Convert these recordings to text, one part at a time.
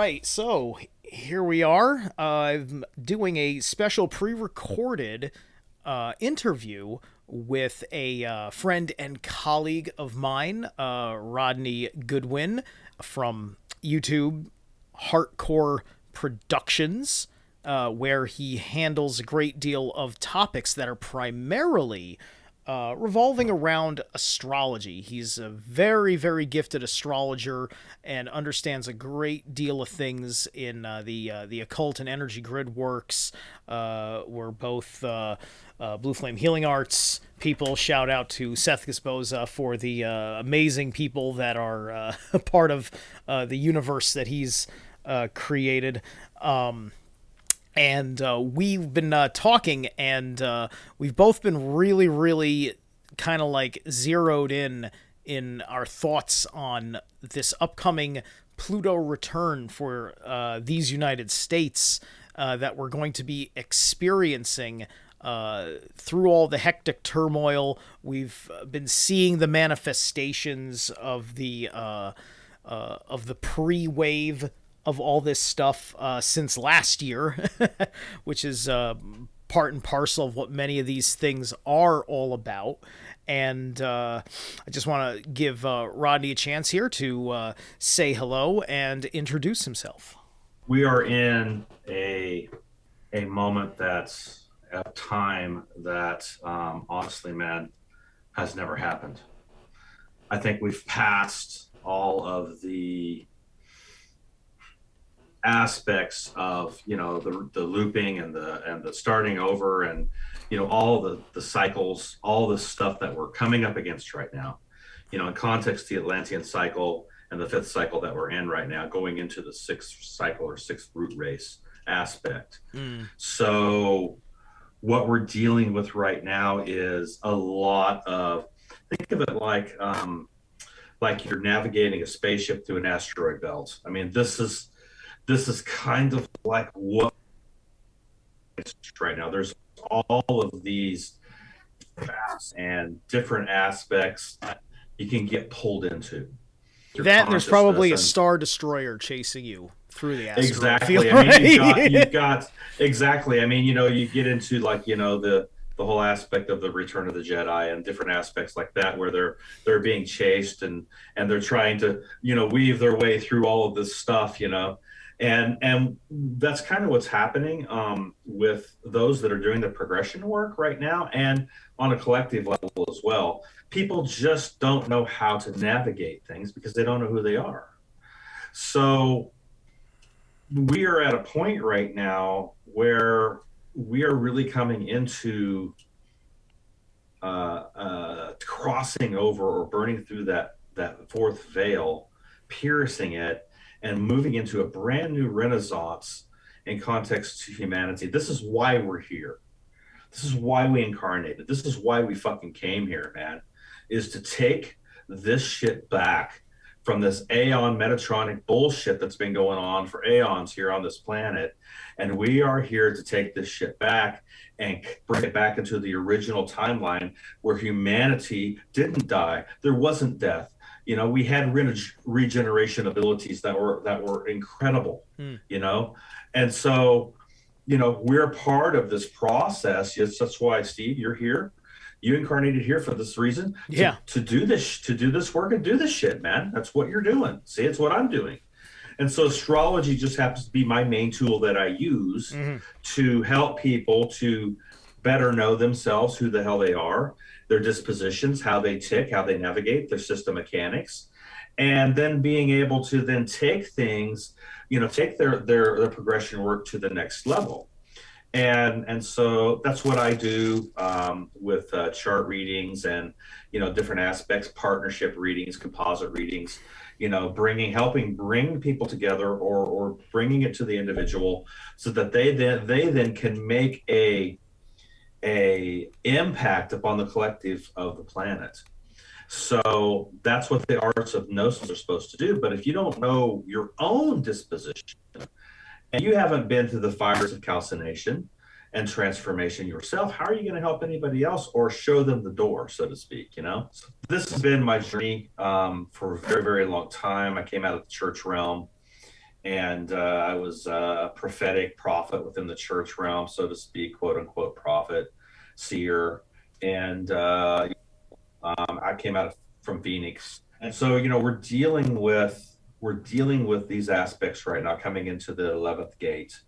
right, so here we are. I'm doing a special pre-recorded interview with a friend and colleague of mine, Rodney Goodwin from YouTube Hardcore Productions, where he handles a great deal of topics that are primarily revolving around astrology. He's a very, very gifted astrologer and understands a great deal of things in the occult and energy grid works. We're both Blue Flame Healing Arts people. Shout out to Seth Gasboza for the amazing people that are a part of the universe that he's created. And we've been talking, and we've both been really, really kind of like zeroed in our thoughts on this upcoming Pluto return for these United States that we're going to be experiencing through all the hectic turmoil. We've been seeing the manifestations of the pre-wave of all this stuff since last year, which is part and parcel of what many of these things are all about. And I just want to give Rodney a chance here to say hello and introduce himself. We are in a moment that's a time that honestly, man, has never happened. I think we've passed all of the aspects of the looping and the starting over, and all the cycles, all the stuff that we're coming up against right now, in context, the Atlantean cycle and the fifth cycle that we're in right now, going into the sixth cycle or sixth root race aspect. So what we're dealing with right now is a lot of, think of it like you're navigating a spaceship through an asteroid belt. I mean, this is kind of like what it's right now. There's all of these facts and different aspects that you can get pulled into. Your That and there's probably a and star destroyer chasing you through the asteroid exactly. field, I mean, right? you've got exactly. I mean, you get into the whole aspect of the Return of the Jedi and different aspects like that, where they're being chased and they're trying to weave their way through all of this stuff, and that's kind of what's happening with those that are doing the progression work right now, and on a collective level as well. People just don't know how to navigate things because they don't know who they are. So we are at a point right now where we are really coming into crossing over or burning through that fourth veil, piercing it, and moving into a brand new renaissance in context to humanity. This is why we're here. This is why we incarnated. This is why we fucking came here, man, is to take this shit back from this Aeon Metatronic bullshit that's been going on for aeons here on this planet. And we are here to take this shit back and bring it back into the original timeline where humanity didn't die. There wasn't death. We had regeneration abilities that were incredible, and so, we're part of this process. Yes, that's why, Steve, you're here. You incarnated here for this reason, to do this work and do this shit, man. That's what you're doing. See, it's what I'm doing. And so astrology just happens to be my main tool that I use to help people to better know themselves, who the hell they are, their dispositions, how they tick, how they navigate, their system mechanics, and then being able to then take things, take their progression work to the next level. And so that's what I do with chart readings and different aspects, partnership readings, composite readings, helping bring people together, or bringing it to the individual so that they then can make a impact upon the collective of the planet. So that's what the arts of gnosis are supposed to do. But if you don't know your own disposition, and you haven't been through the fires of calcination and transformation yourself, how are you going to help anybody else or show them the door, so to speak? So this has been my journey for a very, very long time. I came out of the church realm, and I was a prophetic prophet within the church realm, so to speak, quote unquote prophet, seer, and I came out from Phoenix, and so we're dealing with these aspects right now, coming into the 11th gate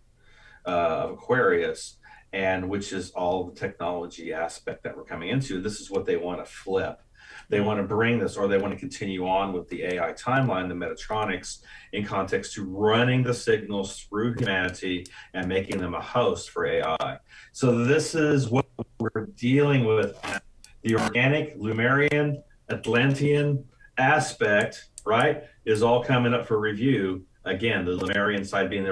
of Aquarius, and which is all the technology aspect that we're coming into. This is what they want to flip. They want to bring this, or they want to continue on with the AI timeline, the Metatronics, in context to running the signals through humanity and making them a host for AI. So this is what we're dealing with. The organic, Lumerian, Atlantean aspect, right, is all coming up for review. Again, the Lumerian side being the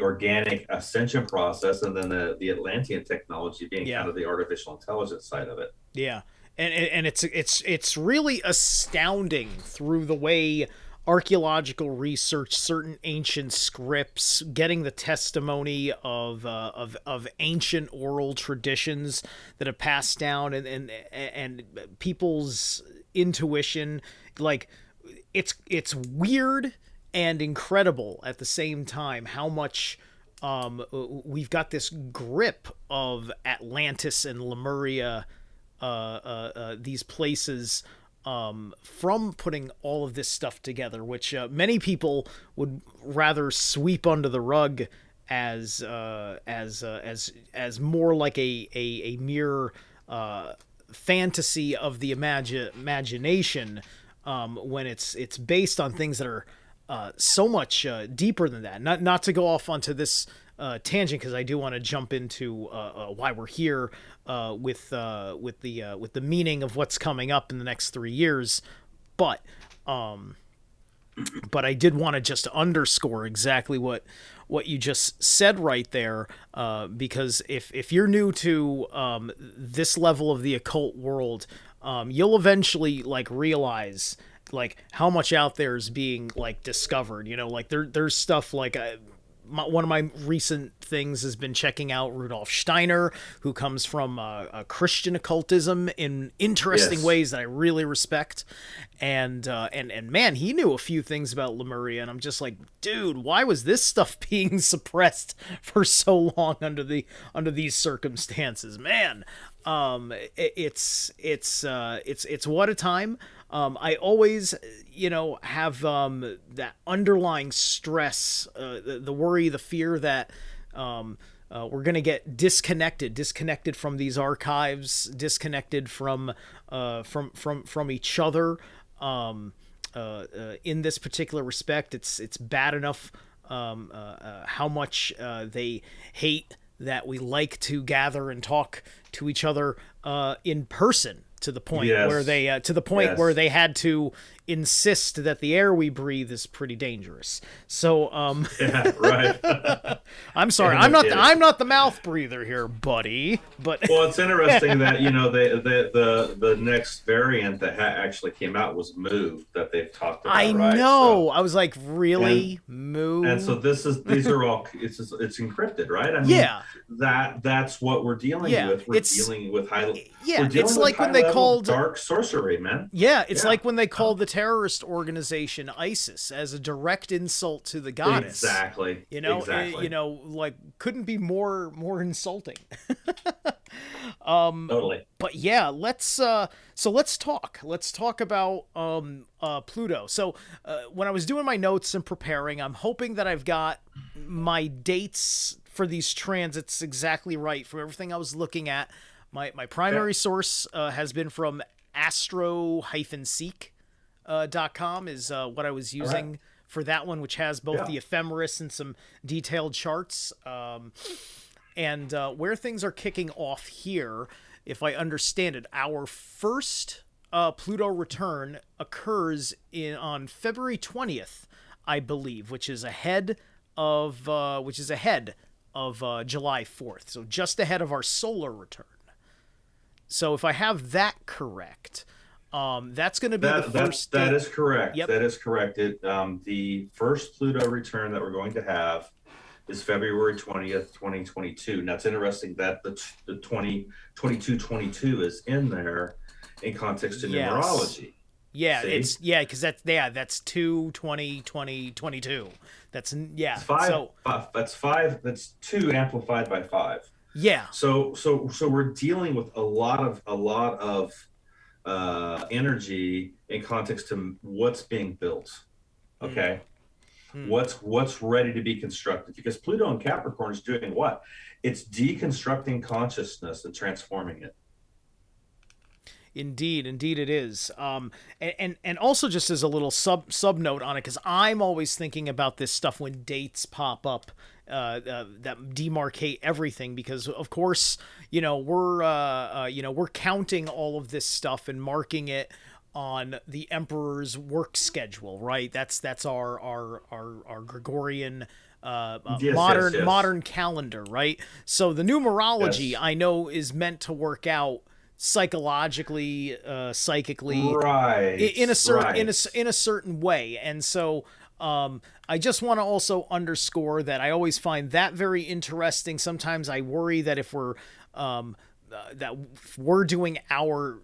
organic ascension process, and then the Atlantean technology being Yeah. kind of the artificial intelligence side of it. Yeah, and it's really astounding through the way archaeological research, certain ancient scripts, getting the testimony of ancient oral traditions that have passed down, and people's intuition, like it's weird and incredible at the same time how much we've got this grip of Atlantis and Lemuria, these places, from putting all of this stuff together, which many people would rather sweep under the rug as more like a mere fantasy of the imagination, when it's based on things that are so much deeper than that. Not to go off onto this tangent, because I do want to jump into why we're here, with the meaning of what's coming up in the next 3 years, but I did want to just underscore exactly what you just said right there, because if you're new to this level of the occult world, you'll eventually like realize like how much out there is being like discovered. Like there's stuff like one of my recent things has been checking out Rudolf Steiner, who comes from Christian occultism in interesting Yes. ways that I really respect, and man, he knew a few things about Lemuria, and I'm just like, dude, why was this stuff being suppressed for so long under these circumstances, man? It's what a time. I always, have that underlying stress, the worry, the fear that we're gonna get disconnected from these archives, disconnected from each other. In this particular respect, it's bad enough how much they hate that we like to gather and talk to each other in person, to the point where Yes. where Yes. they had to insist that the air we breathe is pretty dangerous. So Yeah. Right. I'm sorry, And I'm not the mouth breather here, buddy. But well, it's interesting that the next variant that actually came out was Moo, that they've talked I about, right? know, So I was like, and really, and moo? so these are all, it's encrypted, right? I mean, Yeah, that's what we're dealing yeah. with. We're dealing with Yeah, we're it's dealing with like when high they level called dark sorcery, man. Yeah, it's Yeah. like when they called the terrorist organization ISIS as a direct insult to the goddess. Exactly. You Exactly. know, like couldn't be more insulting. Totally. But yeah, let's talk. Let's talk about Pluto. So when I was doing my notes and preparing, I'm hoping that I've got my dates for these transits exactly right from everything I was looking at. My Okay. primary source has been from astro-seek.com is what I was All right. using for that one, which has both Yeah. the ephemeris and some detailed charts. And where things are kicking off here, if I understand it, our first Pluto return occurs on February 20th, I believe, which is ahead of July 4th, so just ahead of our solar return. So if I have that correct, that's going to be the first That date. is correct. Yep. That is correct. The first Pluto return that we're going to have is February 20th, 2022. Now it's interesting that the 2022 22 is in there in context to Yes. numerology. Yeah, See, because that's 2 20 20 22. That's it's yeah. five, So five. That's five. That's two amplified by five. yeah. So we're dealing with a lot of energy in context to what's being built. Mm, Okay, mm. what's ready to be constructed, because Pluto in Capricorn is doing what? It's deconstructing consciousness and transforming it. Indeed, indeed it is. And also just as a little sub note on it, because I'm always thinking about this stuff when dates pop up that demarcate everything. Because of course, we're counting all of this stuff and marking it on the emperor's work schedule, right? That's our Gregorian Yes, yes, yes, modern calendar, right? So the numerology yes. I know is meant to work out psychologically, psychically, Right, in a certain right. in a certain way. And so I just want to also underscore that I always find that very interesting. Sometimes I worry that if we're doing our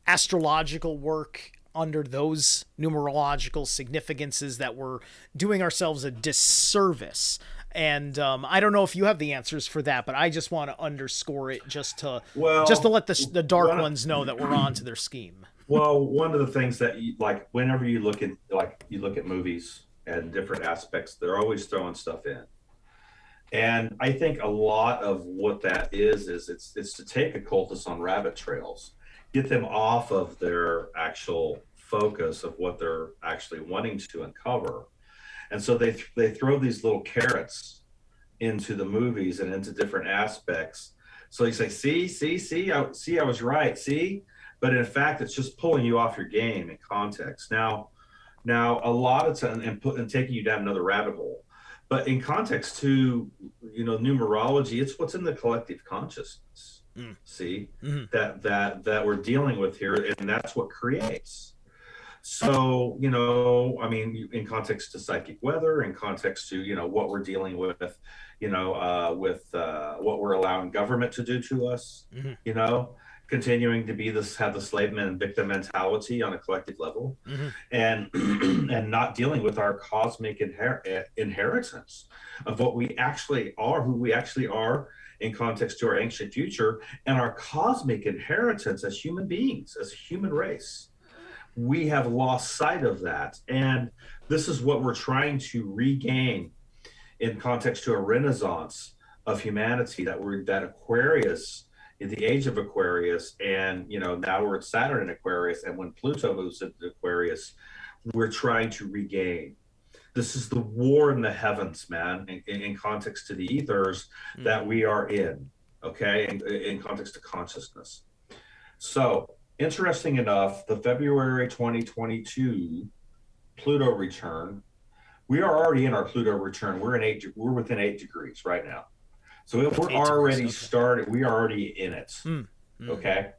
astrological work under those numerological significances, that we're doing ourselves a disservice. And I don't know if you have the answers for that, but I just want to underscore it just to Well, let the dark one ones know that we're on to their scheme. well, one of the things that like whenever you look at movies and different aspects, they're always throwing stuff in. And I think a lot of what that is it's to take occultists on rabbit trails, get them off of their actual focus of what they're actually wanting to uncover. And so they throw these little carrots into the movies and into different aspects. So you say, see, I was right, see, but in fact, it's just pulling you off your game in context. Now, a lot of time and taking you down another rabbit hole. But in context to numerology, it's what's in the collective consciousness. Mm. See Mm-hmm. that we're dealing with here, and that's what creates. So, I mean, in context to psychic weather, in context to, what we're dealing with, what we're allowing government to do to us, Mm-hmm. you know, continuing to have the slave and victim mentality on a collective level, Mm-hmm. and and not dealing with our cosmic inheritance of what we actually are, who we actually are in context to our ancient future, and our cosmic inheritance as human beings, as a human race. We have lost sight of that. And this is what we're trying to regain in context to a renaissance of humanity, that Aquarius, in the age of Aquarius, and now we're at Saturn in Aquarius, and when Pluto moves into Aquarius, we're trying to regain. This is the war in the heavens, man, in context to the ethers that we are in, okay, in context to consciousness. So, interesting enough, the February 2022 Pluto return, we are already in our Pluto return. We're within 8 degrees right now. So if we're 8 degrees. already Okay. started, we are already in it. Mm. Mm. Okay.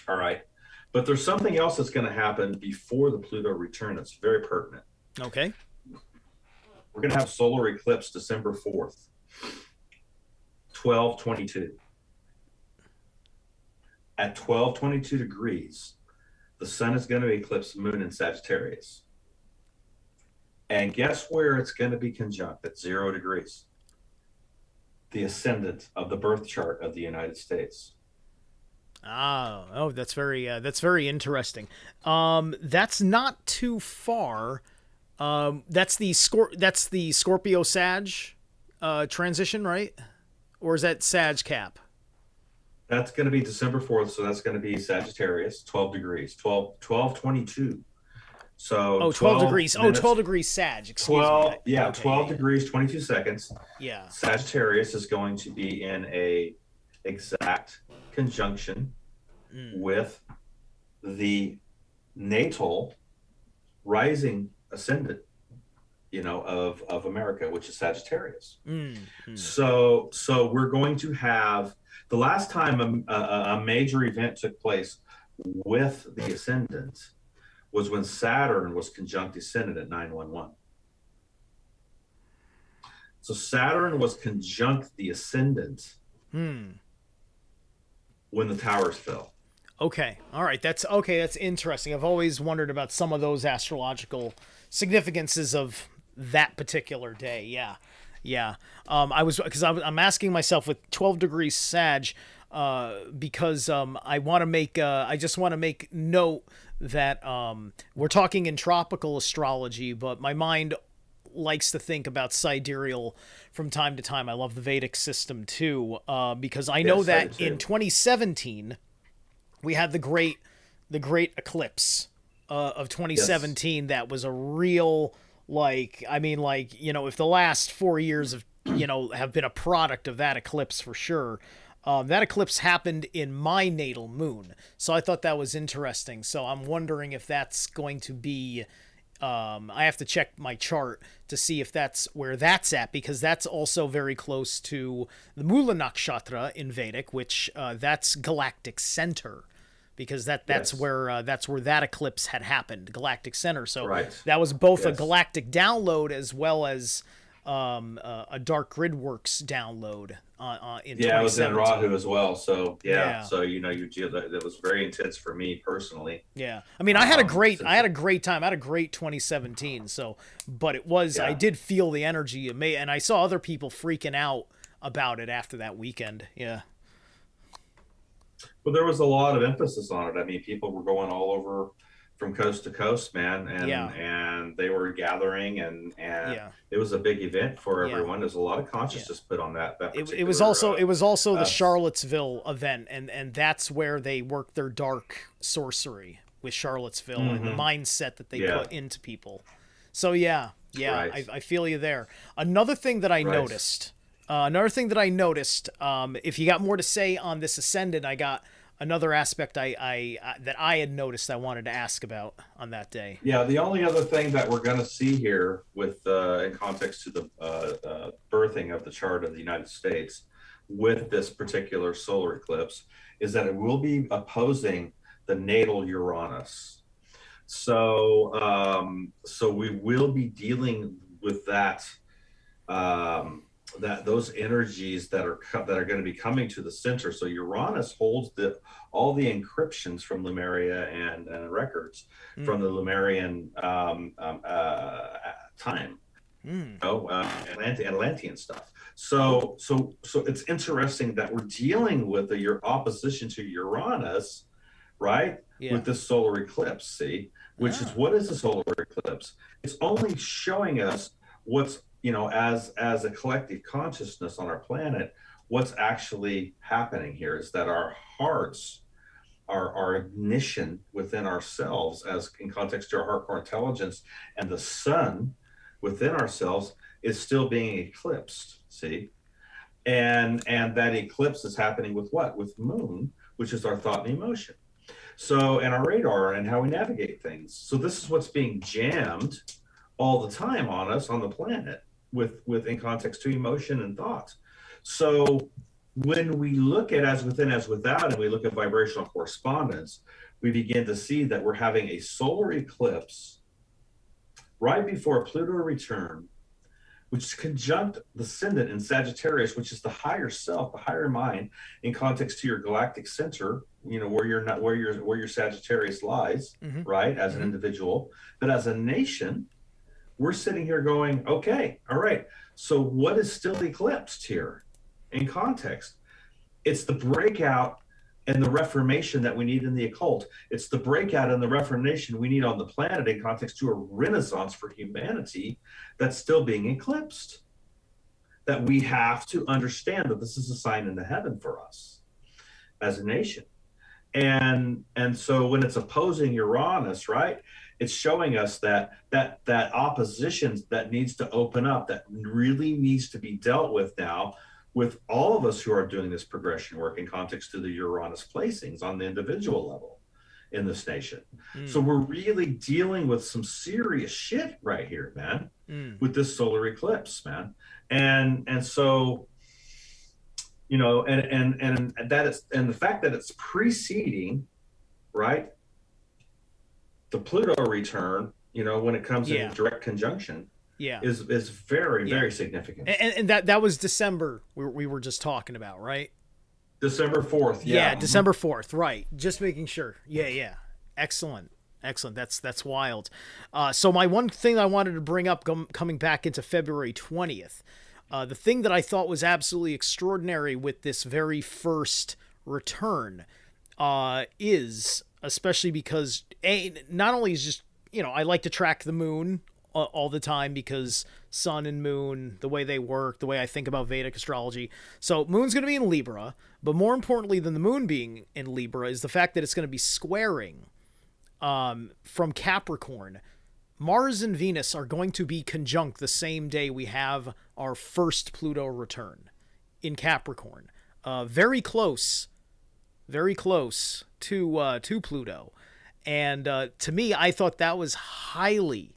All right. But there's something else that's going to happen before the Pluto return that's very pertinent. Okay. We're going to have solar eclipse December 4th, 1222. At 1222 degrees, the sun is going to eclipse the moon in Sagittarius. And guess where it's going to be conjunct at 0 degrees? The ascendant of the birth chart of the United States. Oh, that's very interesting. That's not too far. That's the Scorpio Sag transition, right? Or is that Sag Cap? That's going to be December 4th. So that's going to be Sagittarius, 12 degrees, 1222. So Oh, 12 12 degrees. Oh, minutes, 12 degrees Sag. Excuse me. 12, yeah, Okay, 12 yeah, degrees, 22 seconds. yeah. Sagittarius is going to be in a exact conjunction with the natal rising ascendant, of America, which is Sagittarius. So we're going to have the last time a major event took place with the ascendant was when Saturn was conjunct ascendant at 911. So Saturn was conjunct the ascendant when the towers fell. Okay. All right. That's okay. That's interesting. I've always wondered about some of those astrological significances of that particular day. Yeah. Yeah. I was because I'm asking myself with 12 degrees Sag, because I want to make I just want to make note that we're talking in tropical astrology, but my mind likes to think about sidereal from time to time. I love the Vedic system too, because I know Yes, I that do in too. 2017 we had the great eclipse of Yes. 2017. That was a real, like, I mean, like, if the last 4 years of have been a product of that eclipse for sure. That eclipse happened in my natal moon, so I thought that was interesting. So I'm wondering if that's going to be. I have to check my chart to see if that's where that's at, because that's also very close to the Mula Nakshatra in Vedic, which that's galactic center, because that's Yes. where that eclipse had happened, galactic center. So Right. that was both a Yes. galactic download as well as a Dark Gridworks download in Yeah, I was in Rahu 2017. as well. So yeah, Yeah. so that was very intense for me personally. Yeah. I mean, I Since had a great time. I had a great 2017. So, but I yeah, did feel the energy, and I saw other people freaking out about it after that weekend. Yeah. well, there was a lot of emphasis on it. I mean, people were going all over from coast to coast, man, Yeah. and they were gathering, and Yeah. it was a big event for Yeah. everyone. There's a lot of Yeah. consciousness put on that It was particular also the uh, Charlottesville event, and that's where they worked their dark sorcery with Charlottesville and the mm-hmm. mindset that they Yeah, put into people. So yeah, yeah, right, I feel you there. Another thing that I right. noticed, another thing that I noticed, if you got more to say on this ascendant, I got another aspect that I had noticed I wanted to ask about on that day. Yeah, the only other thing that we're going to see here, with in context to the birthing of the chart of the United States, with this particular solar eclipse, is that it will be opposing the natal Uranus. So we will be dealing with um, that those energies that are going to be coming to the center. So Uranus holds the all the encryptions from Lemuria and records Mm, from the Lemurian time, mm, Atlantean stuff. oh, So it's interesting that we're dealing with your opposition to Uranus, right? yeah. With this solar eclipse, see, which is, Ah, what is a solar eclipse? It's only showing us what's, as a collective consciousness on our planet, what's actually happening here is that our hearts, our ignition within ourselves, as in context to our heart core intelligence, and the sun within ourselves is still being eclipsed. See, and that eclipse is happening with what? With moon, which is our thought and emotion. So, and our radar and how we navigate things. So this is what's being jammed all the time on us on the planet, with in context to emotion and thought. So when we look at as within as without, and we look at vibrational correspondence, we begin to see that we're having a solar eclipse right before Pluto return, which is conjunct the ascendant in Sagittarius, which is the higher self, the higher mind, in context to your galactic center, where you're not where your Sagittarius lies, mm-hmm, right, as an mm-hmm, individual. But as a nation, we're sitting here going, okay, all right, so what is still eclipsed here in context? It's the breakout and the reformation that we need in the occult. It's the breakout and the reformation we need on the planet in context to a renaissance for humanity that's still being eclipsed. That we have to understand that this is a sign in the heaven for us as a nation. And so when it's opposing Uranus, right, it's showing us that opposition that needs to open up, that really needs to be dealt with now, with all of us who are doing this progression work in context to the Uranus placings on the individual level in this nation. So mm, we're really dealing with some serious shit right here, man, mm. with this solar eclipse, man. And so, and that is, and the fact that it's preceding, right, the Pluto return, when it comes in Yeah, direct conjunction, yeah, is very, yeah. very significant. And that was December we were just talking about, right? December 4th. Yeah, Yeah. December 4th, right. Just making sure. Yeah, yeah. Excellent. Excellent. That's wild. So my one thing I wanted to bring up coming back into February 20th, the thing that I thought was absolutely extraordinary with this very first return is, especially because not only is just, I like to track the moon all the time because sun and moon, the way they work, the way I think about Vedic astrology. So moon's going to be in Libra, but more importantly than the moon being in Libra is the fact that it's going to be squaring from Capricorn. Mars and Venus are going to be conjunct the same day we have our first Pluto return in Capricorn. Very close to Pluto. And to me, I thought that was highly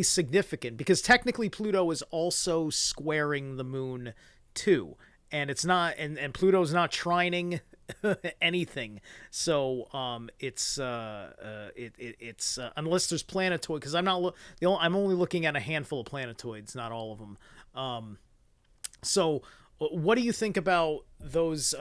significant because technically Pluto is also squaring the moon too, and it's not, and Pluto's not trining anything. So it's unless there's planetoid, because I'm only looking at a handful of planetoids, not all of them. So what do you think about those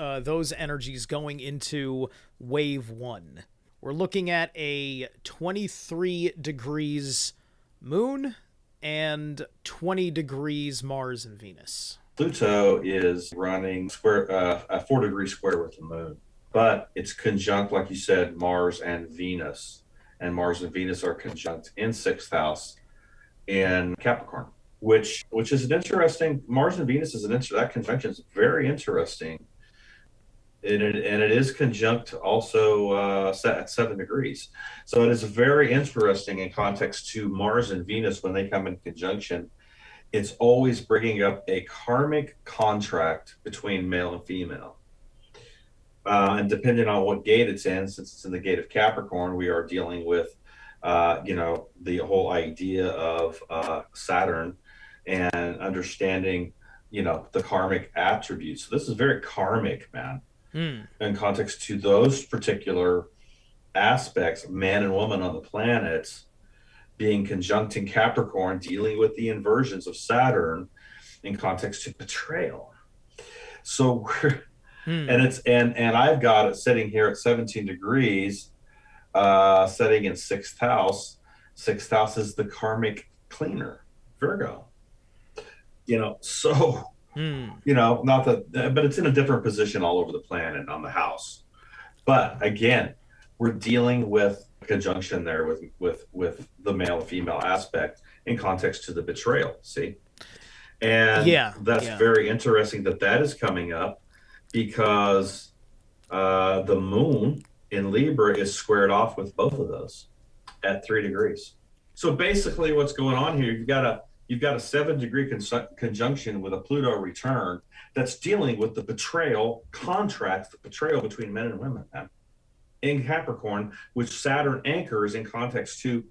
energies going into wave one? We're looking at a 23 degrees moon and 20 degrees Mars and Venus. Pluto is running a 4-degree square with the moon, but it's conjunct, like you said, Mars and Venus. And Mars and Venus are conjunct in sixth house in Capricorn, which is an interesting. Mars and Venus is that conjunction is very interesting. And it is conjunct also at 7 degrees. So it is very interesting in context to Mars and Venus when they come in conjunction. It's always bringing up a karmic contract between male and female. And depending on what gate it's in, since it's in the gate of Capricorn, we are dealing with, the whole idea of Saturn and understanding, the karmic attributes. So this is very karmic, man. In context to those particular aspects, man and woman on the planets being conjunct in Capricorn, dealing with the inversions of Saturn in context to betrayal. So we're, and I've got it sitting here at 17 degrees, setting in sixth house. Sixth house is the karmic cleaner, Virgo. So not that, but it's in a different position all over the planet on the house. But again, we're dealing with conjunction there with the male and female aspect in context to the betrayal. See, and that's very interesting that is coming up because the moon in Libra is squared off with both of those at 3 degrees. So basically, what's going on here? You've got a 7-degree conjunction with a Pluto return that's dealing with the betrayal contracts, the betrayal between men and women in Capricorn, which Saturn anchors in context to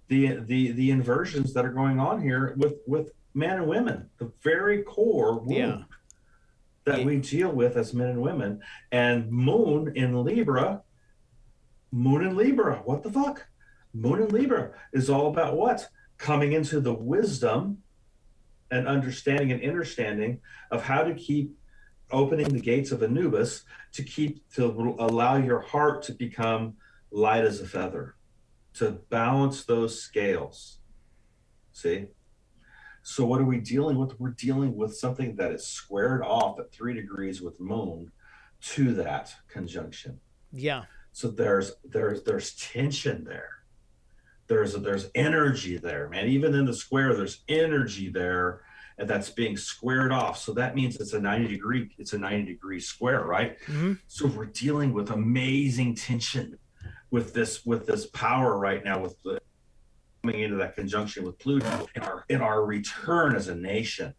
the inversions that are going on here with men and women, the very core wound that we deal with as men and women. And moon in Libra, what the fuck? Moon in Libra is all about what? Coming into the wisdom and understanding and understanding of how to keep opening the gates of Anubis to allow your heart to become light as a feather, to balance those scales. See? So what are we dealing with? We're dealing with something that is squared off at 3 degrees with moon to that conjunction. Yeah. So there's tension there. There's energy there, man. Even in the square, there's energy there, and that's being squared off. So that means it's a 90 degree square, right? Mm-hmm. So we're dealing with amazing tension with this power right now, with the coming into that conjunction with Pluto in our return as a nation.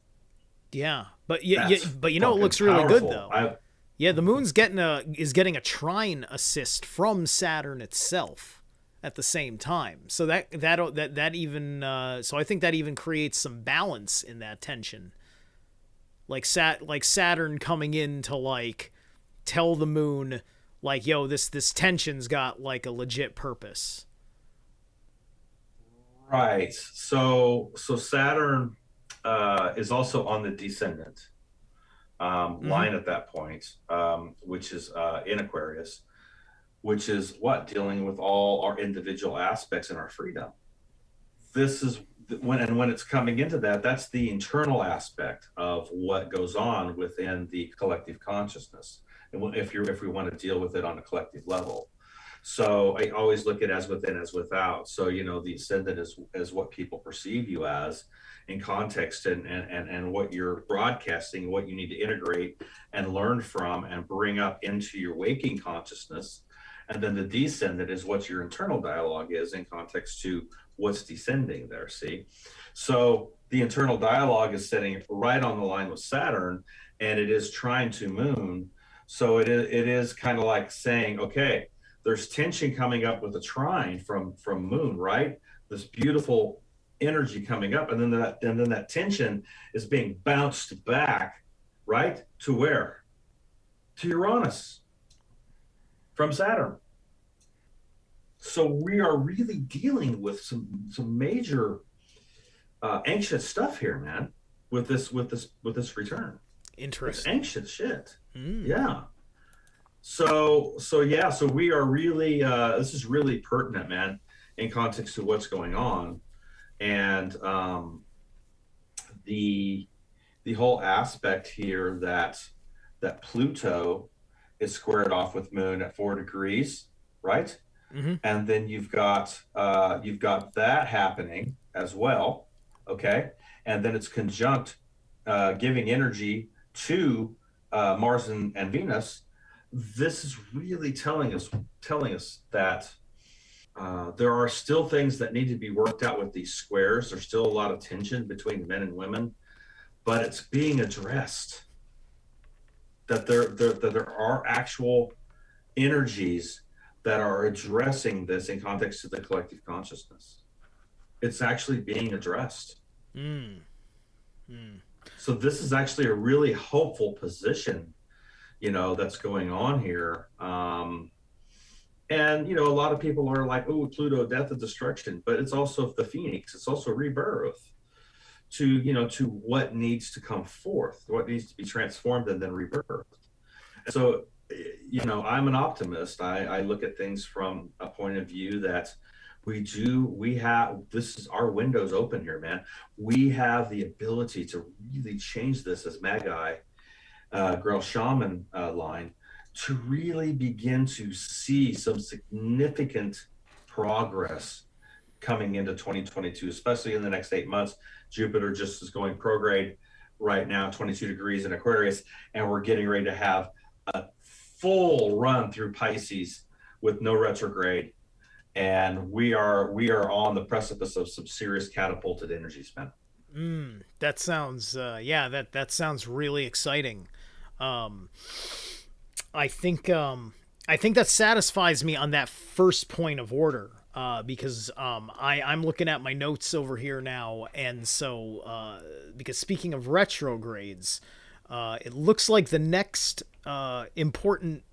Yeah, but it looks really powerful. Good though. The moon's getting a trine assist from Saturn itself at the same time. So that even so I think that even creates some balance in that tension. Like Saturn coming in to like tell the moon like, yo, this tension's got like a legit purpose. Right. So Saturn is also on the descendant. Mm-hmm. line at that point, which is in Aquarius, which is what dealing with all our individual aspects in our freedom. This is when it's coming into that, that's the internal aspect of what goes on within the collective consciousness, and if we want to deal with it on a collective level. So I always look at as within as without. So the ascendant is what people perceive you as in context, and what you're broadcasting, what you need to integrate and learn from and bring up into your waking consciousness. And then the descendant is what your internal dialogue is in context to what's descending there. See, so the internal dialogue is sitting right on the line with Saturn, and it is trying to moon. So it is kind of like saying, okay, there's tension coming up with a trine from moon, right? This beautiful energy coming up, and then that tension is being bounced back, right, to where? To Uranus from Saturn. So we are really dealing with some major anxious stuff here, man, with this return. It's Interesting. anxious shit. Mm. Yeah. So we are really this is really pertinent, man, in context to what's going on. And the the whole aspect here that Pluto is squared off with Moon at 4 degrees, right? Mm-hmm. And then you've got that happening as well, okay? And then it's conjunct, giving energy to Mars and Venus. This is really telling us that there are still things that need to be worked out with these squares. There's still a lot of tension between men and women, but it's being addressed. That there are actual energies that are addressing this in context to the collective consciousness. It's actually being addressed. Mm. Mm. So this is actually a really hopeful position, that's going on here. And a lot of people are like, "Oh, Pluto, death and destruction," but it's also the phoenix. It's also rebirth to what needs to come forth, what needs to be transformed and then rebirth. So, I'm an optimist. I look at things from a point of view that we have, this is our windows open here, man. We have the ability to really change this as Magi, Grail Shaman line, to really begin to see some significant progress coming into 2022, especially in the next 8 months. Jupiter just is going prograde right now, 22 degrees in Aquarius, and we're getting ready to have a full run through Pisces with no retrograde. And we are on the precipice of some serious catapulted energies, man. That sounds yeah, that sounds really exciting. Um, I think that satisfies me on that first point of order. Because I'm looking at my notes over here now, and so because speaking of retrogrades, it looks like the next important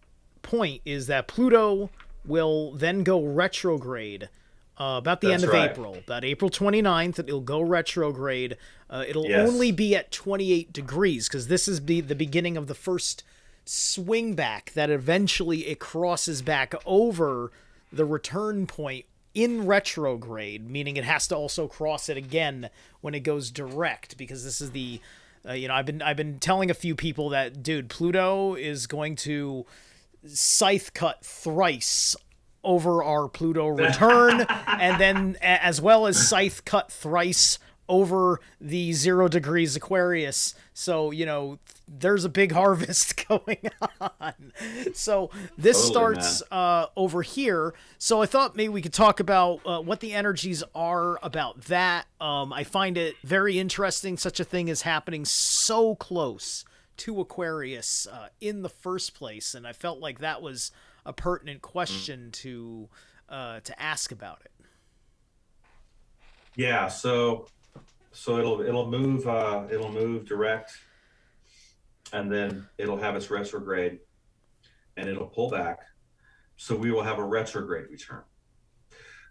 point is that Pluto will then go retrograde about the end That's of right. April, about April 29th. It'll go retrograde. It'll only Yes. be at 28 degrees because this is the beginning of the first swing back that eventually it crosses back over the return point in retrograde, meaning it has to also cross it again when it goes direct, because this is the I've been telling a few people that, dude, Pluto is going to scythe cut thrice over our Pluto return, and then as well as scythe cut thrice over the 0 degrees Aquarius. So, there's a big harvest going on. So this Totally, man. starts over here. So I thought maybe we could talk about what the energies are about that. I find it very interesting. Such a thing is happening so close to Aquarius in the first place, and I felt like that was a pertinent question to ask about it. Yeah. So it'll move direct, and then it'll have its retrograde, and it'll pull back. So we will have a retrograde return.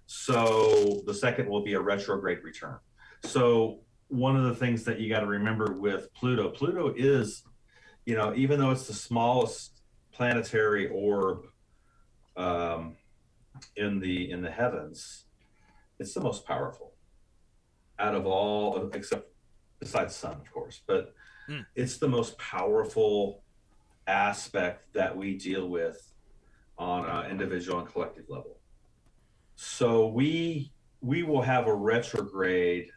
So the second will be a retrograde return. So one of the things that you got to remember with Pluto is even though it's the smallest planetary orb um, in the heavens, it's the most powerful out of all, except besides sun, of course. But Mm. it's the most powerful aspect that we deal with on an individual and collective level. So we will have a retrograde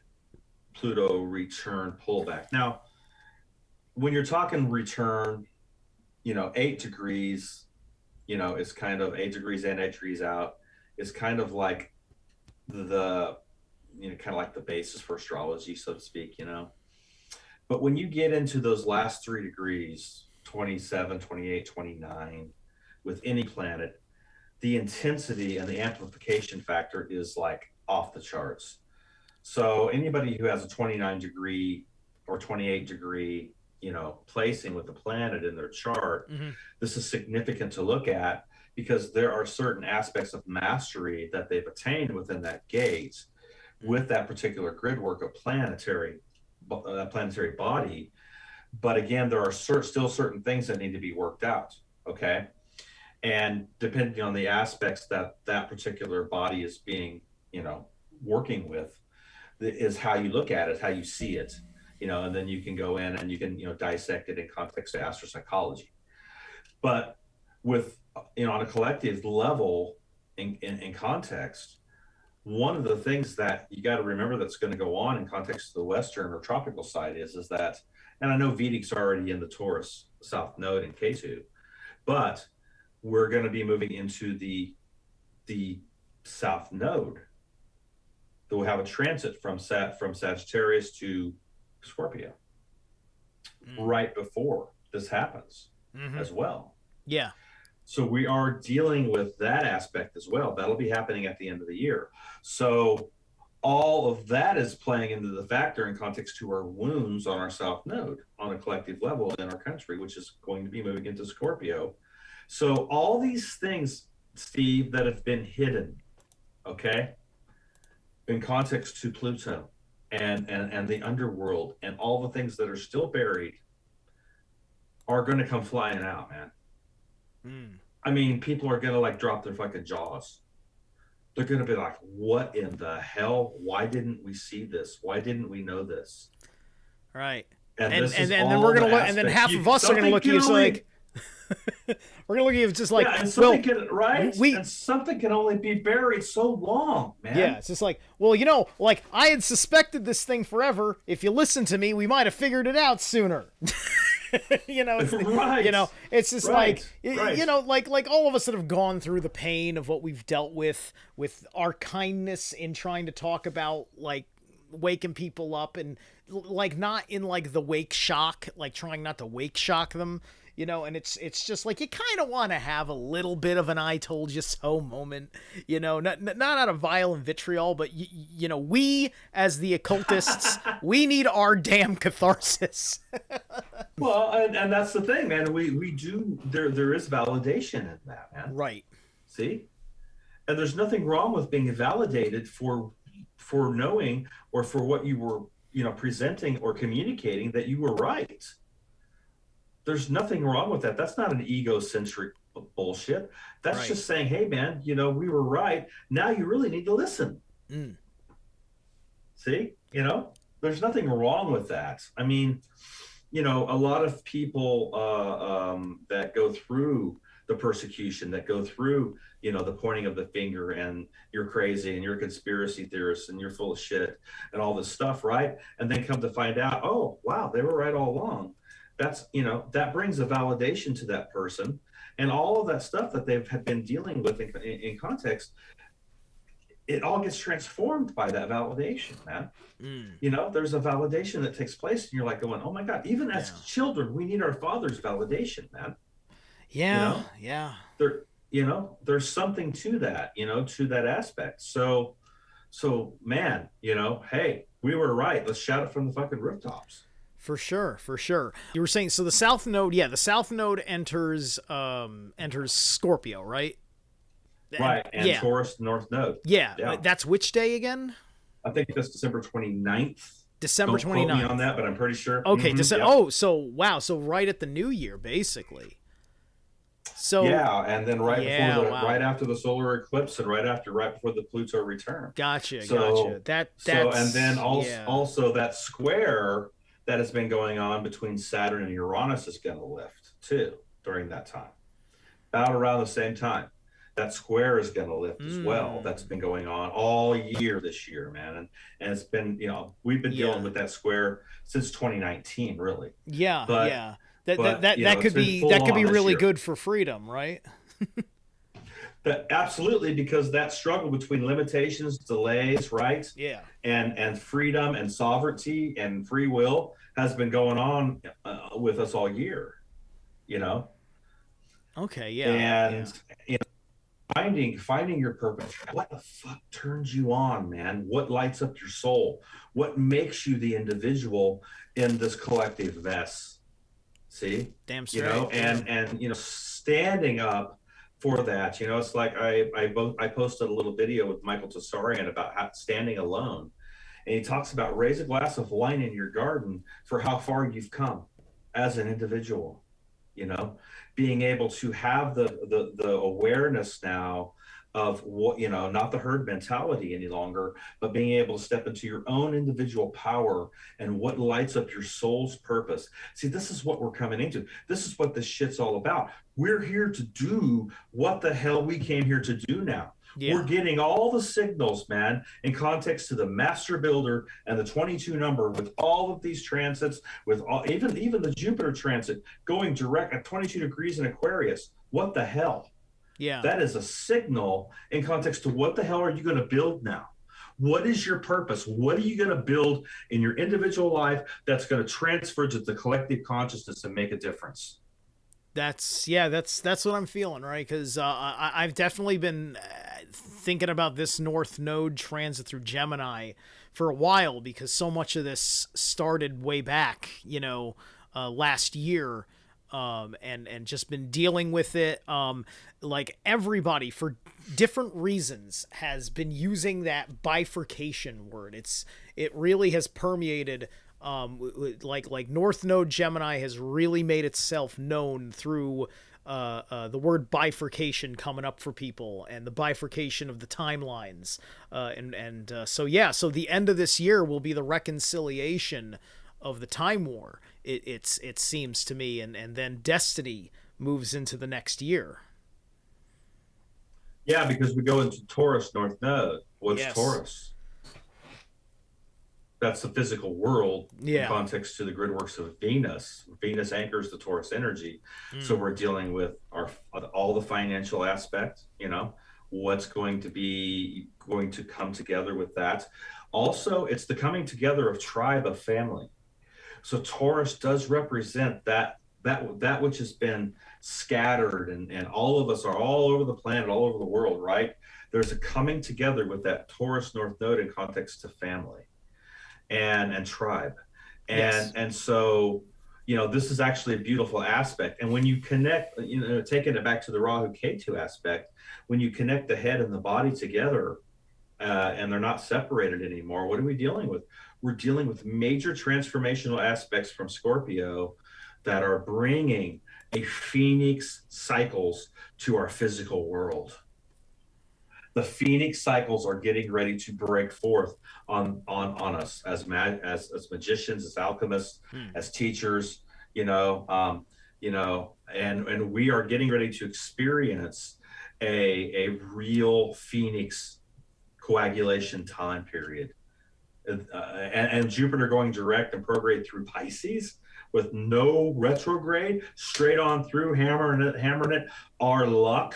Pluto return pullback. Now, when you're talking return, 8 degrees, is kind of 8 degrees in, 8 degrees out, is kind of like the, kind of like the basis for astrology, so to speak. But when you get into those last 3 degrees, 27, 28, 29, with any planet, the intensity and the amplification factor is like off the charts. So anybody who has a 29-degree or 28-degree, placing with the planet in their chart, Mm-hmm. this is significant to look at because there are certain aspects of mastery that they've attained within that gate with that particular grid work of planetary body. But again, there are still certain things that need to be worked out. Okay. And depending on the aspects that that particular body is being, working with, is how you look at it, how you see it, and then you can go in and you can, dissect it in context of astropsychology. But with, on a collective level in context, one of the things that you got to remember that's going to go on in context of the Western or tropical side is that, and I know Vedic's already in the Taurus South Node in K2, but we're going to be moving into the South Node. That will have a transit from Sagittarius to Scorpio right before this happens as well. Yeah. So we are dealing with that aspect as well. That'll be happening at the end of the year. So all of that is playing into the factor in context to our wounds on our South Node on a collective level in our country, which is going to be moving into Scorpio. So all these things, Steve, that have been hidden, okay, in context to Pluto and the underworld and all the things that are still buried are going to come flying out, man. I mean, people are going to like drop their fucking jaws. They're going to be like, what in the hell? Why didn't we see this? Why didn't we know this? Right. And then we're going to look, and then half of us are going to look at you like, we're going to look at you just like, and something can, right? And something can only be buried so long, man. Yeah, it's just like, well, like I had suspected this thing forever. If you listen to me, we might have figured it out sooner. It's, right. It's just right. like all of us that have gone through the pain of what we've dealt with our kindness in trying to talk about like waking people up and like not in like the wake shock, like trying not to wake shock them, and it's just like you kind of want to have a little bit of an I told you so moment, not out of violent vitriol, but we as the occultists, we need our damn catharsis. Well, and that's the thing, man. We do, there is validation in that, man. Right. See? And there's nothing wrong with being validated for knowing or for what you were, presenting or communicating that you were right. There's nothing wrong with that. That's not an egocentric bullshit. That's right. Just saying, hey, man, we were right. Now you really need to listen. See? There's nothing wrong with that. I mean, a lot of people that go through the persecution, that go through, the pointing of the finger and you're crazy and you're a conspiracy theorist and you're full of shit and all this stuff, right? And then come to find out, oh, wow, they were right all along. That's, that brings a validation to that person. And all of that stuff that they've been dealing with in context, it all gets transformed by that validation, man. There's a validation that takes place and you're like going, oh my God, even as children, we need our father's validation, man. Yeah. There's something to that, to that aspect. So man, hey, we were right. Let's shout it from the fucking rooftops. For sure. You were saying, so the South Node, enters Scorpio, right? Right, and Taurus North Node. Yeah. That's which day again? I think that's December 29th. December Don't quote me on 29th. that, but I'm pretty sure. Okay, Yep. oh, so wow, so right at the new year, basically. So Yeah, and then yeah, right wow. after the solar eclipse, and right before the Pluto return. Gotcha, gotcha. So and then That's yeah. also that square that has been going on between Saturn and Uranus is going to lift too during that time, about around the same time. That square is going to lift as well. That's Mm. been going on all year this year, man, and it's been, we've been dealing Yeah. with that square since 2019, really, Yeah, but yeah. That it's could been be full that could be on this really year. good for freedom, right? That absolutely, because that struggle between limitations, delays, right, Yeah. and freedom and sovereignty and free will has been going on with us all year, you know, Okay, yeah. and Yeah. finding your purpose. What the fuck turns you on, man? What lights up your soul? What makes you the individual in this collective mess? See, Damn straight. Yeah. standing up for that. It's like I posted a little video with Michael Tassarian about standing alone, and he talks about raise a glass of wine in your garden for how far you've come as an individual. you know Being able to have the awareness now of what, not the herd mentality any longer, but being able to step into your own individual power and what lights up your soul's purpose. See, this is what we're coming into. This is what this shit's all about. We're here to do what the hell we came here to do now. We're Yeah. getting all the signals, man, in context to the master builder and the 22 number, with all of these transits, with all, even the Jupiter transit going direct at 22 degrees in Aquarius. What the hell? Yeah. That is a signal in context to what the hell are you going to build now? What is your purpose? What are you going to build in your individual life that's going to transfer to the collective consciousness and make a difference? That's what I'm feeling, right? Because I've definitely been thinking about this North Node transit through Gemini for a while, because so much of this started way back, last year, and just been dealing with it. Like everybody for different reasons has been using that bifurcation word. It really has permeated, like North Node Gemini has really made itself known through the word bifurcation coming up for people, and the bifurcation of the timelines, so yeah, so the end of this year will be the reconciliation of the time war. It seems to me, and then destiny moves into the next year. Yeah, because we go into Taurus North Node. What's Yes. Taurus? That's the physical world in Yeah. context to the grid works of Venus. Venus anchors the Taurus energy. So Mm. we're dealing with all the financial aspect, what's going to come together with that. Also, it's the coming together of tribe, of family. So Taurus does represent that which has been scattered, and all of us are all over the planet, all over the world, right? There's a coming together with that Taurus North Node in context to family and tribe. and Yes. and so this is actually a beautiful aspect. And when you connect, taking it back to the Rahu Ketu aspect, when you connect the head and the body together, and they're not separated anymore, what are we dealing with? We're dealing with major transformational aspects from Scorpio that are bringing a phoenix cycles to our physical world. The phoenix cycles are getting ready to break forth on us as as magicians, as alchemists, Mm. as teachers, and we are getting ready to experience a real phoenix coagulation time period. And Jupiter going direct and prograde through Pisces with no retrograde, straight on through, hammering it. Our luck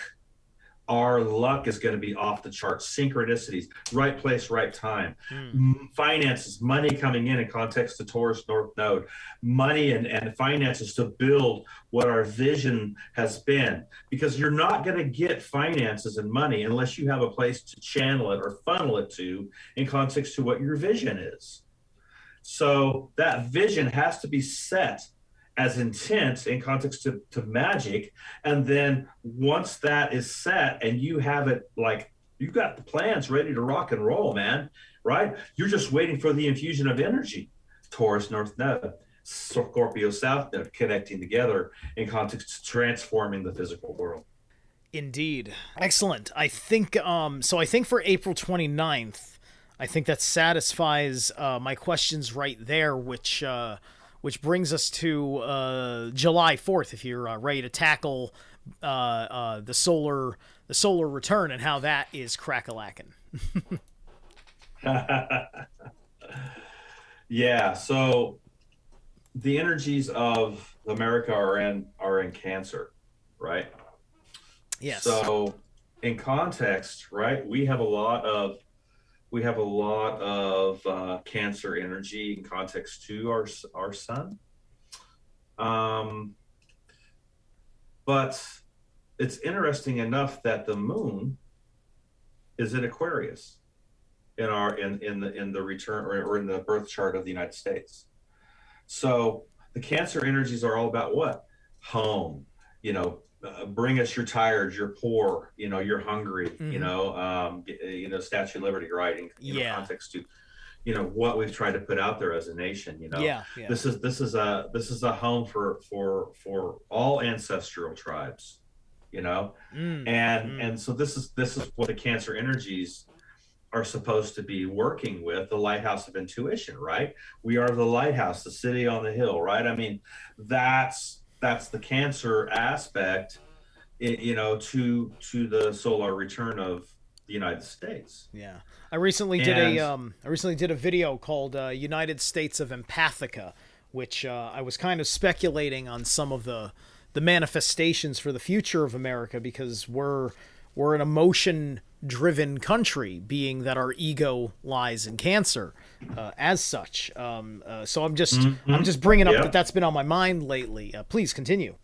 our luck is going to be off the charts. Synchronicities, right place, right time. Mm. Finances, money coming in context to Taurus North Node. Money and finances to build what our vision has been. Because you're not going to get finances and money unless you have a place to channel it or funnel it to in context to what your vision is. So that vision has to be set as intent in context to magic. And then once that is set and you have it, like, you've got the plans ready to rock and roll, man, right? You're just waiting for the infusion of energy. Taurus North Node, Scorpio South Node, connecting together in context to transforming the physical world. Indeed. Excellent. I think for April 29th, I think that satisfies my questions right there, which brings us to July 4th, if you're ready to tackle the solar return and how that is crack-a-lackin'. Yeah, so the energies of America are in Cancer, right? Yes. So in context, right, we have a lot of Cancer energy in context to our sun. Um, but it's interesting enough that the moon is in Aquarius in the return or in the birth chart of the United States. So the Cancer energies are all about what? Home, bring us, you're tired, you're poor, you're hungry, Mm-hmm. Statue of Liberty, right? Yeah. Context to, what we've tried to put out there as a nation. Yeah. Yeah. This is a home for all ancestral tribes, you know, Mm. Mm. and so this is what the Cancer energies are supposed to be working with, the lighthouse of intuition, right? We are the lighthouse, the city on the hill, right? I mean, that's the Cancer aspect, to the solar return of the United States. Yeah. And I recently did a video called United States of Empathica, which I was kind of speculating on some of the manifestations for the future of America, because we're an emotion driven country, being that our ego lies in Cancer as such. So I'm just bringing up that yeah, that's been on my mind lately. Please continue.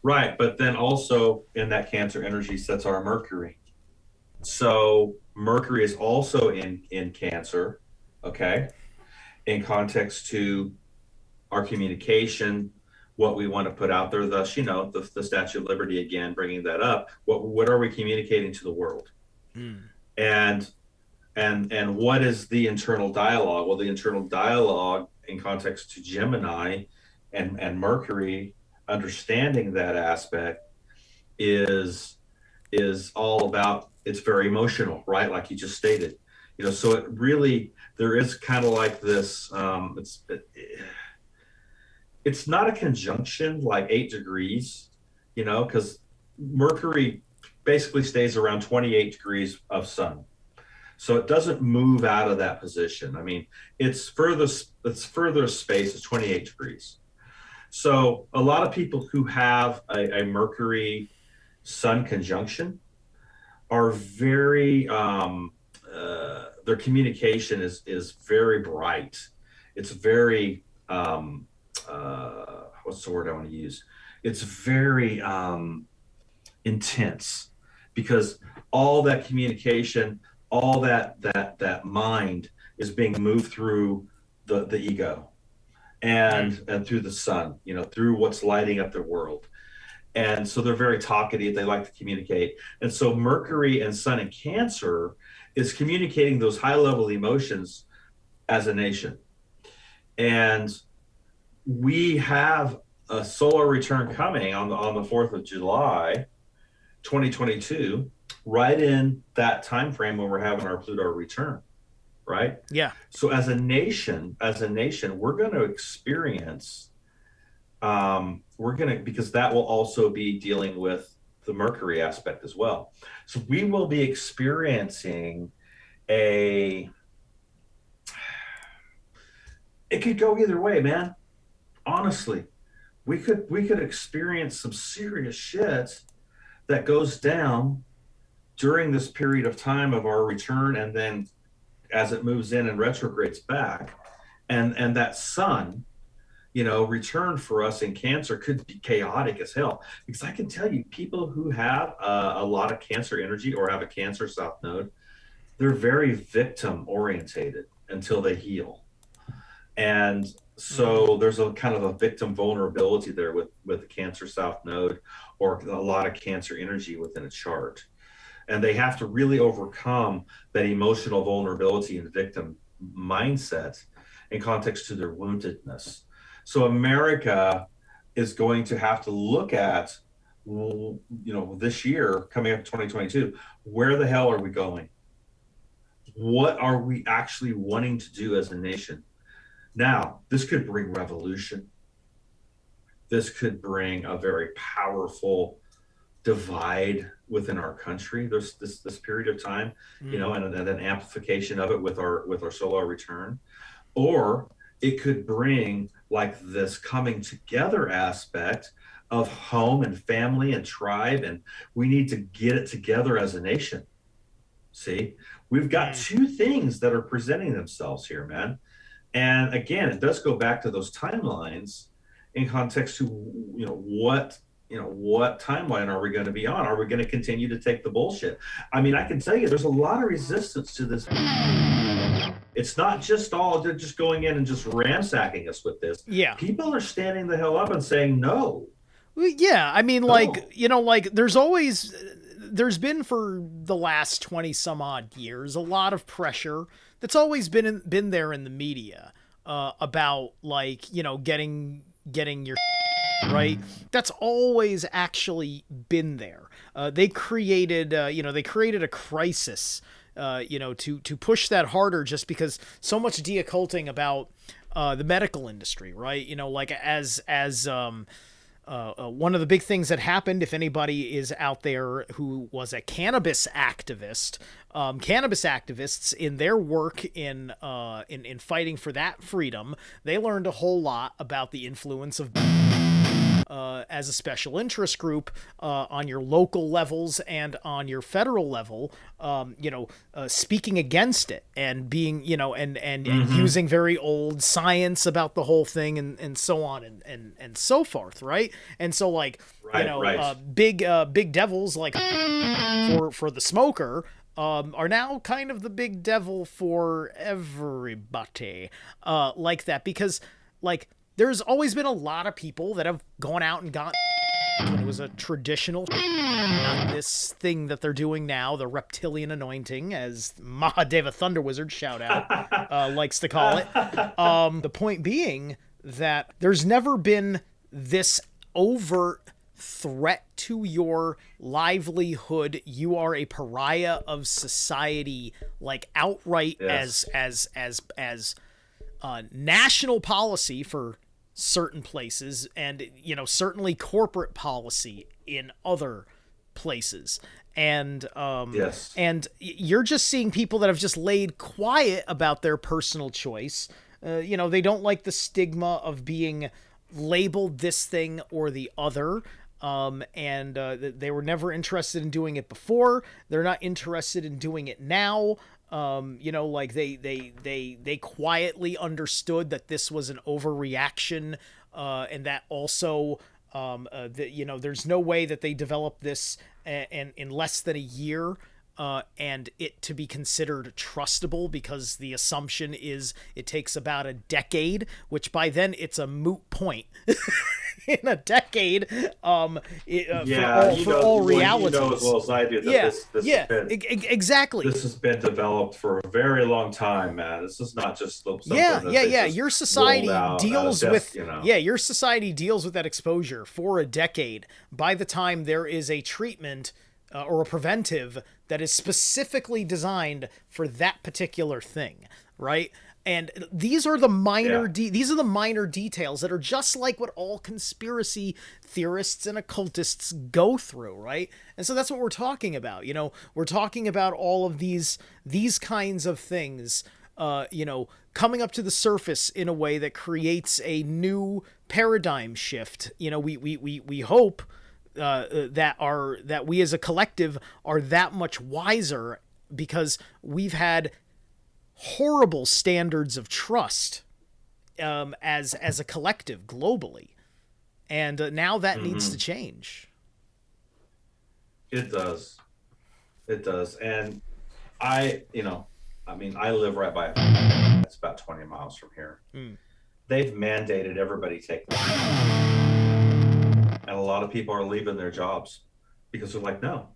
right. But then also in that Cancer energy sets our Mercury. So Mercury is also in Cancer, okay, in context to our communication, what we want to put out there. Thus, the Statue of Liberty, again, bringing that up. What are we communicating to the world? Mm. And and what is the internal dialogue? Well, the internal dialogue in context to Gemini and Mercury, understanding that aspect is is all about, it's very emotional, right? Like you just stated, so it really, there is kind of like this, it's not a conjunction like 8 degrees, because Mercury basically stays around 28 degrees of sun. So it doesn't move out of that position. I mean, it's further space is 28 degrees. So a lot of people who have a Mercury Sun conjunction are very their communication is very bright. It's very what's the word I want to use? It's very intense, because all that communication, all that mind is being moved through the ego Mm. and through the sun, through what's lighting up their world. And so they're very talkative, they like to communicate. And so Mercury and Sun in Cancer is communicating those high level emotions as a nation. And we have a solar return coming on the 4th of July 2022, right in that time frame when we're having our Pluto return, right? Yeah. So as a nation, we're going to experience, because that will also be dealing with the Mercury aspect as well. So we will be experiencing a, it could go either way, man. Honestly, we could experience some serious shit that goes down during this period of time of our return, and then as it moves in and retrogrades back, and that sun, return for us in Cancer could be chaotic as hell. Because I can tell you, people who have a lot of Cancer energy or have a Cancer South Node, they're very victim orientated until they heal. And Mm. so there's a kind of a victim vulnerability there with the Cancer South Node, or a lot of Cancer energy within a chart. And they have to really overcome that emotional vulnerability and victim mindset in context to their woundedness. So America is going to have to look at, this year coming up 2022, where the hell are we going? What are we actually wanting to do as a nation? Now, this could bring revolution. This could bring a very powerful divide within our country. There's this period of time, and an amplification of it with our solar return, or it could bring like this coming together aspect of home and family and tribe, and we need to get it together as a nation. See, we've got two things that are presenting themselves here, man. And again, it does go back to those timelines in context to what timeline are we going to be on? Are we going to continue to take the bullshit? I mean, I can tell you, there's a lot of resistance to this. It's not just all they're just going in and just ransacking us with this. Yeah, people are standing the hell up and saying no. Yeah, I mean, like there's been for the last 20 some odd years a lot of pressure that's always been there in the media about getting your right. That's always actually been there. They created a crisis to push that harder, just because so much de-occulting about the medical industry, right? One of the big things that happened, if anybody is out there who was a cannabis activist, cannabis activists in their work in fighting for that freedom, they learned a whole lot about the influence of as a special interest group on your local levels and on your federal level, speaking against it and being, and using very old science about the whole thing and so on and so forth, right? And so big devils like for the smoker are now kind of the big devil for everybody like that, because there's always been a lot of people that have gone out and got when it was a traditional, not this thing that they're doing now, the reptilian anointing, as Mahadeva Thunder Wizard, shout out, likes to call it. The point being that there's never been this overt threat to your livelihood. You are a pariah of society, like outright. Yes. as national policy for certain places, and certainly corporate policy in other places, and yes, and you're just seeing people that have just laid quiet about their personal choice. They don't like the stigma of being labeled this thing or the other, and they were never interested in doing it before. They're not interested in doing it now. They quietly understood that this was an overreaction, and that also, there's no way that they developed this in less than a year, and it to be considered trustable, because the assumption is it takes about a decade, which by then it's a moot point. In a decade, for all realities. As well as I do that exactly. This has been developed for a very long time, man. This is not just something Your society deals with your society deals with that exposure for a decade. By the time there is a treatment or a preventive that is specifically designed for that particular thing, right? And these are the minor these are the minor details that are just like what all conspiracy theorists and occultists go through, right? And so that's what we're talking about. We're talking about all of these kinds of things, coming up to the surface in a way that creates a new paradigm shift. We hope that we as a collective are that much wiser, because we've had horrible standards of trust as a collective globally, and now that needs to change. It does, and I live right by it's about 20 miles from here. They've mandated everybody take them, and a lot of people are leaving their jobs because they're like, no.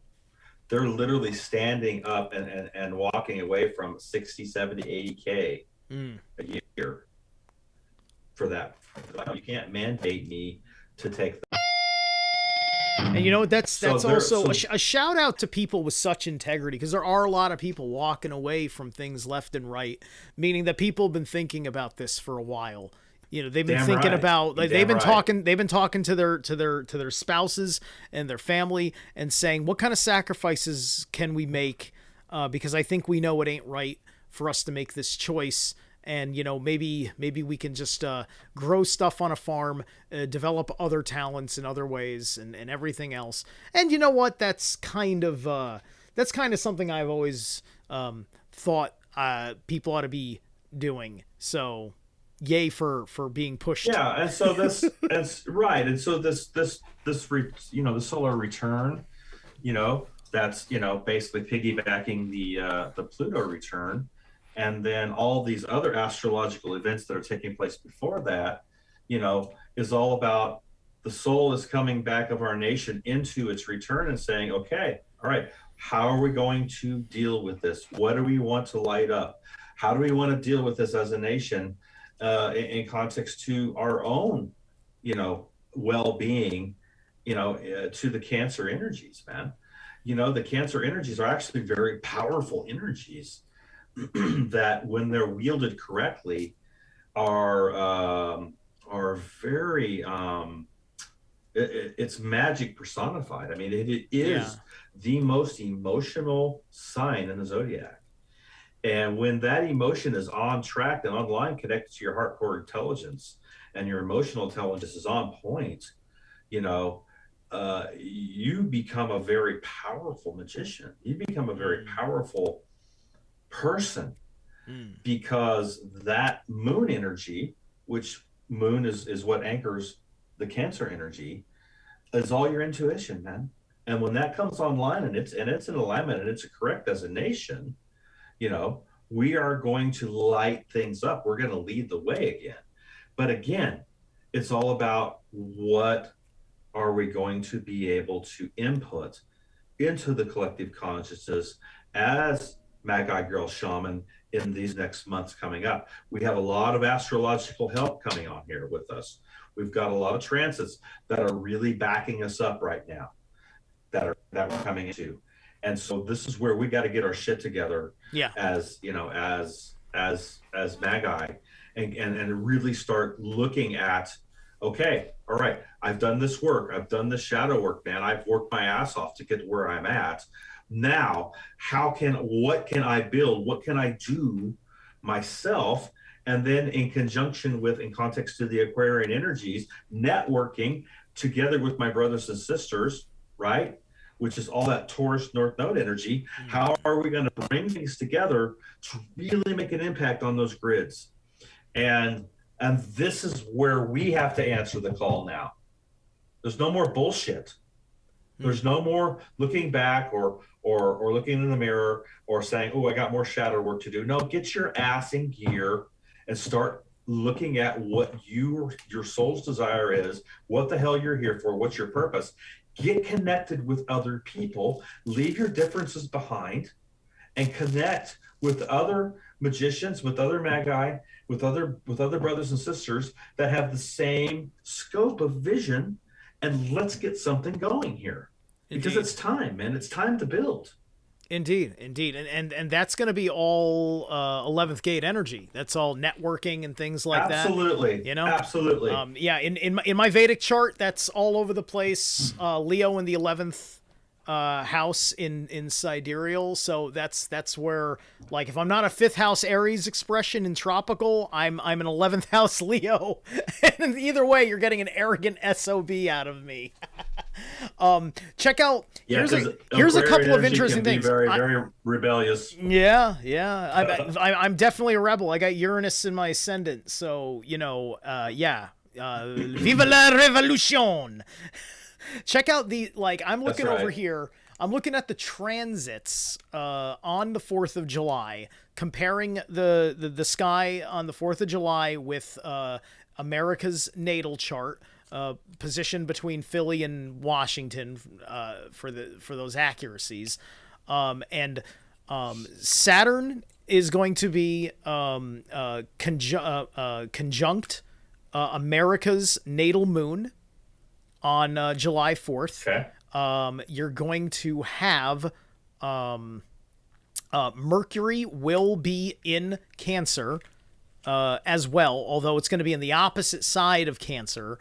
They're literally standing up and walking away from 60, 70, 80K a year for that. You can't mandate me to take that. And you know what? That's also so a shout out to people with such integrity, because there are a lot of people walking away from things left and right, meaning that people have been thinking about this for a while. You know, they've been thinking about, like, they've been talking to their spouses and their family and saying, what kind of sacrifices can we make? Because I think we know it ain't right for us to make this choice. And, you know, maybe we can just grow stuff on a farm, develop other talents in other ways, and everything else. And you know what? That's kind of something I've always thought people ought to be doing. So, yay for being pushed. Yeah, and so this, and right, and so the solar return, that's basically piggybacking the Pluto return. And then all these other astrological events that are taking place before that, is all about the soul is coming back of our nation into its return and saying, okay, all right, how are we going to deal with this? What do we want to light up? How do we want to deal with this as a nation in context to our own, well-being, to the Cancer energies, man. The Cancer energies are actually very powerful energies that, when they're wielded correctly, are very it's magic personified. I mean, it is the most emotional sign in the zodiac, and when that emotion is on track and online, connected to your heart core intelligence, and your emotional intelligence is on point, you become a very powerful magician. You become a very powerful person, because that moon energy, which moon is what anchors the Cancer energy, is all your intuition, man. And when that comes online and it's in alignment and it's correct as a nation, we are going to light things up. We're going to lead the way again. But again, it's all about what are we going to be able to input into the collective consciousness as Magi Girl Shaman in these next months coming up. We have a lot of astrological help coming on here with us. We've got a lot of transits that are really backing us up right now, that we're coming into. And so this is where we got to get our shit together, as Magi, and really start looking at, okay, all right, I've done this work, I've done this shadow work, man, I've worked my ass off to get to where I'm at. Now, what can I build? What can I do myself? And then in conjunction with, in context to the Aquarian energies, networking together with my brothers and sisters, right? Which is all that Taurus North Node energy. How are we going to bring things together to really make an impact on those grids? And this is where we have to answer the call now. There's no more bullshit. There's no more looking back or looking in the mirror or saying, oh, I got more shadow work to do. No, get your ass in gear and start looking at what your soul's desire is, what the hell you're here for, what's your purpose. Get connected with other people, leave your differences behind, and connect with other magicians, with other magi, with other brothers and sisters that have the same scope of vision, and let's get something going here. Because it's time, man. It's time to build. Indeed. And that's going to be all 11th gate energy. That's all networking and things like Absolutely. that. Absolutely. In my Vedic chart, that's all over the place. Leo in the 11th house in sidereal. So that's where, like, if I'm not a 5th house Aries expression in tropical, I'm an 11th house Leo. And either way, you're getting an arrogant SOB out of me. Check out, here's a couple of interesting things. Very rebellious. Yeah. I'm definitely a rebel. I got Uranus in my ascendant. So, Viva la revolution. Check out I'm looking over here. I'm looking at the transits on the 4th of July, comparing the sky on the 4th of July with America's natal chart, positioned between Philly and Washington for those accuracies. And Saturn is going to be conjunct America's natal moon on July 4th. Okay. You're going to have Mercury will be in Cancer as well, although it's going to be in the opposite side of Cancer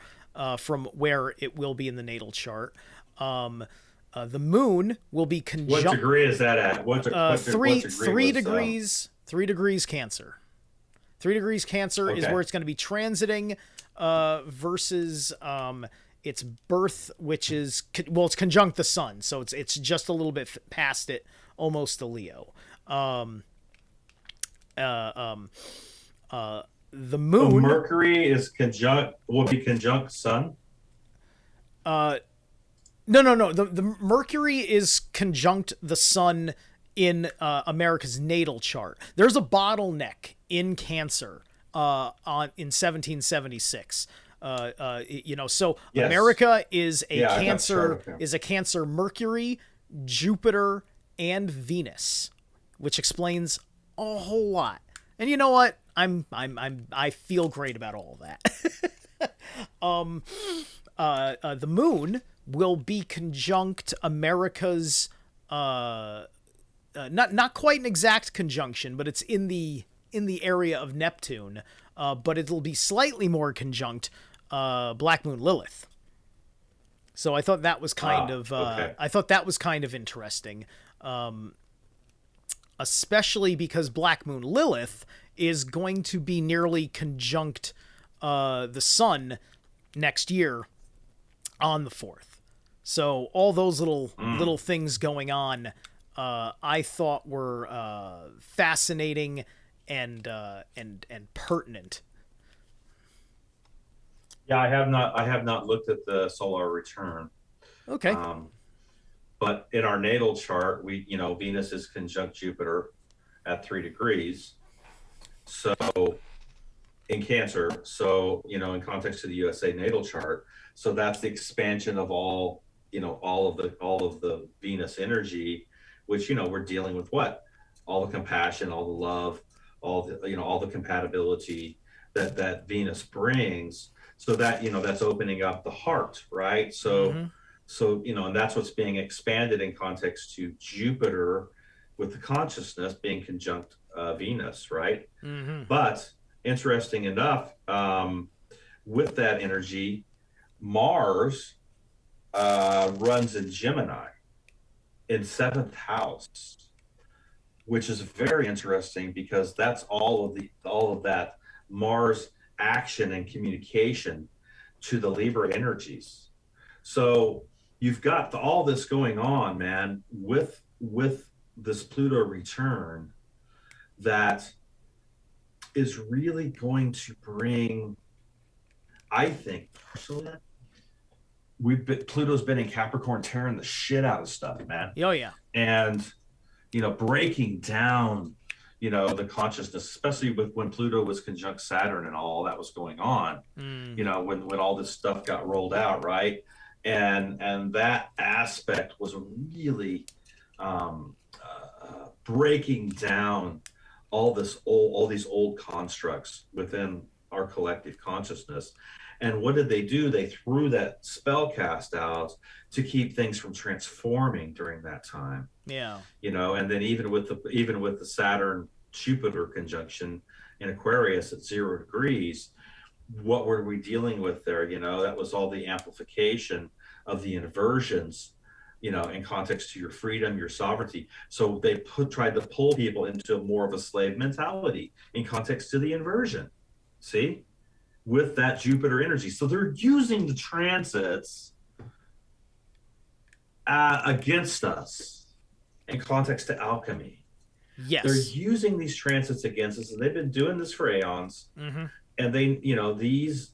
from where it will be in the natal chart. The moon will be What conjunct degree is that at? three What degree was, degrees 3 degrees Cancer. 3 degrees Cancer is okay. where it's going to be transiting versus its birth, which is it's conjunct the sun, so it's just a little bit past it, almost a Leo. The So moon. Mercury is will be conjunct Sun. No. The Mercury is conjunct the sun in America's natal chart. There's a bottleneck in Cancer in 1776. So Yes. America is a Yeah, I got the Cancer chart up here. is a Cancer Mercury, Jupiter, and Venus, which explains a whole lot. And you know what? I feel great about all of that. The moon will be conjunct America's not quite an exact conjunction, but it's in the area of Neptune. But it'll be slightly more conjunct Black Moon Lilith. So I thought that was kind of okay. I thought that was kind of interesting, especially because Black Moon Lilith is going to be nearly conjunct the sun next year on the 4th. So all those little things going on, I thought were fascinating and pertinent. Yeah, I have not looked at the solar return. Okay. But in our natal chart, Venus is conjunct Jupiter at 3 degrees. So in Cancer, so in context to the USA natal chart, so that's the expansion of all of the Venus energy, which we're dealing with all the compassion, all the love, all the compatibility that Venus brings. So that that's opening up the heart, right? So and that's what's being expanded in context to Jupiter, with the consciousness being conjunct Venus, right? But interesting enough, with that energy, Mars runs in Gemini in 7th house, which is very interesting because that's all of that Mars action and communication to the Libra energies. So you've got all this going on, man, with this Pluto return that is really going to bring, I think personally, Pluto's been in Capricorn tearing the shit out of stuff, man. Oh yeah. And breaking down the consciousness, especially when Pluto was conjunct Saturn and all that was going on, when all this stuff got rolled out, right? And that aspect was really breaking down all these old constructs within our collective consciousness. And what did they do? They threw that spell cast out to keep things from transforming during that time. Yeah. And then even with the Saturn Jupiter conjunction in Aquarius at 0 degrees, what were we dealing with there? That was all the amplification of the inversions, in context to your freedom, your sovereignty. So they tried to pull people into more of a slave mentality in context to the inversion. See? With that Jupiter energy. So they're using the transits against us in context to alchemy. Yes. They're using these transits against us, and they've been doing this for aeons. And they, these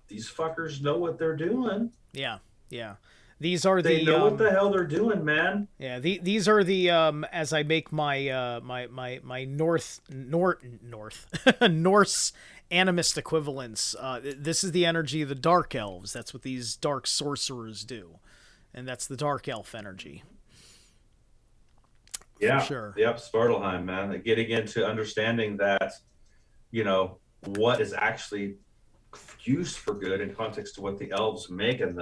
fuckers know what they're doing. Yeah. These are they know what the hell they're doing, man. Yeah, these are the as I make my my Norse animist equivalents. This is the energy of the dark elves. That's what these dark sorcerers do, and that's the dark elf energy. Yeah, for sure. Yep, Svartalheim, man. Getting into understanding that, what is actually used for good in context to what the elves make and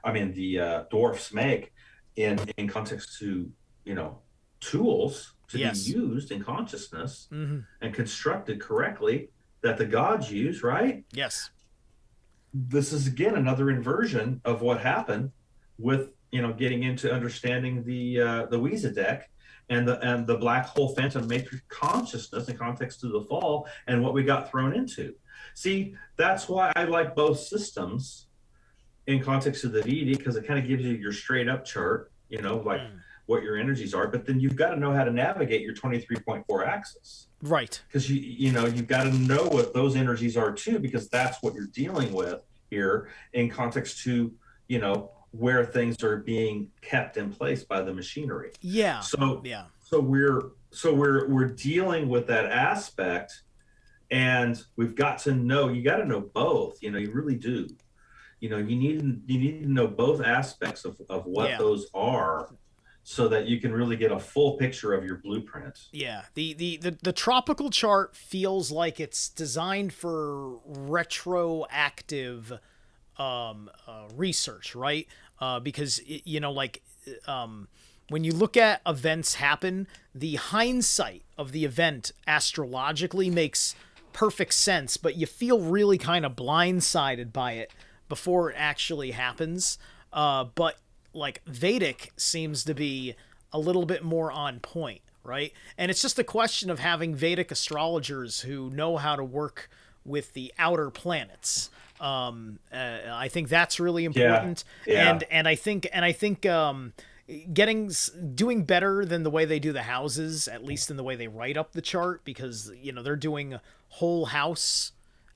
I mean the dwarfs make in context to, you know, tools to be Yes. used in consciousness Mm-hmm. and constructed correctly that the gods use, right? Yes. This is again another inversion of what happened with, you know, getting into understanding the Ouija deck and the black hole phantom matrix consciousness in context to the fall and what we got thrown into. See, that's why I like both systems in context of the VD, because it kind of gives you your straight up chart, you know, like Mm. what your energies are, but then you've got to know how to navigate your 23.4 axis, Right. because you know you've got to know what those energies are too, because that's what you're dealing with here in context to, you know, where things are being kept in place by the machinery. Yeah. So Yeah. we're dealing with that aspect, and we've got to know, you got to know both, you know, you really do, you know, you need to know both aspects of what Yeah. those are so that you can really get a full picture of your blueprint. Yeah, the tropical chart feels like it's designed for retroactive research, right? Because you know, like when you look at events happen, the hindsight of the event astrologically makes perfect sense, but you feel really kind of blindsided by it before it actually happens. But like Vedic seems to be a little bit more on point, right? And it's just a question of having Vedic astrologers who know how to work with the outer planets. I think that's really Yeah, important, yeah. and I think getting doing better than the way they do the houses, at least in the way they write up the chart, because you know they're doing whole house,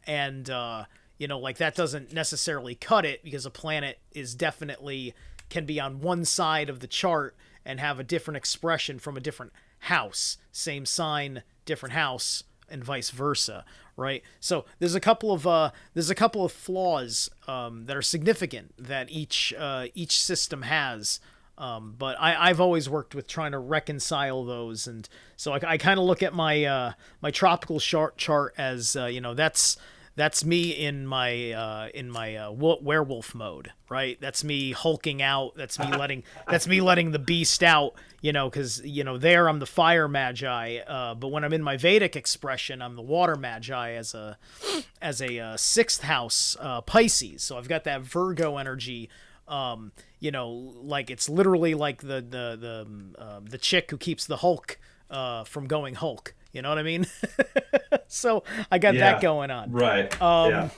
and you know, like that doesn't necessarily cut it, because a planet is definitely can be on one side of the chart and have a different expression from a different house, same sign, different house, and vice versa, right? So there's a couple of flaws that are significant that each system has. But I've always worked with trying to reconcile those, and so I kind of look at my tropical chart as you know, that's me in my werewolf mode, right? That's me hulking out. That's me letting the beast out. You know, because you know there I'm the fire magi, but when I'm in my Vedic expression, I'm the water magi as a sixth house Pisces. So I've got that Virgo energy. You know, like it's literally like the chick who keeps the Hulk from going Hulk. You know what I mean? So I got that Yeah, going on. right. Yeah,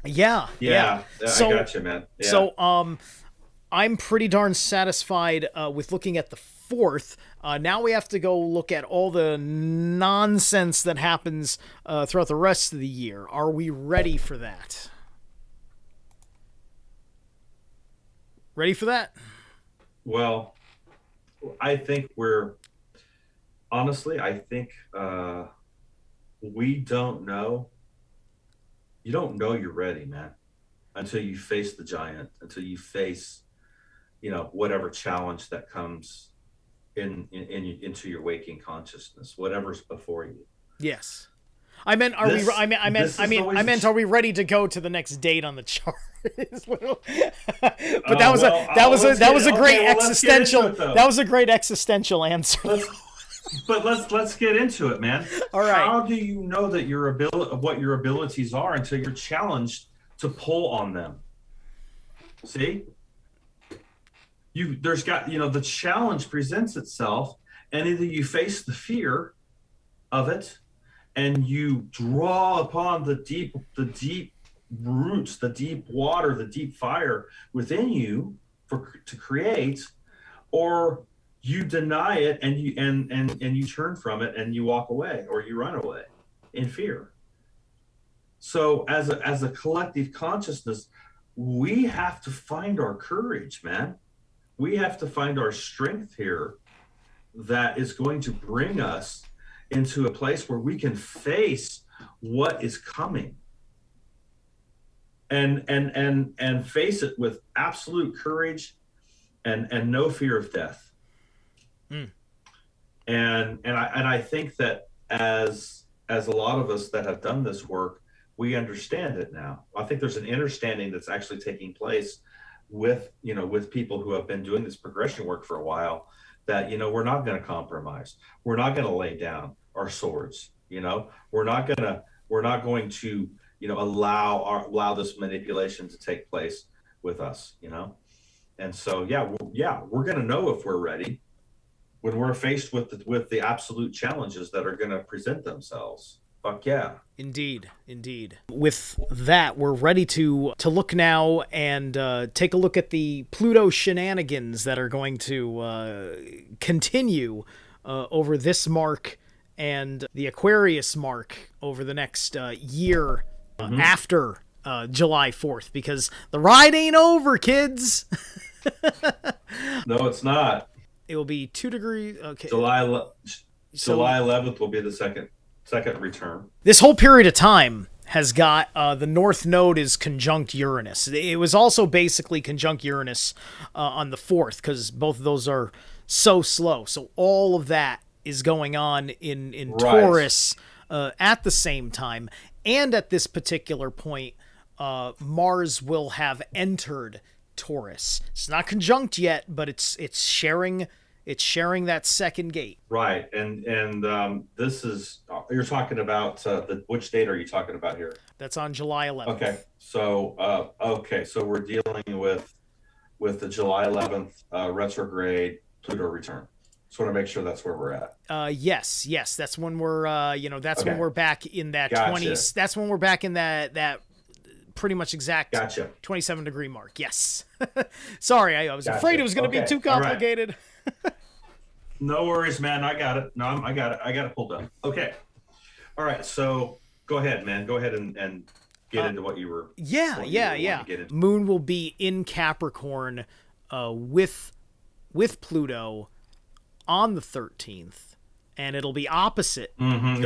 Yeah, yeah. yeah, yeah, I So got you, man. Yeah. so I'm pretty darn satisfied with looking at the fourth. Now we have to go look at all the nonsense that happens throughout the rest of the year. Are we ready for that? Ready for that? Well, I think we're honestly, I think we don't know. You don't know you're ready, man, until you face the giant, until you face, you know, whatever challenge that comes into your waking consciousness, whatever's before you. Yes. I meant, are we? This this is I always a meant, are we ready to go to the next date on the chart? But well, that was a great okay, well, let's get into existential. it though. That was a great existential answer. Let's get into it, man. All right. How do you know that what your abilities are until you're challenged to pull on them? See, there's got, you know, the challenge presents itself, and either you face the fear of it and you draw upon the deep roots, the deep water, the deep fire within you to create, or you deny it and you turn from it and you walk away or you run away in fear. So as a collective consciousness, we have to find our courage, man. We have to find our strength here that is going to bring us into a place where we can face what is coming and face it with absolute courage and no fear of death. Mm. And I think that as as a lot of us that have done this work, we understand it now. I think there's an understanding that's actually taking place with, with people who have been doing this progression work for a while, that, we're not going to compromise. We're not going to lay down our swords. We're not going to, allow this manipulation to take place with us. And so, we're going to know if we're ready when we're faced with the absolute challenges that are going to present themselves. Fuck yeah. Indeed, indeed. With that, we're ready to look now and take a look at the Pluto shenanigans that are going to continue over this mark and the Aquarius mark over the next year after July 4th, because the ride ain't over, kids. No, it's not. It will be 2 degrees. Okay. July 11th will be the second return. This whole period of time has got the North Node is conjunct Uranus. It was also basically conjunct Uranus on the 4th, because both of those are so slow. So all of that is going on in Right. Taurus at the same time. And at this particular point, Mars will have entered Taurus. It's not conjunct yet, but it's sharing that second gate. Right. And this is, you're talking about which date are you talking about here? That's on July 11th. Okay. So we're dealing with the July 11th retrograde Pluto return. Just want to make sure that's where we're at. Yes. That's when we're that's Okay. when we're back in that Gotcha. 20. That's when we're back in that pretty much exact Gotcha. 27-degree mark. Yes. Sorry, I was Gotcha. afraid it was going to be Okay. too All right. complicated. No worries, man. I got it. No, I got it. I got it pulled up. Okay. All right. So go ahead, man. Go ahead and get into what you were. Yeah. what you were wanting to get into. Moon will be in Capricorn with Pluto on the 13th, and it'll be opposite. Mm-hmm.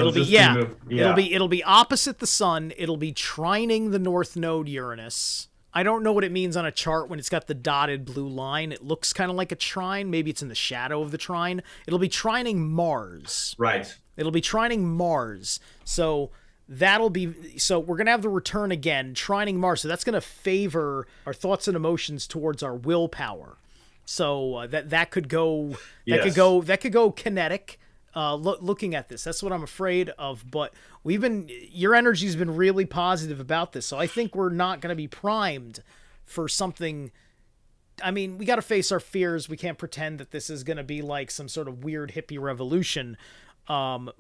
It'll be opposite the sun. It'll be trining the North Node Uranus. I don't know what it means on a chart when it's got the dotted blue line. It looks kind of like a trine. Maybe it's in the shadow of the trine. It'll be trining Mars. Right. It'll be trining Mars. So we're going to have the return again, trining Mars. So that's going to favor our thoughts and emotions towards our willpower. So that could go Yes. that could go kinetic. Looking at this, that's what I'm afraid of. But your energy's been really positive about this, so I think we're not going to be primed for something. I mean, we got to face our fears. We can't pretend that this is going to be like some sort of weird hippie revolution. No,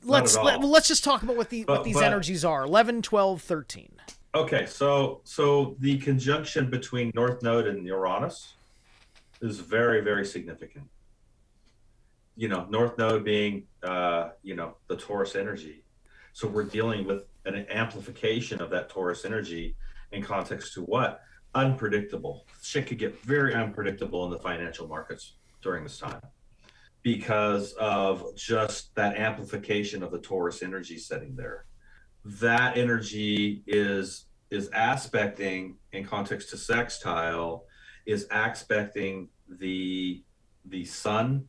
Let's just talk about what these energies are. 11, 12, 13. Okay, so the conjunction between North Node and Uranus is very, very significant. North Node being, the Taurus energy. So we're dealing with an amplification of that Taurus energy in context to what? Unpredictable. Shit could get very unpredictable in the financial markets during this time because of just that amplification of the Taurus energy sitting there. That energy is aspecting in context to sextile, is aspecting the sun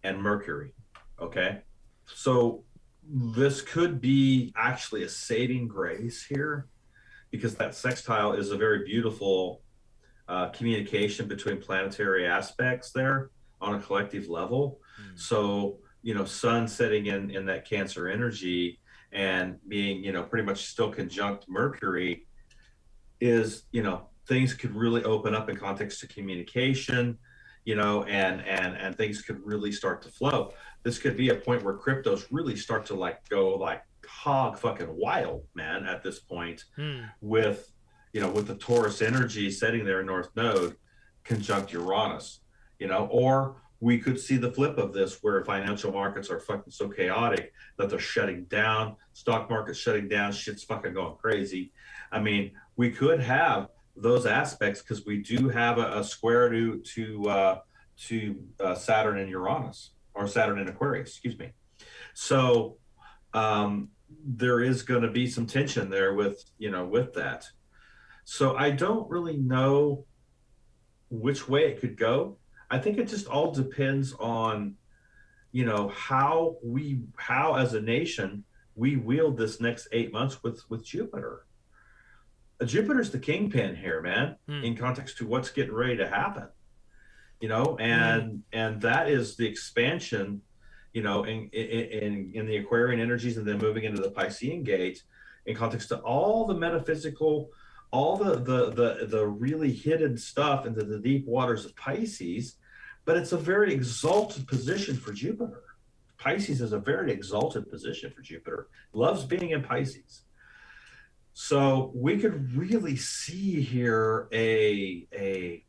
and Mercury. Okay. So this could be actually a saving grace here because that sextile is a very beautiful communication between planetary aspects there on a collective level. So, sun sitting in that Cancer energy and being, pretty much still conjunct Mercury is, things could really open up in context to communication, and things could really start to flow. This could be a point where cryptos really start to go hog fucking wild, man, at this point with the Taurus energy setting there in North Node conjunct Uranus, or we could see the flip of this where financial markets are fucking so chaotic that they're shutting down, stock market's shutting down, shit's fucking going crazy. I mean, we could have those aspects because we do have a square to Saturn and Uranus, or Saturn and Aquarius, excuse me. So there is going to be some tension there with that. So I don't really know which way it could go. I think it just all depends on how as a nation we wield this next 8 months with Jupiter. Jupiter's the kingpin here, man, Mm. in context to what's getting ready to happen. Mm. And that is the expansion, in the Aquarian energies, and then moving into the Piscean gate, in context to all the metaphysical, all the really hidden stuff into the deep waters of Pisces. But it's a very exalted position for Jupiter. Pisces is a very exalted position for Jupiter. Loves being in Pisces. So we could really see here a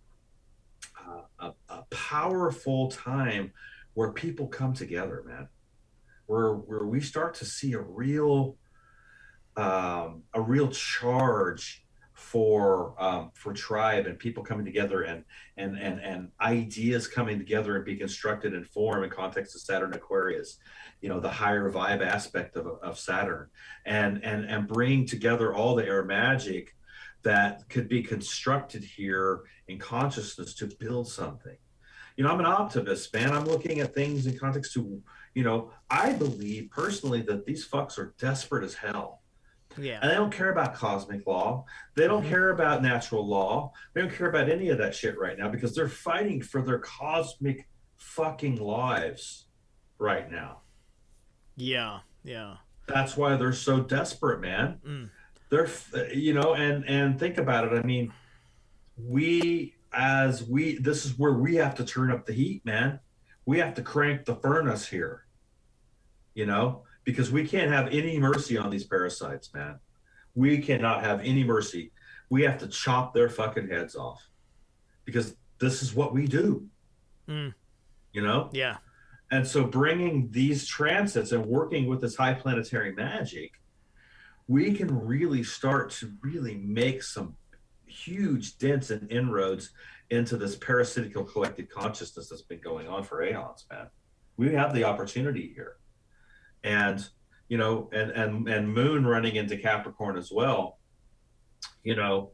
powerful time where people come together, man. Where we start to see a real charge for tribe and people coming together, and ideas coming together and be constructed and form in context of Saturn Aquarius, the higher vibe aspect of Saturn, and bringing together all the air magic that could be constructed here in consciousness to build something. I'm an optimist, man. I'm looking at things in context to, I believe personally that these fucks are desperate as hell. Yeah. And they don't care about cosmic law. They don't Mm-hmm. care about natural law. They don't care about any of that shit right now, because they're fighting for their cosmic fucking lives right now. Yeah. Yeah. That's why they're so desperate, man. Mm. They're, and think about it. I mean, this is where we have to turn up the heat, man. We have to crank the furnace here, because we can't have any mercy on these parasites, man. We cannot have any mercy. We have to chop their fucking heads off, because this is what we do, Mm. you know? Yeah. And so bringing these transits and working with this high planetary magic, we can really start to really make some huge dents and inroads into this parasitical collective consciousness that's been going on for aeons, man. We have the opportunity here. And and Moon running into Capricorn as well, and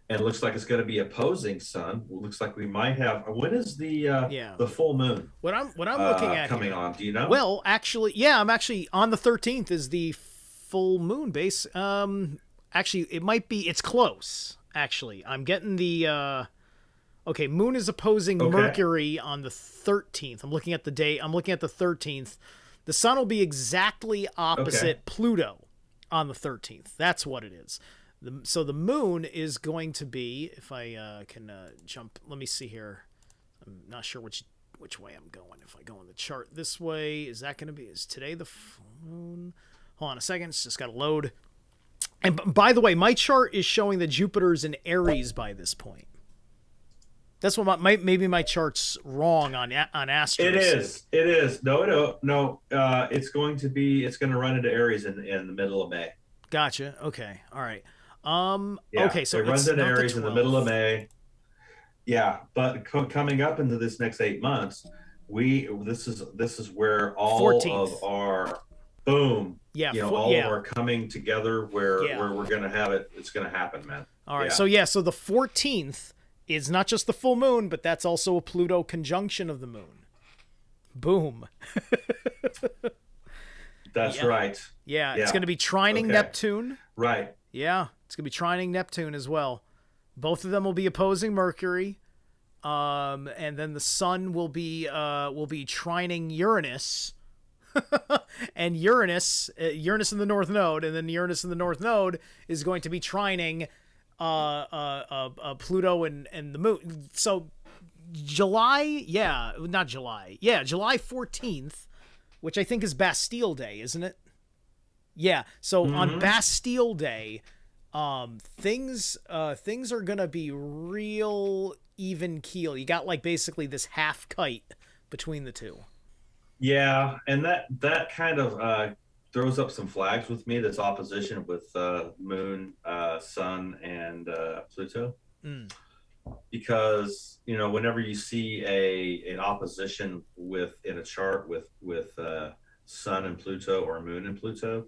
it looks like it's going to be opposing Sun. It looks like we might have, when is Yeah. the full moon What I'm looking at coming here, on? Do you know? well, actually, yeah, I'm actually on the 13th is the full moon base. Actually, it might be. It's close. Actually, I'm getting the. Okay, Moon is opposing Okay. Mercury on the 13th. I'm looking at the date. I'm looking at the 13th. The Sun will be exactly opposite Okay. Pluto on the 13th. That's what it is. So the Moon is going to be. If I can jump, let me see here. I'm not sure which way I'm going. If I go on the chart this way, is that going to be? Is today the full moon? Hold on a second. It's just got to load. And by the way, my chart is showing that Jupiter's in Aries by this point. That's what maybe my chart's wrong on Astro. It is. It is. No. It's going to run into Aries in the middle of May. Gotcha. Okay. All right. Yeah, Okay. So it runs into not Aries in the middle of May. Yeah, but coming up into this next 8 months, this is where all 14th. of our boom, Yeah. all of our coming together, where Yeah. we're gonna have it. It's gonna happen, man. All right. Yeah. So the 14th is not just the full moon, but that's also a Pluto conjunction of the moon. Boom. That's right. Yeah, it's Yeah. going to be trining Okay. Neptune. Right. Yeah, it's going to be trining Neptune as well. Both of them will be opposing Mercury. And then the Sun will be trining Uranus. And Uranus in the North Node, and then Uranus in the North Node is going to be trining Pluto and the Moon. So July 14th, which I think is Bastille Day, isn't it? Yeah. So on Bastille Day, things are gonna be real even keel. You got like basically this half kite between the two. Yeah, and that kind of throws up some flags with me. This opposition with Moon, Sun, and Pluto, because whenever you see an opposition in a chart with Sun and Pluto, or Moon and Pluto,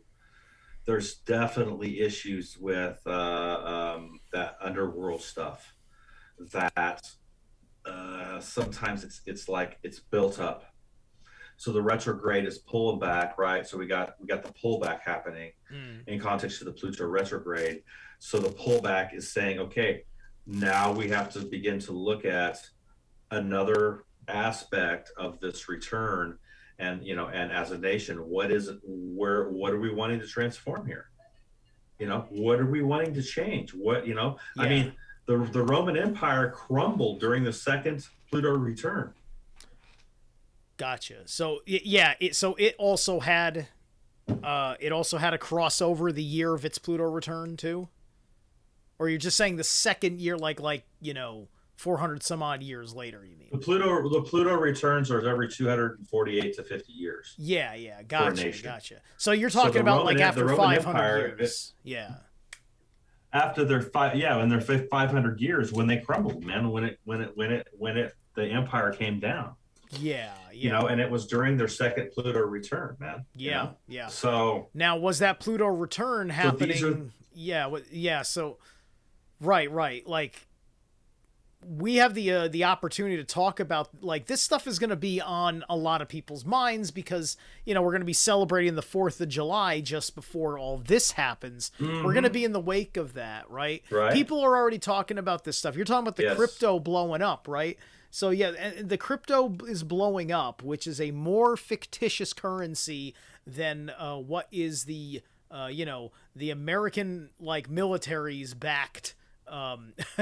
there's definitely issues with that underworld stuff that sometimes it's like it's built up. So the retrograde is pulling back, right? So we got the pullback happening Mm. in context to the Pluto retrograde. So the pullback is saying, okay, now we have to begin to look at another aspect of this return, and and as a nation, what is it, what are we wanting to transform here? What are we wanting to change? I Yeah. mean, the Roman Empire crumbled during the second Pluto return. Gotcha. So yeah, it also had a crossover the year of its Pluto return too, or you're just saying the second year, like 400 some odd years later, you mean? The Pluto returns are every 248 to 50 years Yeah, yeah, for a gotcha, nation. gotcha. So you're So talking about like the after Roman 500 Empire, years. Yeah. after their in their 500 years, when they crumbled, man, the empire came down, Yeah, yeah. and it was during their second Pluto return, man. Yeah, yeah. So Now, was that Pluto return these are happening? Yeah, yeah. So, right, right. Like, we have the opportunity to talk about, like, this stuff is going to be on a lot of people's minds because we're going to be celebrating the 4th of July just before all this happens. We're going to be in the wake of that, right? right. People are already talking about this stuff. You're talking about the Yes. crypto blowing up, right? So yeah, and the crypto is blowing up, which is a more fictitious currency than what is the the American like military's backed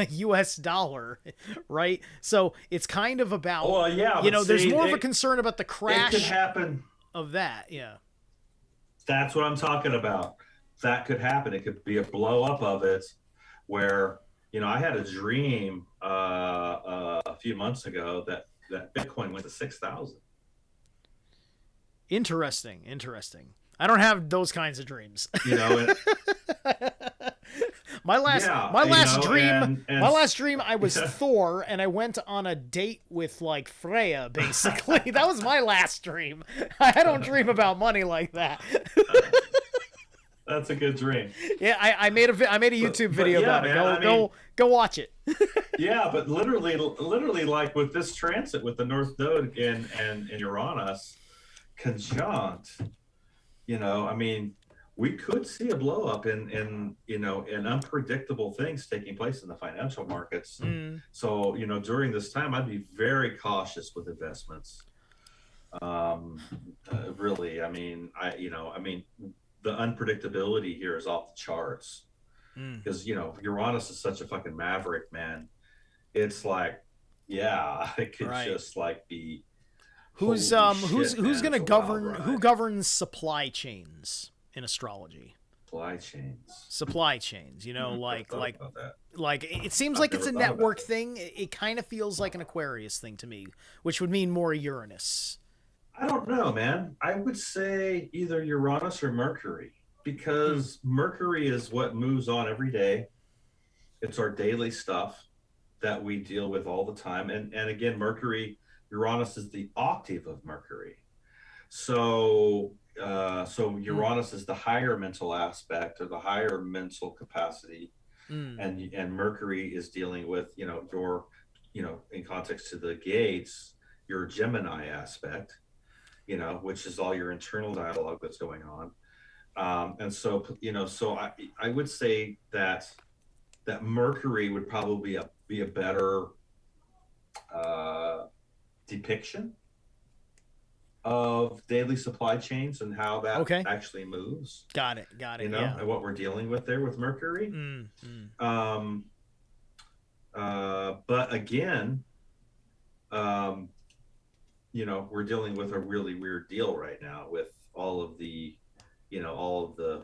US dollar, right? So it's kind of about Well, yeah, there's more of a concern about the It could crash happen. of that. Yeah. That's what I'm talking about. That could happen. It could be a blow up of it, where I had a dream a few months ago that Bitcoin went to 6,000. Interesting, interesting. I don't have those kinds of dreams. And, My last dream, and my last dream, I was Thor, and I went on a date with like Freya. Basically, that was my last dream. I don't dream about money like that. That's a good dream. Yeah, I made a YouTube video about it. Go watch it. Yeah, but literally, like with this transit with the North Node and Uranus conjunct, I mean, we could see a blow up in unpredictable things taking place in the financial markets. So during this time, I'd be very cautious with investments. Really, I mean, the unpredictability here is off the charts because Uranus is such a fucking maverick, man. It's like, yeah, it could just like be. Who's gonna govern? Who governs supply chains in astrology? Supply chains. Like it seems like it's a network thing. It kind of feels like an Aquarius thing to me, which would mean more Uranus. I don't know, man. I would say either Uranus or Mercury, because Mercury is what moves on every day. It's our daily stuff that we deal with all the time. And again, Uranus is the octave of Mercury. So Uranus is the higher mental aspect or the higher mental capacity. And Mercury is dealing with, your, in context to the gates, your Gemini aspect, which is all your internal dialogue that's going on. And so, so I would say that Mercury would probably be a better depiction of daily supply chains and how that actually moves. Got it. And what we're dealing with there with Mercury. But again, we're dealing with a really weird deal right now with all of the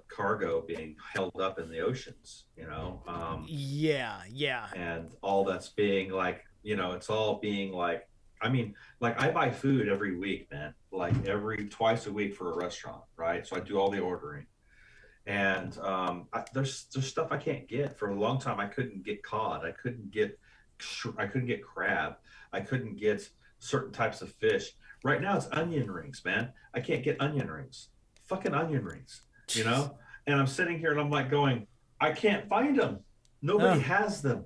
cargo being held up in the oceans, yeah. And all that's being like, it's all being like, I mean, like I buy food every week, man, like twice a week for a restaurant. Right. So I do all the ordering, and there's stuff I can't get. For a long time. I couldn't get cod. I couldn't get crab. I couldn't get certain types of fish. Right now it's onion rings, man. I can't get onion rings. Fucking onion rings, And I'm sitting here and I'm like going, I can't find them. Nobody has them.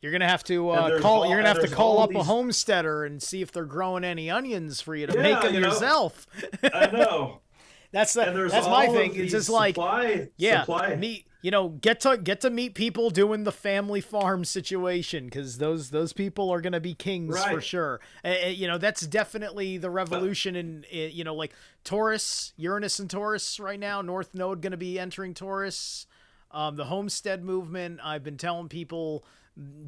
You're gonna have to call up a homesteader and see if they're growing any onions for you to make them yourself. I know. That's my thing. It's just like meet, get to meet people doing the family farm situation, because those people are gonna be kings for sure. That's definitely the revolution in like Taurus, Uranus and Taurus right now. North Node gonna be entering Taurus. The homestead movement. I've been telling people,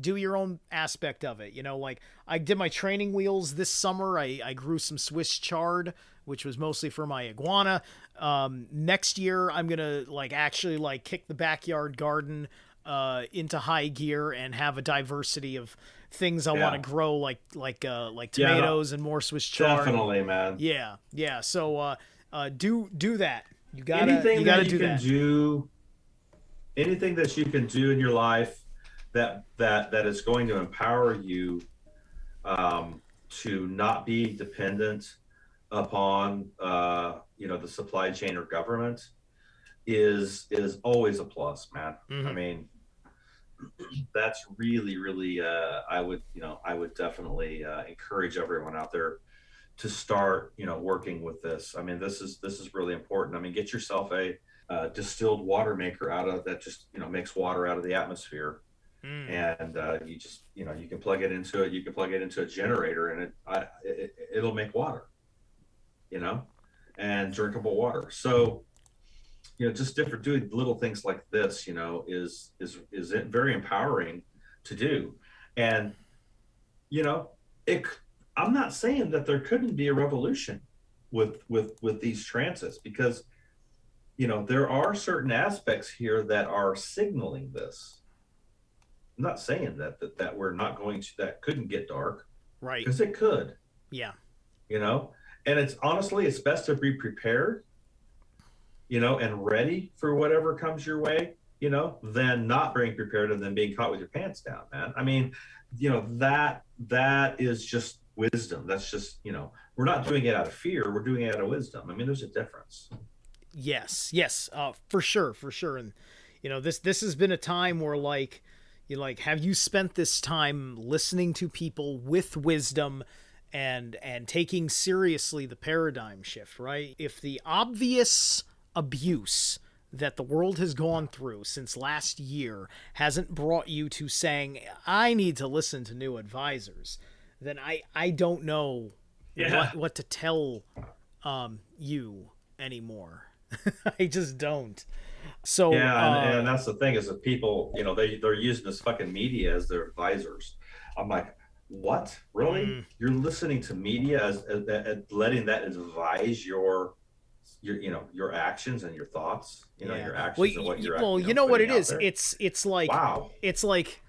do your own aspect of it. Like I did my training wheels this summer. I grew some Swiss chard, which was mostly for my iguana. Next year I'm gonna actually kick the backyard garden into high gear and have a diversity of things I want to grow, like tomatoes and more Swiss chard. Definitely, man. Yeah. So do that. You gotta do that. Anything that you can do in your life that is going to empower you to not be dependent upon the supply chain or government is always a plus, man. Mm-hmm. I mean, that's really I would definitely encourage everyone out there to start working with this. I mean, this is really important. I mean, get yourself a distilled water maker out of that, just makes water out of the atmosphere. And you just you can plug it into a generator, and it'll make water, and drinkable water. So just different, doing little things like this is very empowering to do. And I'm not saying that there couldn't be a revolution with these transits, because there are certain aspects here that are signaling this. I'm not saying that we're not going to, that couldn't get dark, right? Because it could. Yeah. And it's best to be prepared, and ready for whatever comes your way, than not being prepared and then being caught with your pants down, man. I mean, that is just wisdom. That's just, we're not doing it out of fear. We're doing it out of wisdom. I mean, there's a difference. Yes. For sure. And, this has been a time where have you spent this time listening to people with wisdom and taking seriously the paradigm shift, right? If the obvious abuse that the world has gone through since last year hasn't brought you to saying, I need to listen to new advisors, then I don't know what to tell you anymore. I just don't. So and that's the thing, is that people, they're using this fucking media as their advisors. I'm like, what? Really? You're listening to media as letting that advise your actions and your thoughts, your actions and what you're what it is. There. It's like, wow. It's like,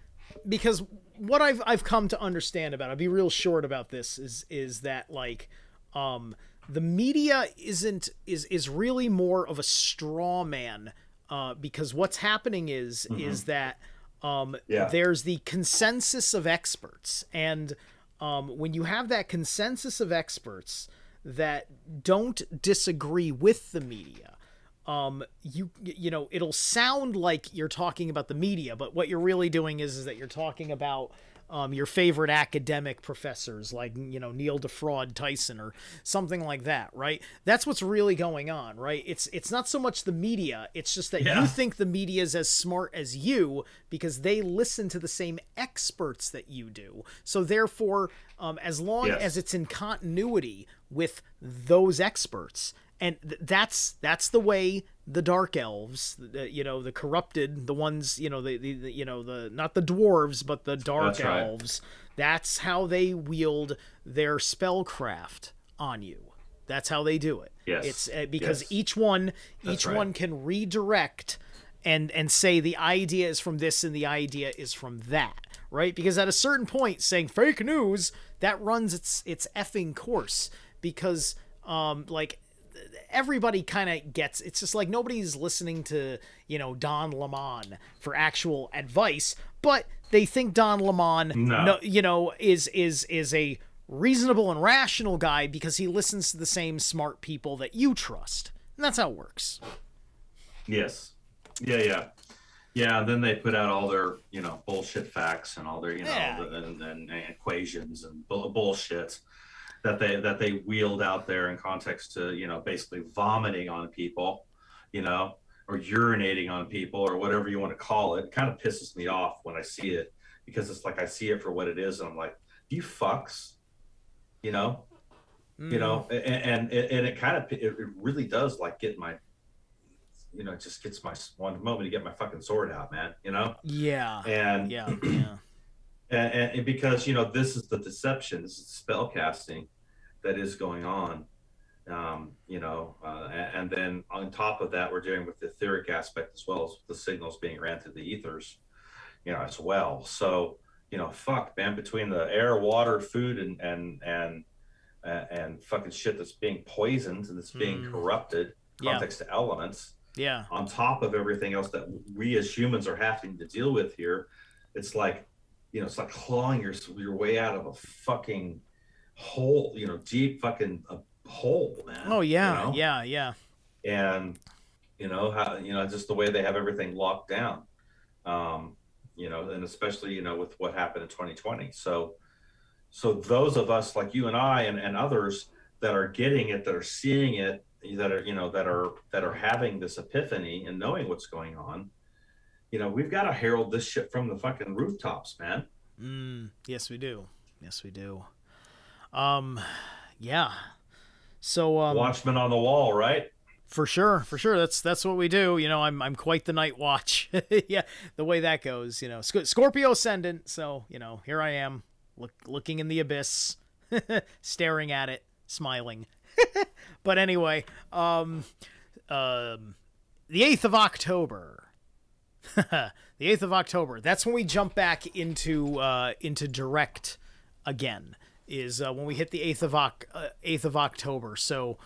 because what I've come to understand about, I'll be real short about this, is that the media is really more of a straw man, because what's happening is that there's the consensus of experts, and when you have that consensus of experts that don't disagree with the media, it'll sound like you're talking about the media, but what you're really doing is that you're talking about your favorite academic professors, like Neil deFraud Tyson or something like that, right? That's what's really going on, right? It's not so much the media, it's just that you think the media is as smart as you because they listen to the same experts that you do. So therefore, as long as it's in continuity with those experts, and that's the way the dark elves, the corrupted, the ones, the not the dwarves, but the dark elves, that's how they wield their spellcraft on you. That's how they do it. Yes. It's because each one can redirect and say the idea is from this and the idea is from that, right? Because at a certain point, saying fake news, that runs its effing course, because everybody kind of gets, it's just like nobody's listening to Don Lemon for actual advice, but they think Don Lemon is a reasonable and rational guy because he listens to the same smart people that you trust, and that's how it works. Yes. Yeah. Yeah, and then they put out all their, bullshit facts and all their, Yeah. and equations and bullshit that they wheeled out there in context to, basically vomiting on people, you know, or urinating on people or whatever you want to call it. It kind of pisses me off when I see it because it's like I see it for what it is, and I'm like, you fucks, you know, Mm, and it kind of it really does like get my, it just gets my one moment to get my fucking sword out, man, yeah. and Yeah. Yeah. and because this is the deception, this is the spell casting that is going on, and then on top of that, we're dealing with the etheric aspect as well as the signals being ran through the ethers, as well. So, fuck, man, between the air, water, food, and fucking shit that's being poisoned and that's being Mm, corrupted, yeah. context to elements, Yeah. on top of everything else that we as humans are having to deal with here, it's like, it's like clawing your way out of a fucking hole, deep fucking hole, Oh, man, yeah. Yeah. Yeah. and how, just the way they have everything locked down, um, and especially, with what happened in 2020. So those of us like you and I and others that are getting it, that are seeing it, that are, that are having this epiphany and knowing what's going on, we've got to herald this shit from the fucking rooftops, man. Yes, we do. Yes, we do. Um, yeah. So, Watchman on the wall, right? for sure, for sure. That's what we do. I'm quite the night watch. Yeah, the way that goes. Scorpio ascendant. So here I am, looking in the abyss, staring at it, smiling. But anyway, the 8th of October. The 8th of October. That's when we jump back into direct again. Is when we hit the 8th of October. So,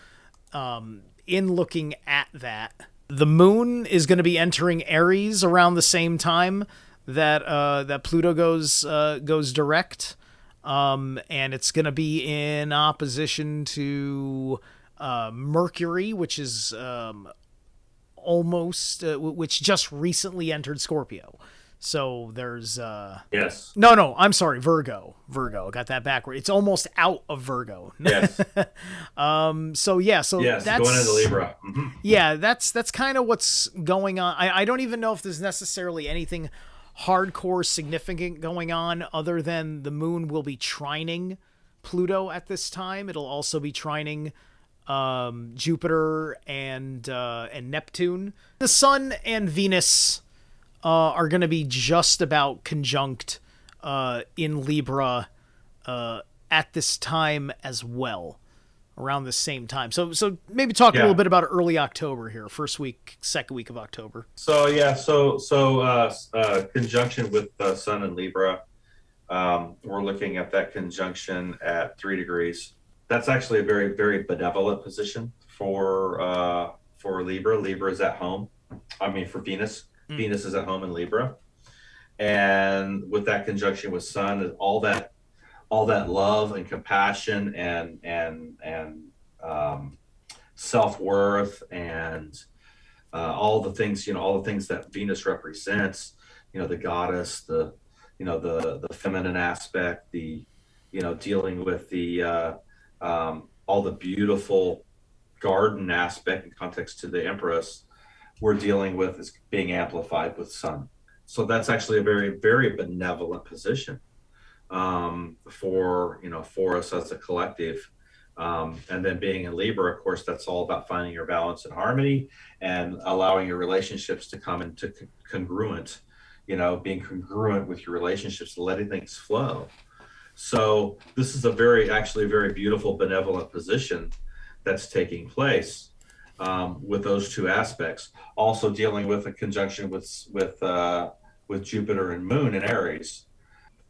in looking at that, the moon is going to be entering Aries around the same time that Pluto goes direct, and it's going to be in opposition to Mercury, which is which just recently entered Scorpio. So there's Yes. no, I'm sorry, Virgo, got that backward. It's almost out of Virgo. Yes. So yeah, so Yes. Going into that's Libra. Mm-hmm. yeah, that's kind of what's going on. I don't even know if there's necessarily anything hardcore significant going on other than the moon will be trining Pluto at this time. It'll also be trining Jupiter and Neptune. The Sun and Venus are going to be just about conjunct in Libra at this time as well, around the same time. So maybe talk a little Yeah. bit about early October here, first week, second week of October. So yeah. Conjunction with Sun and Libra. We're looking at that conjunction at 3 degrees. That's actually a very, very benevolent position for Libra. Libra is at home. I mean, for Venus, Venus is at home in Libra, and with that conjunction with Sun, all that love and compassion and self worth and all the things that Venus represents. The goddess, the feminine aspect, the dealing with the all the beautiful garden aspect in context to the Empress, we're dealing with is being amplified with Sun. So that's actually a very, very benevolent position, for us as a collective. And then being in Libra, of course, that's all about finding your balance and harmony and allowing your relationships to come into congruent, being congruent with your relationships, letting things flow. So this is actually a very beautiful, benevolent position that's taking place, with those two aspects. Also dealing with a conjunction with Jupiter and Moon in Aries,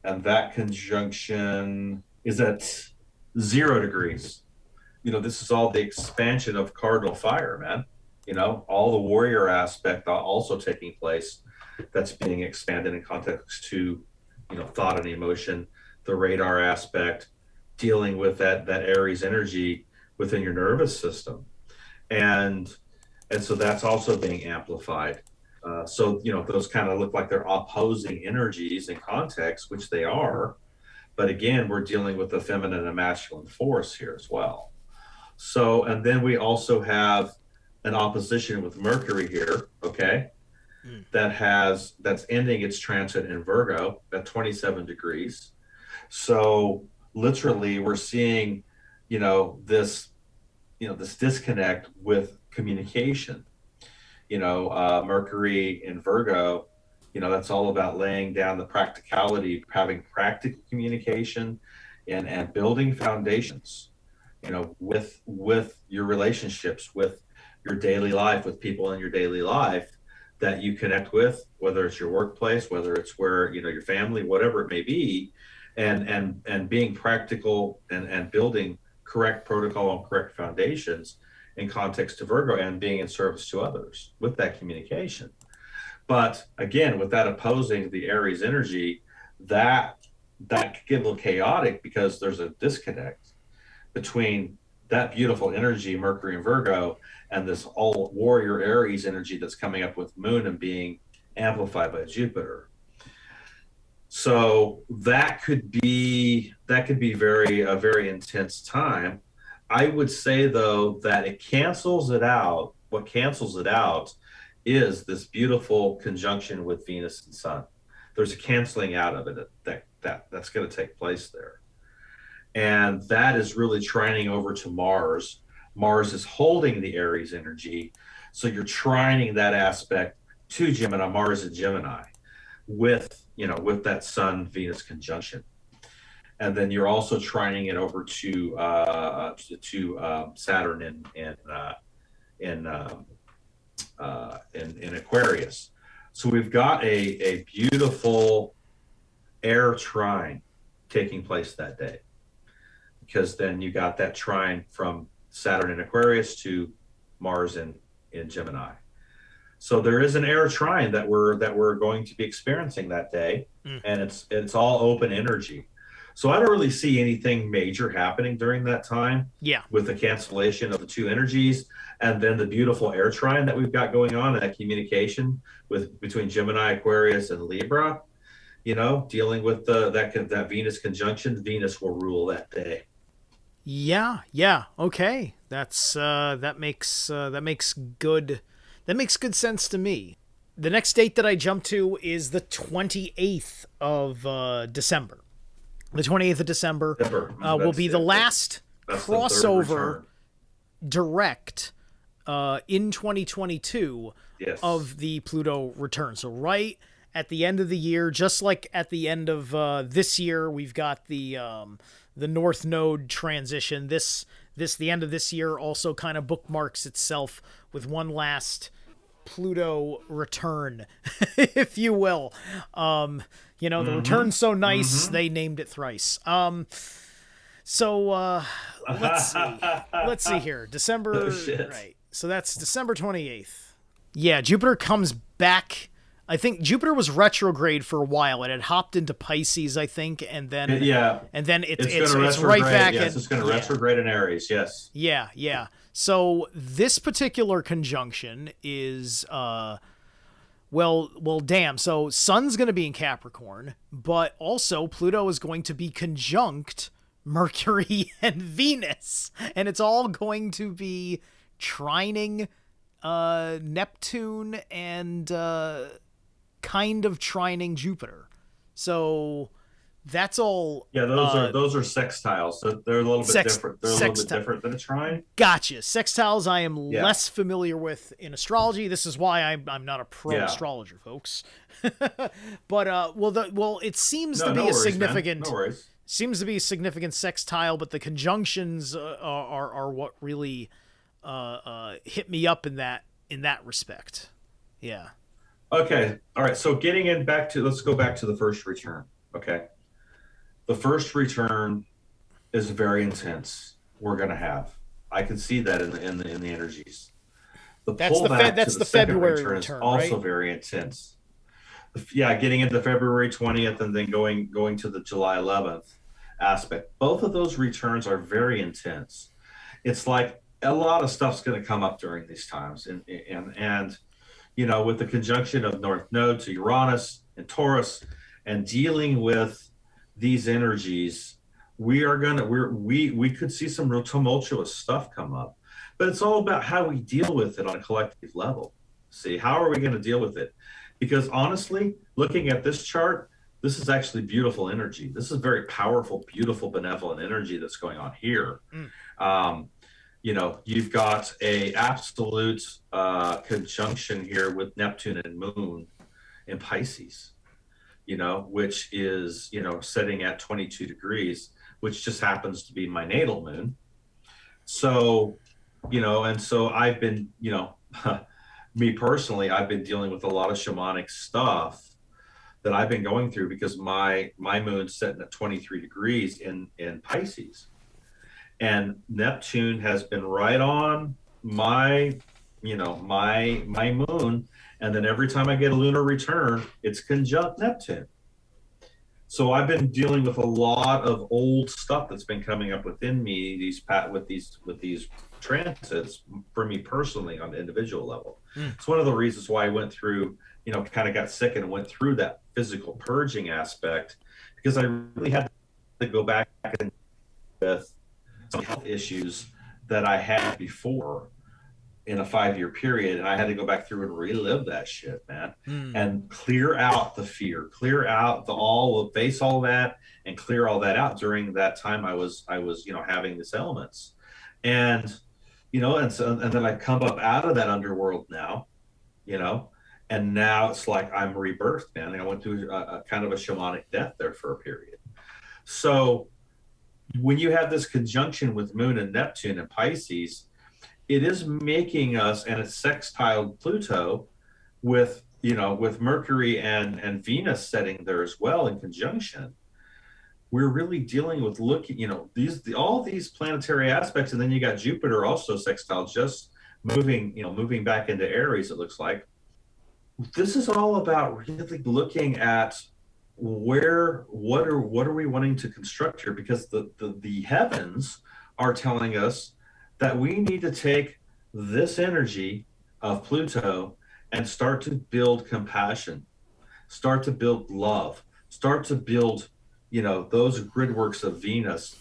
and that conjunction is at 0 degrees. This is all the expansion of cardinal fire, man. All the warrior aspect also taking place, that's being expanded in context to, thought and emotion, the radar aspect, dealing with that Aries energy within your nervous system, and so that's also being amplified. So, those kind of look like they're opposing energies in context, which they are. But again, we're dealing with the feminine and masculine force here as well. So, and then we also have an opposition with Mercury here, okay, Mm. that's ending its transit in Virgo at 27 degrees. So literally we're seeing, this, this disconnect with communication. Mercury in Virgo, that's all about laying down the practicality, having practical communication and building foundations, with your relationships, with your daily life, with people in your daily life that you connect with, whether it's your workplace, whether it's where, your family, whatever it may be, and being practical and building correct protocol and correct foundations in context to Virgo and being in service to others with that communication. But again, with that opposing the Aries energy, that could get a little chaotic because there's a disconnect between that beautiful energy, Mercury and Virgo, and this all warrior Aries energy that's coming up with Moon and being amplified by Jupiter. So that could be a very intense time. I would say though that it cancels it out. What cancels it out is this beautiful conjunction with Venus and Sun. There's a canceling out of it that's going to take place there. And that is really trining over to Mars. Mars is holding the Aries energy. So you're trining that aspect to Gemini, Mars and Gemini with that Sun Venus conjunction. And then you're also trining it over to Saturn in Aquarius. So we've got a beautiful air trine taking place that day, because then you got that trine from Saturn in Aquarius to Mars in Gemini. So there is an air trine that we're going to be experiencing that day, and it's all open energy. So I don't really see anything major happening during that time. Yeah. With the cancellation of the two energies, and then the beautiful air trine that we've got going on, and that communication between Gemini, Aquarius, and Libra. Dealing with that Venus conjunction. Venus will rule that day. Yeah, yeah. Okay. That makes good sense to me. The next date that I jump to is the 28th of December. The 28th of December will be the last crossover direct in 2022 of the Pluto return. So right at the end of the year, just like at the end of this year, we've got the North Node transition. The end of this year also kind of bookmarks itself with one last Pluto return, if you will. The return's so nice, they named it thrice. So let's see here. December, right. So that's December 28th. Yeah, Jupiter comes back. I think Jupiter was retrograde for a while. It had hopped into Pisces, I think, and then it's right back. Yes, it's going to retrograde in Aries. Yes. Yeah, yeah. So this particular conjunction is well, damn. So Sun's going to be in Capricorn, but also Pluto is going to be conjunct Mercury and Venus, and it's all going to be trining Neptune and kind of trining Jupiter. So that's all. Yeah, those are sextiles. So they're a little bit different. They're a little bit different than a trine. Gotcha. Sextiles I am less familiar with in astrology. This is why I'm not a pro astrologer, folks. But it seems to be a significant. No worries. Seems to be a significant sextile, but the conjunctions are what really hit me up in that respect. Yeah. Okay. All right. So let's go back to the first return. Okay. The first return is very intense. We're going to have. I can see that in the energies. That's the February return, is also right? Very intense. Yeah, getting into February 20th and then going to the July 11th aspect. Both of those returns are very intense. It's like a lot of stuff's going to come up during these times, and with the conjunction of North Node to Uranus and Taurus, and dealing with these energies, we could see some real tumultuous stuff come up. But it's all about how we deal with it on a collective level. See, how are we going to deal with it? Because honestly, looking at this chart, this is actually beautiful energy. This is very powerful, beautiful, benevolent energy that's going on here. Um, you've got a absolute conjunction here with Neptune and Moon in Pisces, which is, setting at 22 degrees, which just happens to be my natal moon. So, and so I've been, me personally, I've been dealing with a lot of shamanic stuff that I've been going through because my moon's setting at 23 degrees in Pisces. And Neptune has been right on my moon. And then every time I get a lunar return, it's conjunct Neptune. So I've been dealing with a lot of old stuff that's been coming up within me with these transits for me personally on the individual level. It's one of the reasons why I went through, kind of got sick and went through that physical purging aspect, because I really had to go back and with some health issues that I had before in a 5-year period, and I had to go back through and relive that shit, man, and clear out the fear, clear out face all that, and clear all that out during that time I was having these elements, and and then I come up out of that underworld now, and now it's like I'm rebirthed, man. And I went through a kind of a shamanic death there for a period. So when you have this conjunction with Moon and Neptune and Pisces, it is making us, and it's sextile Pluto with Mercury and Venus setting there as well in conjunction. We're really dealing with all these planetary aspects, and then you got Jupiter also sextile, just moving back into Aries, it looks like. This is all about really looking at what are we wanting to construct here, because the heavens are telling us that we need to take this energy of Pluto and start to build compassion, start to build love, start to build, those grid works of Venus,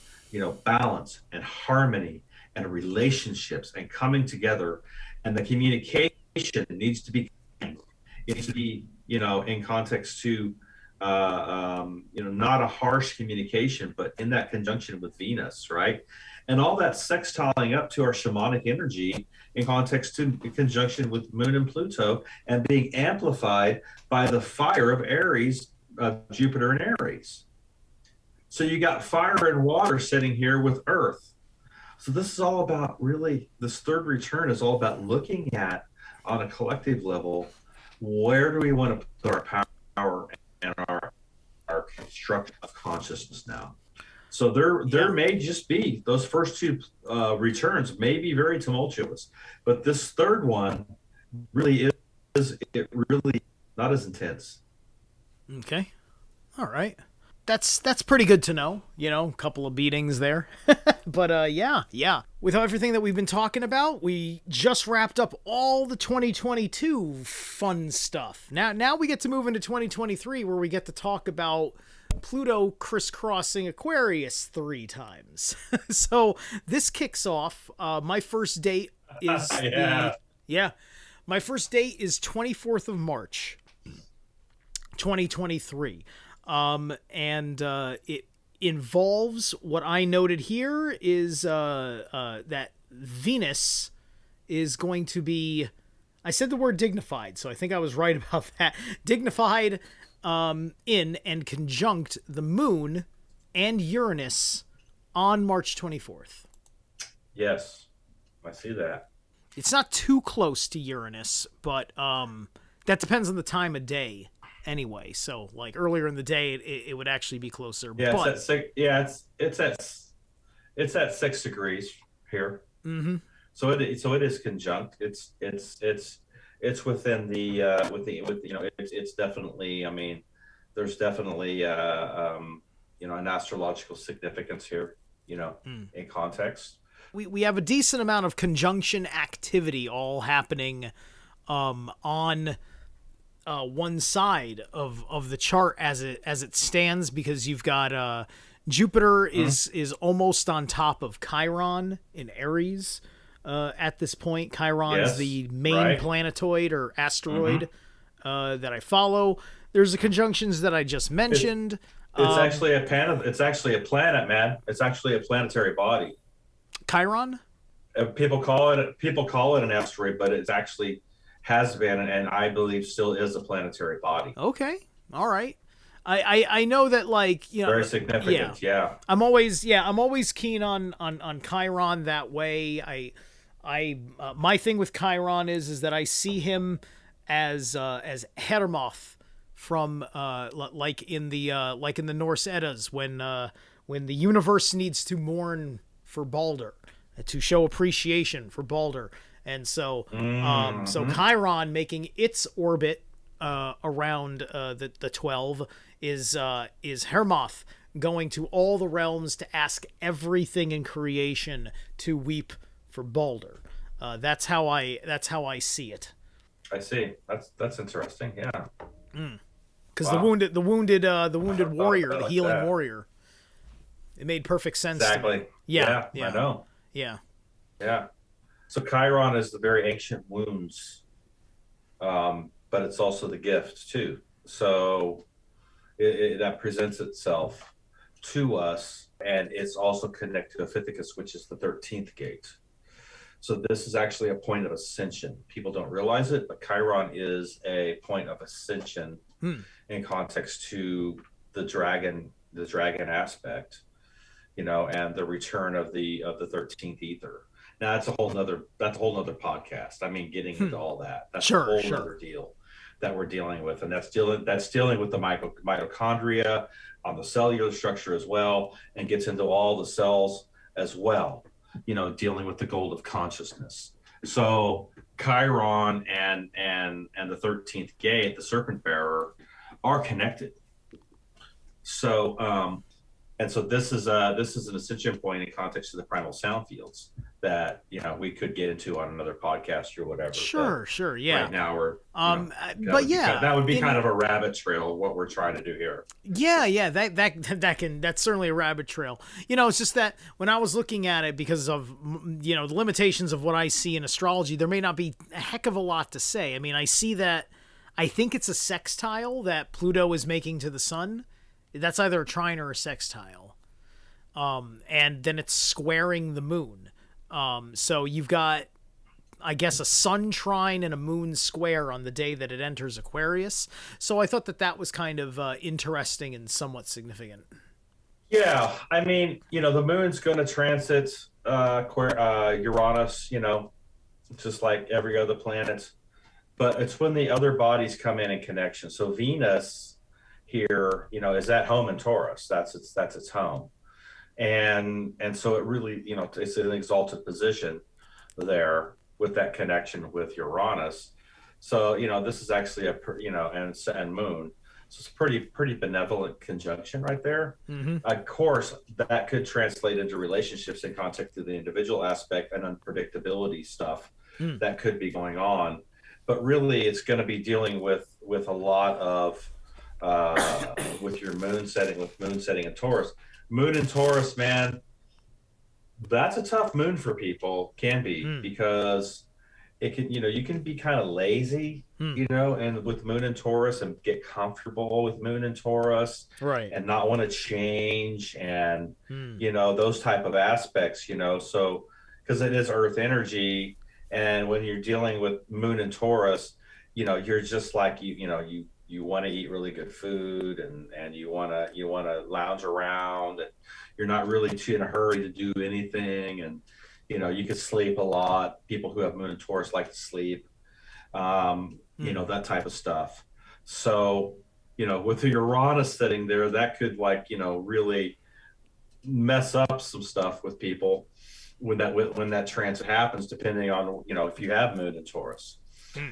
balance and harmony and relationships and coming together. And the communication needs to be, in context to, not a harsh communication, but in that conjunction with Venus, right? And all that sextiling up to our shamanic energy in context to in conjunction with Moon and Pluto, and being amplified by the fire of Aries, Jupiter and Aries. So you got fire and water sitting here with Earth. So this is all about, really, this third return is all about looking at, on a collective level, where do we want to put our power and our construction of consciousness now. So there may just be those first two returns may be very tumultuous, but this third one really is really not as intense. Okay, all right. That's pretty good to know. A couple of beatings there. But yeah. With everything that we've been talking about, we just wrapped up all the 2022 fun stuff. Now we get to move into 2023, where we get to talk about Pluto crisscrossing Aquarius 3 times. So this kicks off. My first date is my first date is 24th of March, 2023. And it involves, what I noted here is that Venus is going to be, I said the word dignified, so I think I was right about that. Dignified in and conjunct the Moon and Uranus on March 24th. Yes, I see that. It's not too close to Uranus, but that depends on the time of day. Anyway, so like earlier in the day, it would actually be closer. Yeah, but it's at 6 degrees here. Mm-hmm. So it is conjunct. It's within the it's definitely. I mean, there's definitely an astrological significance here. In context. We have a decent amount of conjunction activity all happening on one side of the chart as it stands, because you've got Jupiter is almost on top of Chiron in Aries at this point. Chiron's Yes, the main right. planetoid or asteroid that I follow. There's the conjunctions that I just mentioned. It's actually a It's actually a planet, man. It's actually a planetary body. Chiron. People call it an asteroid, but it's actually has been, and I believe still is, a planetary body. Okay, all right. I know that, like, Very significant. Yeah. I'm always keen on Chiron that way. I my thing with Chiron is that I see him as Hermoth from like in the Norse Eddas, when the universe needs to mourn for Balder, to show appreciation for Balder. And so so Chiron making its orbit around the 12 is Hermoth going to all the realms to ask everything in creation to weep for Balder. That's how I see it. I see. That's interesting. Yeah. Because Wow. the wounded warrior, about it the like healing that. warrior. It made perfect sense. To me. Exactly. Yeah. I know. Yeah. Yeah. So Chiron is the very ancient wounds, but it's also the gift too. So that presents itself to us, and it's also connected to Ithacus, which is the 13th gate. So this is actually a point of ascension. People don't realize it, but Chiron is a point of ascension in context to the dragon aspect, and the return of the 13th ether. Now that's a whole nother podcast. I mean, getting into all that. That's a whole other deal that we're dealing with. And that's dealing with the mitochondria on the cellular structure as well, and gets into all the cells as well, dealing with the gold of consciousness. So Chiron and the 13th gate, the serpent bearer, are connected. So and so this is an ascension point in context to the primal sound fields that we could get into on another podcast or whatever. Sure, yeah. Right now we're that would be kind of a rabbit trail of what we're trying to do here. Yeah, that's certainly a rabbit trail. It's just that when I was looking at it, because of the limitations of what I see in astrology, there may not be a heck of a lot to say. I mean, I see that, I think it's a sextile that Pluto is making to the sun. That's either a trine or a sextile. And then it's squaring the moon. So you've got, I guess, a sun trine and a moon square on the day that it enters Aquarius. So I thought that was kind of interesting and somewhat significant. Yeah, I mean, the moon's going to transit Uranus, just like every other planet. But it's when the other bodies come in connection. So Venus here, is at home in Taurus. That's its home. And so it really, it's an exalted position there with that connection with Uranus. So, this is actually and moon. So it's pretty benevolent conjunction right there. Of course, that could translate into relationships in context to the individual aspect and unpredictability stuff that could be going on. But really, it's going to be dealing with a lot of with your moon setting in Taurus. Moon in Taurus, man, that's a tough moon for people, can be, because it can, you can be kind of lazy, and with moon in Taurus, and get comfortable with moon in Taurus, right, and not want to change, and those type of aspects, so because it is earth energy, and when you're dealing with moon in Taurus, you're just like you want to eat really good food, and you want to lounge around, and you're not really too in a hurry to do anything, and you could sleep a lot. People who have moon in Taurus like to sleep, that type of stuff. So with the Uranus sitting there, that could really mess up some stuff with people when that transit happens, depending on if you have moon in Taurus.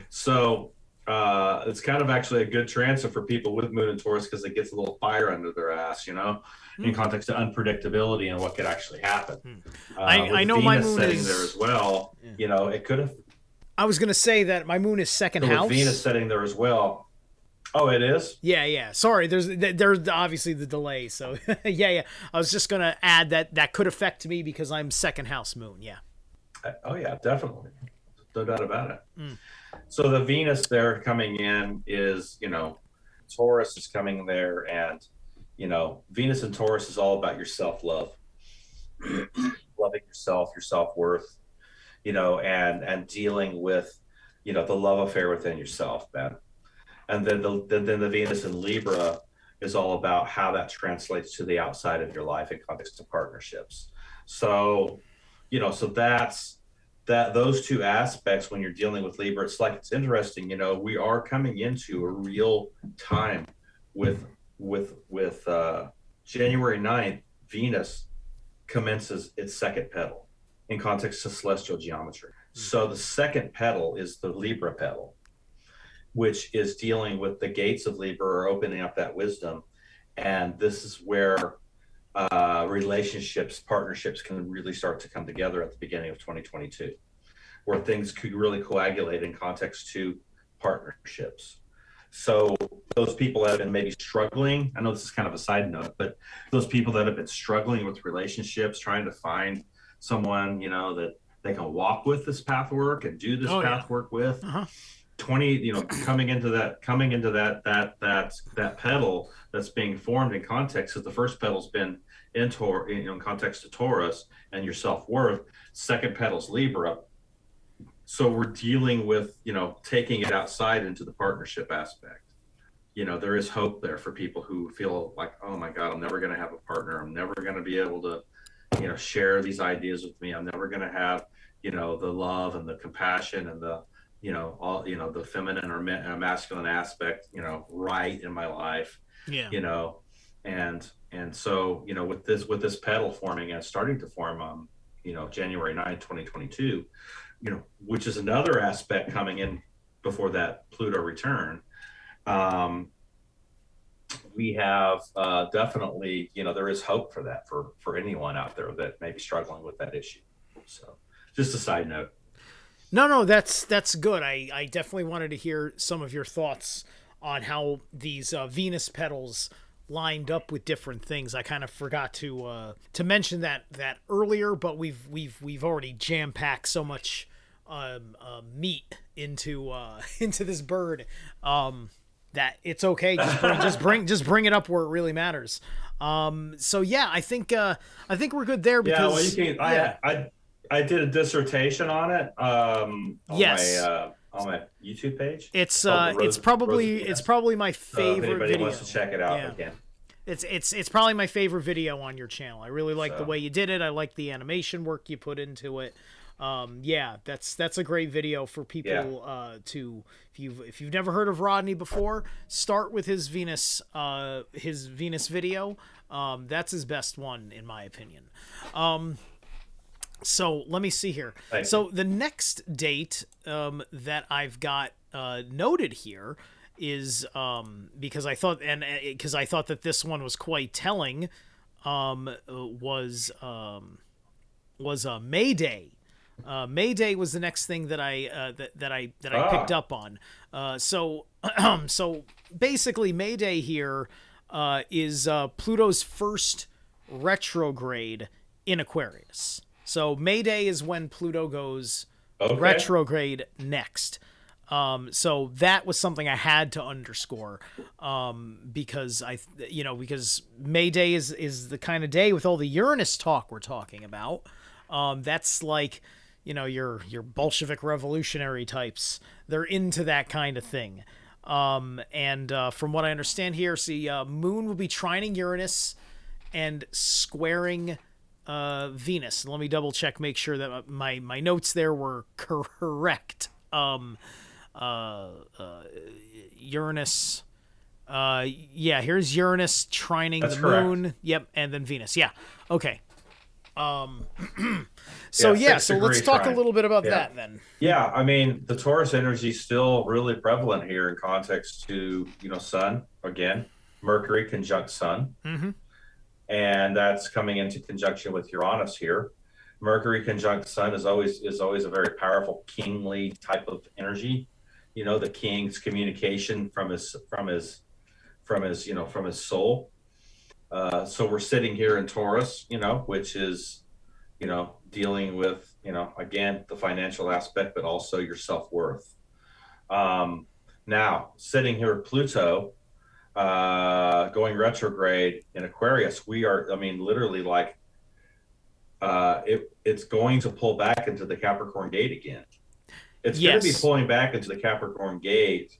So it's kind of actually a good transit for people with moon in Taurus, because it gets a little fire under their ass, in context of unpredictability and what could actually happen. I know Venus my moon setting is there as well. It could have. I was gonna say that my moon is second So with Venus house. sitting there as well. Oh, it is? Yeah, yeah. Sorry, there's obviously the delay. So yeah, yeah. I was just gonna add that that could affect me because I'm second house moon. Yeah. Oh, yeah, definitely. No doubt about it. Mm. So the Venus there coming in is, Taurus is coming there, and, Venus and Taurus is all about your self love, loving yourself, your self worth, and dealing with, the love affair within yourself, man. And then the Venus in Libra is all about how that translates to the outside of your life in context of partnerships. So, so that's that those two aspects when you're dealing with Libra. It's interesting, we are coming into a real time with January 9th, Venus commences its second petal in context to celestial geometry. So the second petal is the Libra petal, which is dealing with the gates of Libra or opening up that wisdom. And this is where relationships, partnerships can really start to come together at the beginning of 2022, where things could really coagulate in context to partnerships. So those that have been maybe struggling, I know this is kind of a side note, but those people that have been struggling with relationships, trying to find someone, that they can walk with this path work and do this path work with. 20, coming into that pedal that's being formed in context, because the first pedal's been in context to Taurus and your self-worth. Second pedal's Libra. So we're dealing with, taking it outside into the partnership aspect. There is hope there for people who feel like, oh my God, I'm never going to have a partner. I'm never going to be able to, share these ideas with me. I'm never going to have, the love and the compassion and the, all, the feminine or masculine aspect, right in my life. Yeah. And so, with this pedal forming and starting to form, January 9th, 2022, which is another aspect coming in before that Pluto return. We have definitely, there is hope for that for anyone out there that may be struggling with that issue. So just a side note. No, that's good. I definitely wanted to hear some of your thoughts on how these Venus petals lined up with different things. I kind of forgot to mention that earlier, but we've already jam packed so much meat into into this bird that it's okay. Just bring it up where it really matters. So yeah, I think we're good there because well, you can. I did a dissertation on it on my YouTube page. It's probably my favorite if anybody video. wants to check it out again. It's probably my favorite video on your channel. I really like the way you did it. I like the animation work you put into it. That's a great video for people to if you've never heard of Rodney before, start with his Venus video. That's his best one in my opinion. So let me see here. So the next date that I've got noted here is because I thought that this one was quite telling, was May Day. May Day was the next thing that I picked up on. So basically May Day here is Pluto's first retrograde in Aquarius. So May Day is when Pluto goes retrograde next. So that was something I had to underscore because because May Day is the kind of day with all the Uranus talk we're talking about. That's like, your Bolshevik revolutionary types. They're into that kind of thing. And from what I understand here, Moon will be trining Uranus and squaring Venus. Let me double check, make sure that my notes there were correct. Uranus. Here's Uranus trining the Moon. Correct. Yep, and then Venus. Yeah. Okay. So let's talk a little bit about that then. Yeah, I mean, the Taurus energy is still really prevalent here in context to, Sun, again, Mercury conjunct Sun. Mm-hmm. And that's coming into conjunction with Uranus here. Mercury conjunct Sun is always a very powerful kingly type of energy. The king's communication from his soul. So we're sitting here in Taurus, which is dealing with again the financial aspect, but also your self worth. Now sitting here at Pluto, going retrograde in Aquarius, we are, I mean, literally like it's going to pull back into the Capricorn gate again. It's going to be Yes. pulling back into the Capricorn gate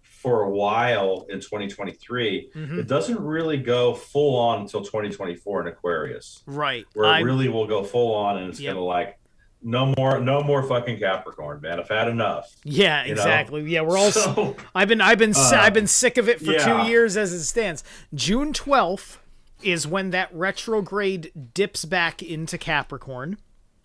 for a while in 2023. Hmm. It doesn't really go full on until 2024 in Aquarius, Right. where it really will go full on, and it's going Yep. to like no more fucking Capricorn, man. I've had enough. Yeah, You know. exactly. Yeah, we're all. So I've been sick of it for 2 yeah, years as it stands. June 12th is when that retrograde dips back into Capricorn.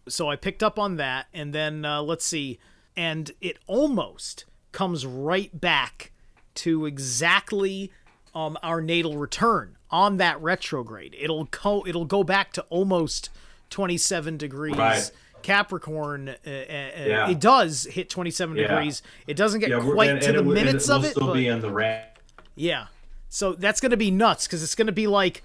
So I picked up on that, and then let's see, and it almost comes right back to exactly our natal return on that retrograde. It'll go back to almost 27 degrees. right. Capricorn, Yeah, it does hit 27 yeah, degrees. It doesn't get yeah. quite to the minutes We'll of it, still but be in the range. yeah. So that's gonna be nuts because it's gonna be like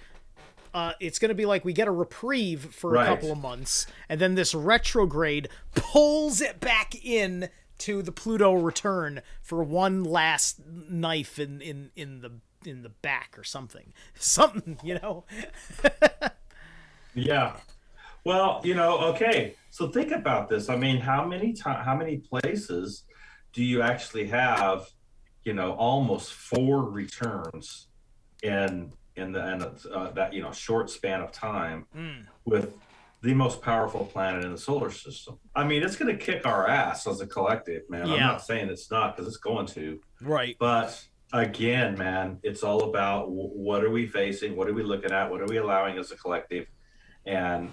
we get a reprieve for a couple Right. of months, and then this retrograde pulls it back in to the Pluto return for one last knife in the back or something, something. Yeah. Well, okay. So think about this. I mean, how many places do you actually have, almost four returns in that short span of time Mm, with the most powerful planet in the solar system? I mean, it's going to kick our ass as a collective, man. I'm yeah. not saying it's not, because it's going to, Right. but again, man, it's all about what are we facing, what are we looking at, what are we allowing as a collective, and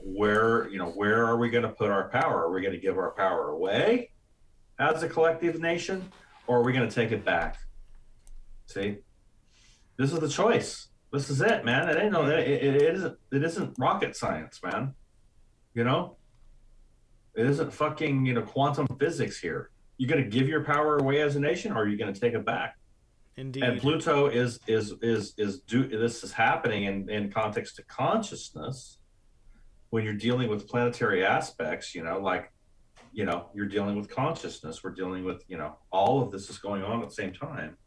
where are we going to put our power? Are we going to give our power away as a collective nation, or are we going to take it back? See, this is the choice. This is it, man. It ain't no it isn't rocket science, man. you know it isn't fucking quantum physics here. You going to give your power away as a nation, or are you going to take it back? And Indeed. Pluto this is happening in context to consciousness, when you're dealing with planetary aspects, you're dealing with consciousness. We're dealing with, all of this is going on at the same time.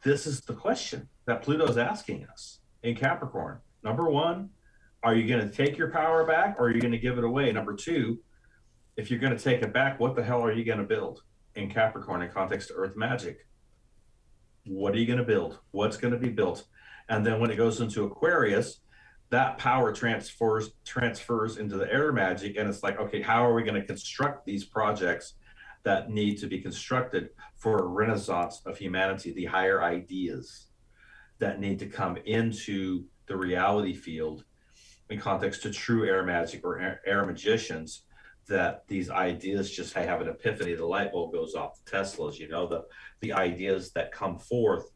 This is the question that Pluto is asking us in Capricorn. Number one, are you going to take your power back, or are you going to give it away? Number two, if you're going to take it back, what the hell are you going to build in Capricorn in context to Earth magic? What are you going to build? What's going to be built? And then when it goes into Aquarius, that power transfers into the air magic, and it's like, okay, how are we going to construct these projects that need to be constructed for a renaissance of humanity, the higher ideas that need to come into the reality field in context to true air magic or air magicians, that these ideas just have an epiphany, the light bulb goes off, the Teslas, the ideas that come forth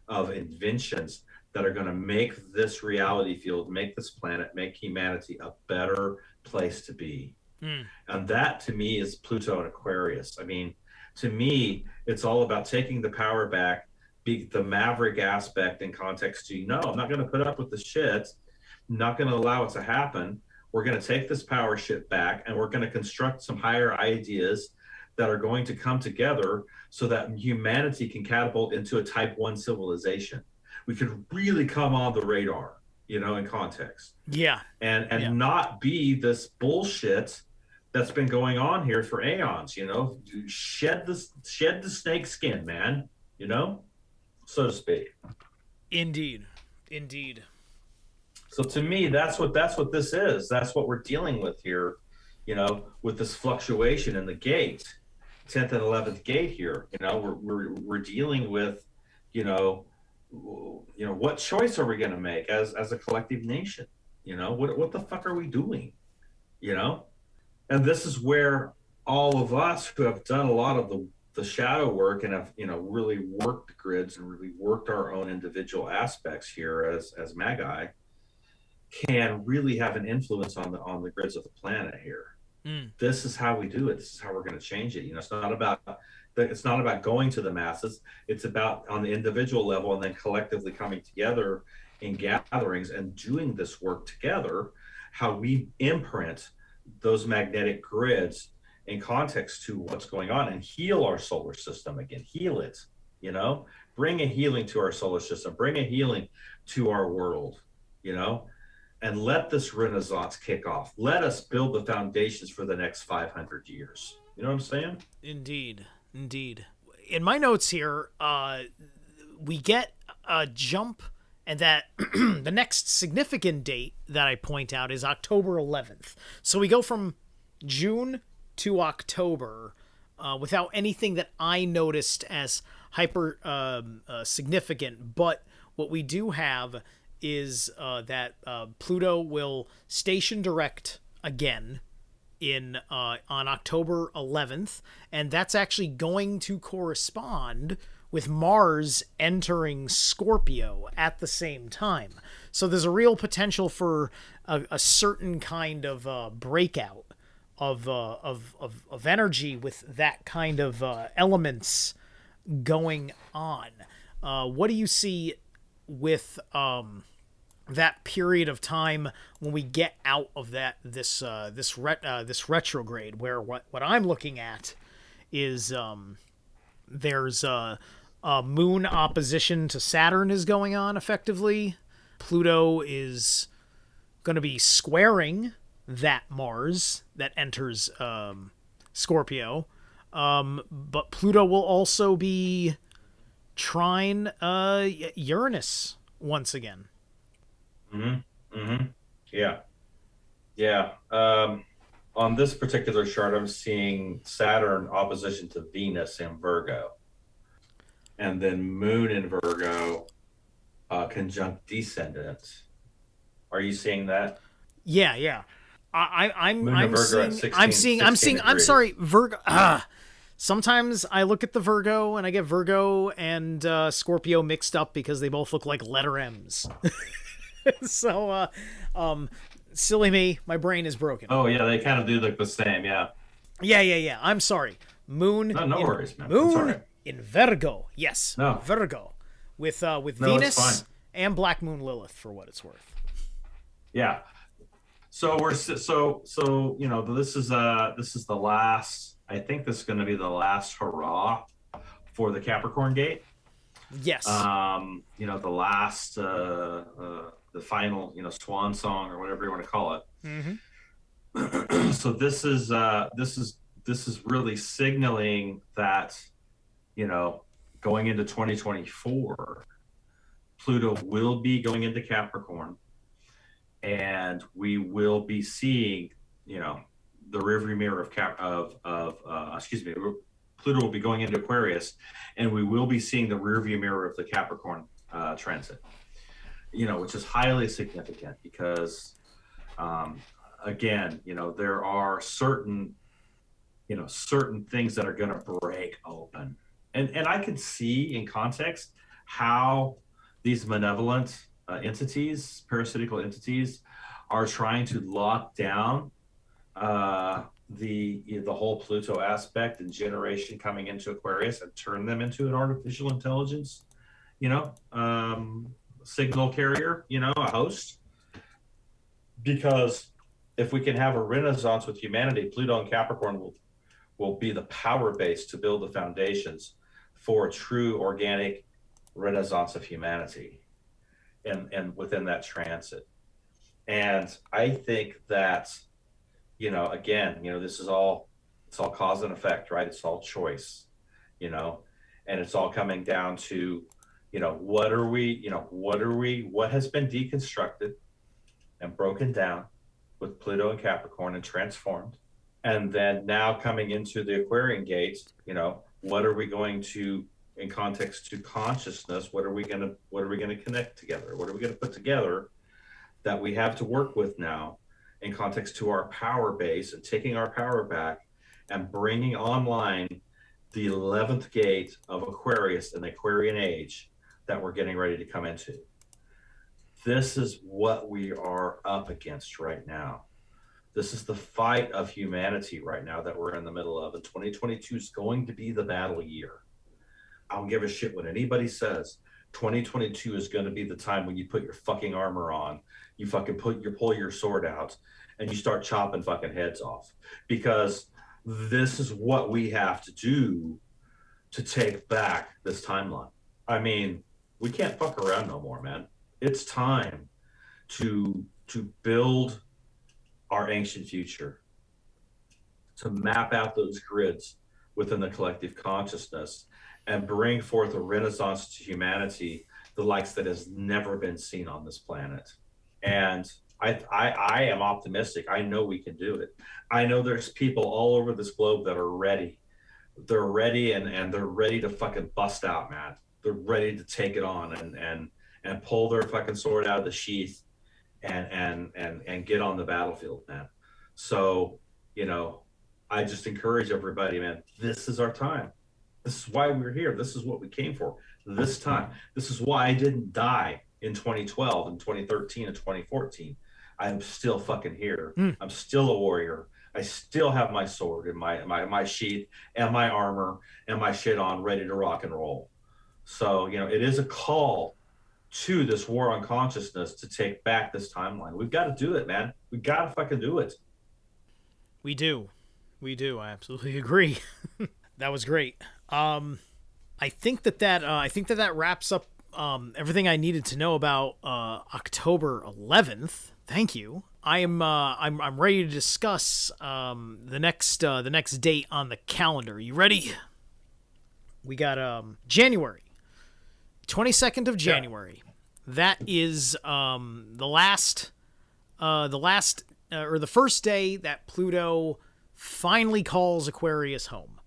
of inventions that are going to make this reality field, make this planet, make humanity a better place to be. Mm. And that to me is Pluto and Aquarius. I mean, to me, it's all about taking the power back, be the maverick aspect in context to, no, I'm not going to put up with the shit. I'm not going to allow it to happen. We're going to take this power shit back, and we're going to construct some higher ideas that are going to come together so that humanity can catapult into a type 1 civilization. We could really come on the radar, in context. Yeah. And Yeah. not be this bullshit that's been going on here for aeons, shed the snake skin, man, so to speak. Indeed. Indeed. So to me, that's what this is. That's what we're dealing with here, with this fluctuation in the gate, 10th and 11th gate here. We're dealing with, what choice are we going to make as a collective nation? What the fuck are we doing? And this is where all of us who have done a lot of the shadow work and have, really worked the grids and really worked our own individual aspects here as magi, can really have an influence on the grids of the planet here. Mm. This is how we do it. This is how we're going to change it. It's not about going to the masses. It's about on the individual level and then collectively coming together in gatherings and doing this work together. How we imprint those magnetic grids in context to what's going on and heal our solar system again. Heal it. Bring a healing to our solar system. Bring a healing to our world. You know, and let this renaissance kick off. Let us build the foundations for the next 500 years. You know what I'm saying? Indeed. Indeed. In my notes here, we get a jump, and that the next significant date that I point out is October 11th. So we go from June to October without anything that I noticed as hyper significant. But what we do have is that Pluto will station direct again on October 11th, and that's actually going to correspond with Mars entering Scorpio at the same time. So there's a real potential for a certain kind of breakout of energy with that kind of elements going on. What do you see with that period of time when we get out of this retrograde, where what I'm looking at is there's a moon opposition to Saturn is going on effectively. Pluto is going to be squaring that Mars that enters Scorpio, but Pluto will also be trine Uranus once again. Yeah. Yeah. On this particular chart, I'm seeing Saturn opposition to Venus in Virgo, and then Moon in Virgo conjunct descendant. Are you seeing that? Yeah. I'm degrees. sorry, Virgo. Sometimes I look at the Virgo and I get Virgo and Scorpio mixed up because they both look like letter M's. So, silly me, my brain is broken. Oh yeah, they kind of do look the same. Yeah. Yeah. I'm sorry. Moon. No worries, man. Moon in Virgo. Yes. No. Virgo, with No, Venus and Black Moon Lilith, for what it's worth. Yeah. So this is the last. I think this is going to be the last hurrah for the Capricorn gate. Yes. The last, the final, swan song or whatever you want to call it. Mm-hmm. So this is really signaling that, going into 2024, Pluto will be going into Capricorn, and we will be seeing, the rearview mirror Pluto will be going into Aquarius, and we will be seeing the rearview mirror of the Capricorn transit, which is highly significant because, again, there are certain things that are going to break open. And I could see in context how these malevolent entities, parasitical entities, are trying to lock down the whole Pluto aspect and generation coming into Aquarius and turn them into an artificial intelligence, signal carrier, a host. Because if we can have a renaissance with humanity, Pluto and Capricorn will be the power base to build the foundations for a true organic renaissance of humanity and within that transit. And I think that, again, this is it's all cause and effect, right? It's all choice, and it's all coming down to, what has been deconstructed and broken down with Pluto and Capricorn and transformed. And then now coming into the Aquarian gate, what are we going to, in context to consciousness, what are we going to connect together? What are we going to put together that we have to work with now in context to our power base and taking our power back and bringing online the 11th gate of Aquarius and the Aquarian age that we're getting ready to come into. This is what we are up against right now. This is the fight of humanity right now that we're in the middle of. And 2022 is going to be the battle year. I don't give a shit what anybody says. 2022 is going to be the time when you put your fucking armor on, you fucking pull your sword out, and you start chopping fucking heads off. Because this is what we have to do to take back this timeline. I mean, we can't fuck around no more, man. It's time to build our ancient future, to map out those grids within the collective consciousness and bring forth a renaissance to humanity, the likes that has never been seen on this planet. And I am optimistic. I know we can do it. I know there's people all over this globe that are ready. They're ready, and they're ready to fucking bust out, man. They're ready to take it on and pull their fucking sword out of the sheath and get on the battlefield, man. So, you know, I just encourage everybody, man, this is our time. This is why we're here. This is what we came for this time. This is why I didn't die in 2012 and 2013 and 2014. I'm still fucking here. I'm still a warrior. I still have my sword and my sheath and my armor and my shit on, ready to rock and roll. So, you know, it is a call to this war on consciousness to take back this timeline. We've got to do it, man. We got to fucking do it. We do. I absolutely agree. That was great. I think that wraps up everything I needed to know about October 11th. Thank you. I'm ready to discuss the next date on the calendar. You ready? We got January 22nd of January. Yeah. That is the first day that Pluto finally calls Aquarius home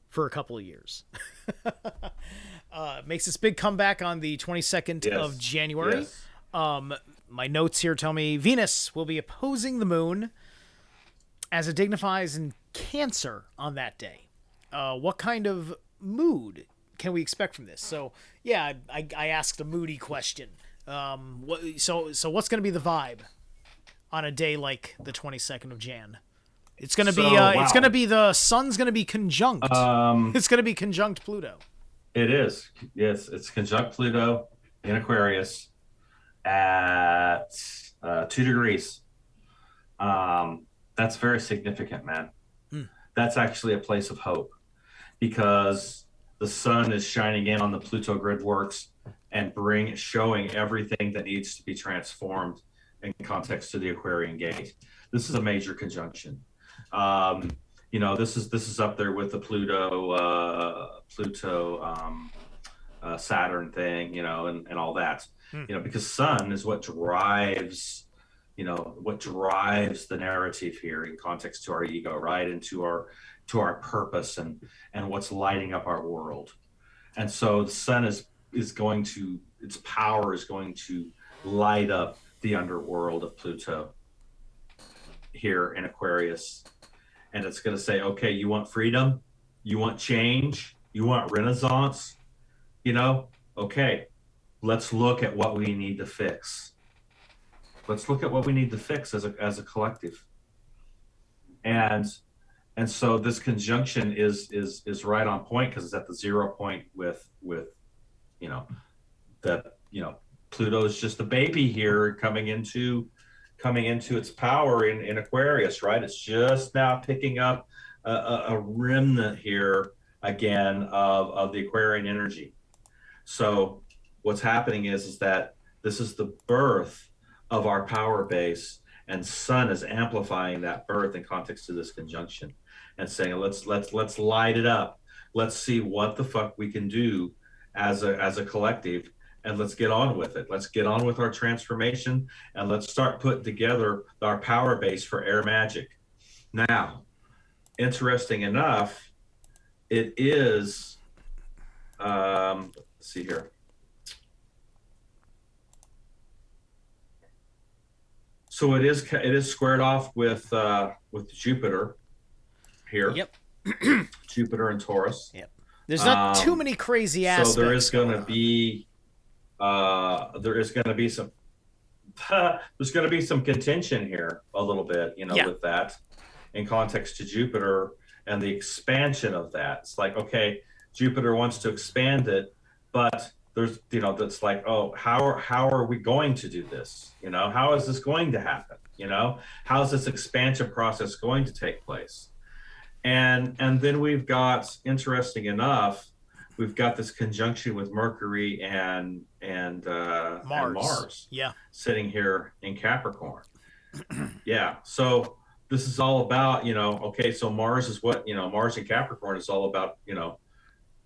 for a couple of years. Makes this big comeback on the 22nd of January. Yes. My notes here tell me Venus will be opposing the moon as it dignifies in Cancer on that day. What kind of mood can we expect from this? So, yeah, I asked a moody question. So what's going to be the vibe on a day like the 22nd of Jan? It's going to be it's going to be the sun's going to be conjunct. It's going to be conjunct Pluto. It is. Yes, it's conjunct Pluto in Aquarius at 2 degrees. That's very significant, man. That's actually a place of hope because the sun is shining in on the Pluto grid works and showing everything that needs to be transformed in context to the Aquarian gate. This is a major conjunction. You know, this is up there with the Pluto Saturn thing, you know, and all that. You know, because sun is what drives the narrative here in context to our ego, right, and to our purpose and what's lighting up our world. And so the sun is going to, its power is going to light up the underworld of Pluto here in Aquarius. And it's going to say, okay, you want freedom? You want change? You want renaissance? You know, okay, let's look at what we need to fix. Let's look at what we need to fix as a collective. And so this conjunction is right on point because it's at the 0 point with you know, that, you know, Pluto is just a baby here coming into its power in Aquarius, right? It's just now picking up a remnant here again of the Aquarian energy. So what's happening is that this is the birth of our power base, and sun is amplifying that birth in context to this conjunction and saying, let's light it up. Let's see what the fuck we can do as a collective, and let's get on with it. Let's get on with our transformation, and let's start putting together our power base for air magic. Now, interesting enough, it is, let's see here. So it is squared off with Jupiter here. Yep. Jupiter and Taurus. Yep. There's not too many crazy aspects. So there is going to be some. there's going to be some contention here a little bit, Yeah. with that in context to Jupiter and the expansion of that. It's like, okay, Jupiter wants to expand it, but there's, that's like, oh, how are we going to do this? How is this going to happen? How is this expansion process going to take place? And then we've got, interesting enough, we've got this conjunction with Mercury and Mars Yeah. sitting here in Capricorn. Yeah. So this is all about, okay, so Mars is what, Mars and Capricorn is all about,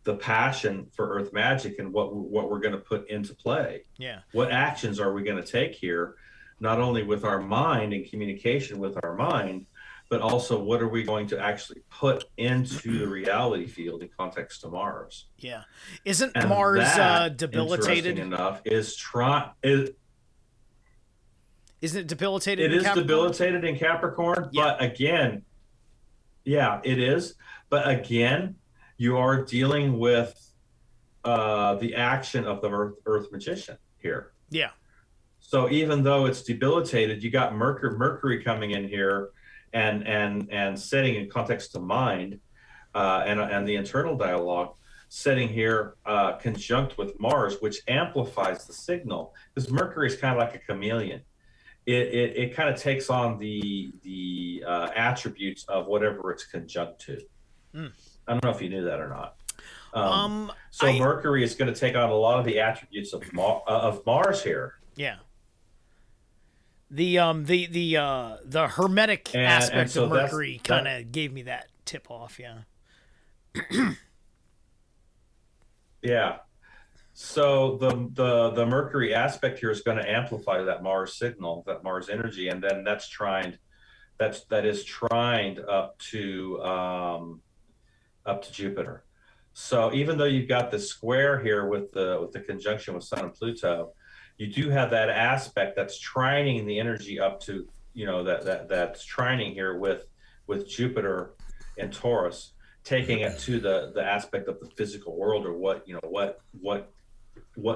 the passion for Earth magic and what we're going to put into play. Yeah. What actions are we going to take here, not only with our mind and communication with our mind, but also what are we going to actually put into the reality field in context to Mars? Yeah. Isn't And Mars that, debilitated? interesting enough, Isn't it debilitated? it in is Capricorn? debilitated in Capricorn, Yeah. but again, yeah, it is. But again, you are dealing with the action of the Earth magician here. Yeah. So even though it's debilitated, you got Mercury coming in here and setting in context to mind and the internal dialogue, setting here conjunct with Mars, which amplifies the signal, because Mercury is kind of like a chameleon. It kind of takes on the attributes of whatever it's conjunct to. I don't know if you knew that or not. So Mercury is going to take on a lot of the attributes of Mars here. Yeah. The hermetic aspect so of Mercury kind of gave me that tip off. Yeah. Yeah. So the Mercury aspect here is going to amplify that Mars signal, that Mars energy, and then that is trined up to Jupiter. So even though you've got the square here with the conjunction with Sun and Pluto, you do have that aspect that's trining the energy up to, that's trining here with Jupiter and Taurus, taking it to the aspect of the physical world, or what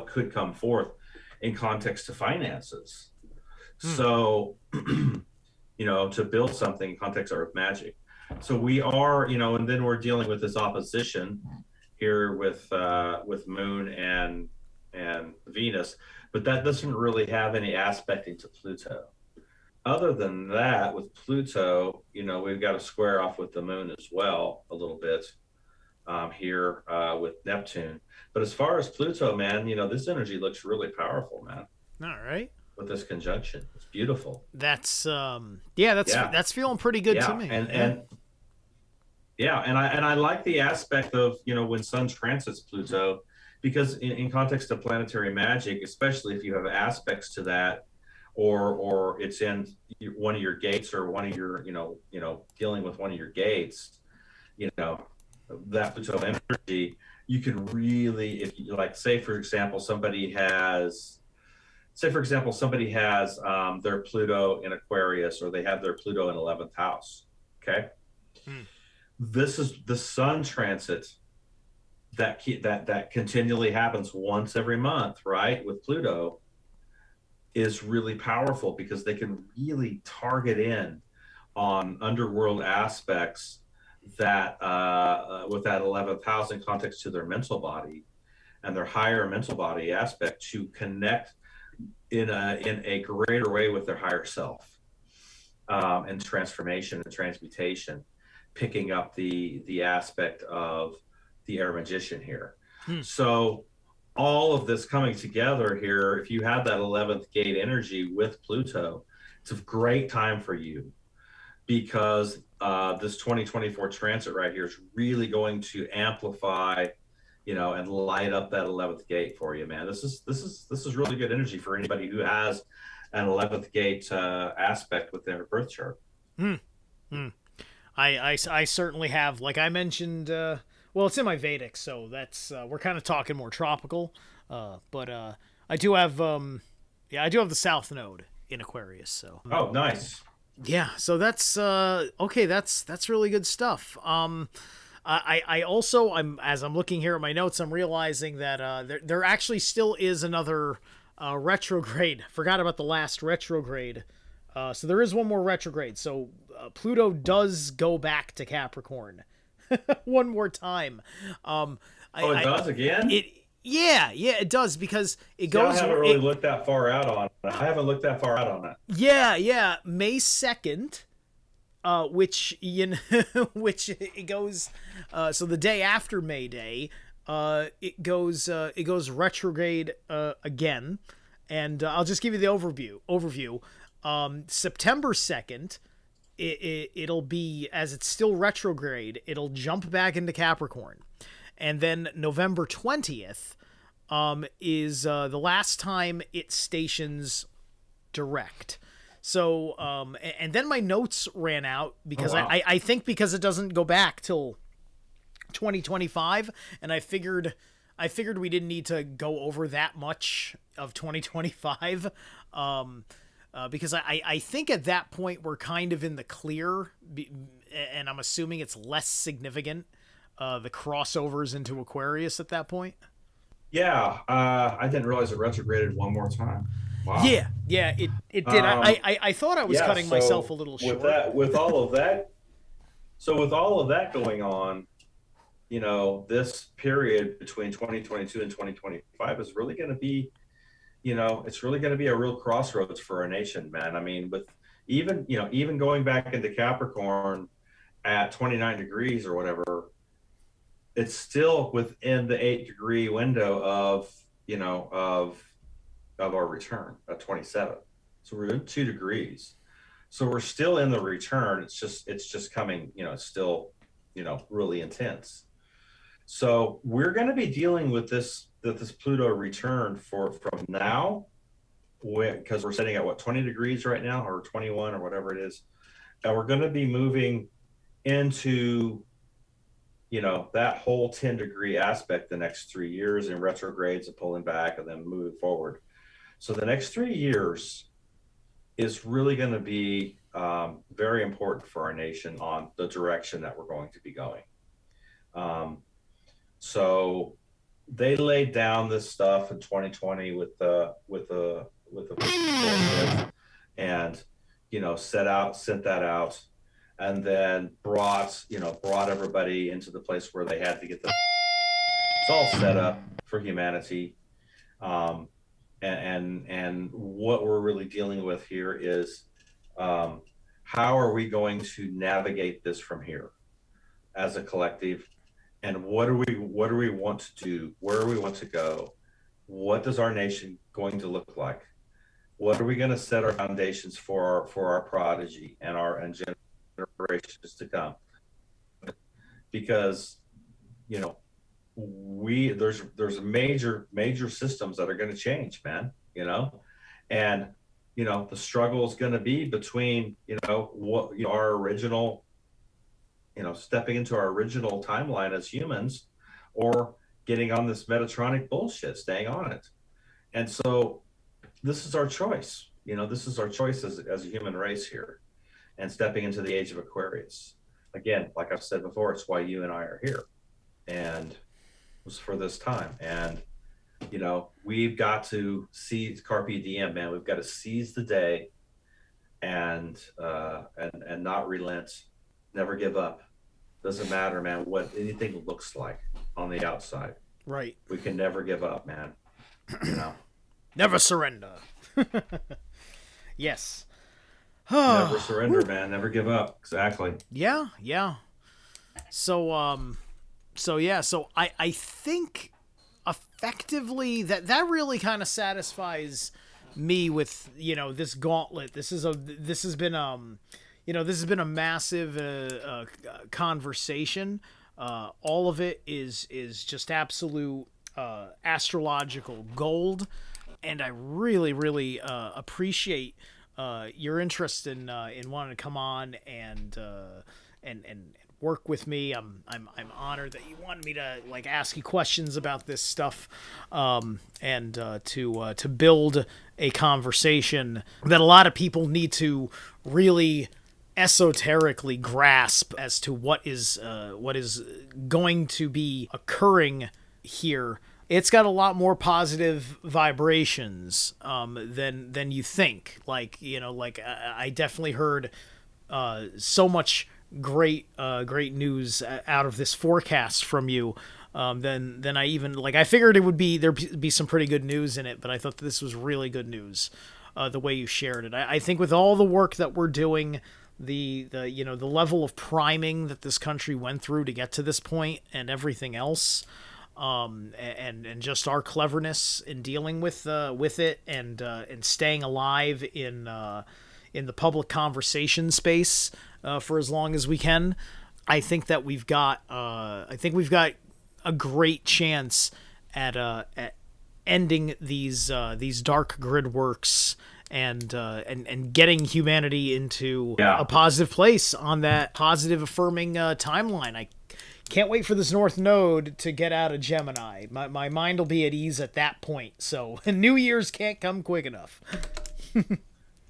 could come forth in context to finances. So, to build something in context of Earth magic. So we are, and then we're dealing with this opposition here with Moon and Venus, but that doesn't really have any aspecting to Pluto. Other than that, with Pluto, we've got to square off with the Moon as well a little bit here with Neptune. But as far as Pluto, man, this energy looks really powerful, man. All right. With this conjunction, it's beautiful. That's that's feeling pretty good to me. And I like the aspect of when Sun transits Pluto, because in context of planetary magic, especially if you have aspects to that, or it's in one of your gates, or one of your dealing with one of your gates, that Pluto energy, you can really, if you like, say for example somebody has their Pluto in Aquarius, or they have their Pluto in 11th house. Okay. This is the Sun transit that continually happens once every month, right? With Pluto, is really powerful, because they can really target in on underworld aspects that with that 11th house in context to their mental body and their higher mental body aspect, to connect in a greater way with their higher self, and transformation and transmutation, picking up the aspect of the air magician here. So all of this coming together here, if you have that 11th gate energy with Pluto, it's a great time for you, because this 2024 transit right here is really going to amplify, and light up that 11th gate for you, man. This is really good energy for anybody who has an 11th gate aspect with their birth chart. I certainly have. Like I mentioned, well, it's in my Vedic, so that's we're kind of talking more tropical. But I do have I do have the South Node in Aquarius. So oh, nice. Yeah, so that's okay. That's really good stuff. I also, as I'm looking here at my notes, I'm realizing that there actually still is another Retrograde. Forgot about the last retrograde. So there is one more retrograde. So Pluto does go back to Capricorn one more time. Oh, it does again? It yeah, it does because it See, I goes. haven't really looked that far out on it. I haven't looked that far out on it. Yeah. May 2nd, which which it goes. So the day after May Day, it goes retrograde again, and I'll just give you the overview. September 2nd, it'll be, as it's still retrograde, it'll jump back into Capricorn, and then November 20th is the last time it stations direct. So and then my notes ran out because I think because it doesn't go back till 2025, and I figured we didn't need to go over that much of 2025, because I think at that point we're kind of in the clear, and I'm assuming it's less significant, the crossovers into Aquarius at that point. Yeah, I didn't realize it retrograded one more time. Wow. Yeah, it did. I thought I was cutting myself a little short. With all of that, with all of that going on, this period between 2022 and 2025 is really going to be, it's really going to be a real crossroads for our nation, man. I mean, with even going back into Capricorn at 29 degrees or whatever, it's still within the 8-degree window of our return at 27. So we're in 2 degrees. So we're still in the return. It's just coming, it's still, really intense. So we're going to be dealing with this Pluto return from now, because we're sitting at 20 degrees right now, or 21 or whatever it is. And we're going to be moving into, that whole 10-degree aspect the next 3 years in retrogrades and pulling back and then moving forward. So the next 3 years is really going to be very important for our nation on the direction that we're going to be going. So they laid down this stuff in 2020 with the and sent that out, and then brought everybody into the place where they had to get it's all set up for humanity. And what we're really dealing with here is how are we going to navigate this from here as a collective, and what do we want to do, where do we want to go, what does our nation going to look like, what are we going to set our foundations for our prodigy and generations to come, because there's major systems that are going to change, man, and the struggle is going to be between our original, stepping into our original timeline as humans, or getting on this Metatronic bullshit, staying on it. And so this is our choice. This is our choice as a human race here, and stepping into the age of Aquarius. Again, like I've said before, it's why you and I are here, and it was for this time. And we've got to seize carpe diem, man. We've got to seize the day, and not relent, never give up. Doesn't matter, man, what anything looks like on the outside. Right. We can never give up, man. Never surrender. Yes. Never surrender, man. Never give up. Exactly. Yeah. So I think effectively that really kind of satisfies me with this gauntlet. This has been a massive conversation. All of it is just absolute astrological gold, and I really appreciate your interest in wanting to come on and work with me. I'm honored that you wanted me to ask you questions about this stuff, and to build a conversation that a lot of people need to really esoterically grasp as to what is going to be occurring here it's got a lot more positive vibrations than you think. Like, like I definitely heard so much great news out of this forecast from you. Then I even like I figured it would be there'd be some pretty good news in it, but I thought this was really good news. The way you shared it, I think with all the work that we're doing, the level of priming that this country went through to get to this point, and everything else, and just our cleverness in dealing with it, and staying alive in the public conversation space for as long as we can. I think we've got a great chance at ending these dark grid works, and getting humanity into Yeah. a positive place on that positive affirming timeline. I can't wait for this North Node to get out of Gemini. My mind will be at ease at that point. So New Year's can't come quick enough.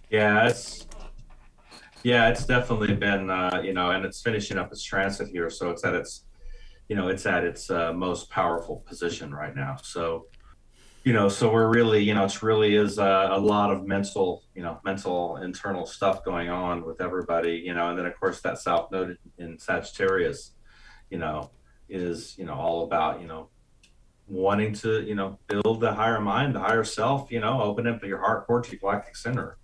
Yeah, it's definitely been and it's finishing up its transit here, so it's at its most powerful position right now. So so we're really, it's really is a lot of mental internal stuff going on with everybody, and then of course that South Node in Sagittarius, you know, is all about wanting to build the higher mind, the higher self, open up your heart core to your galactic center.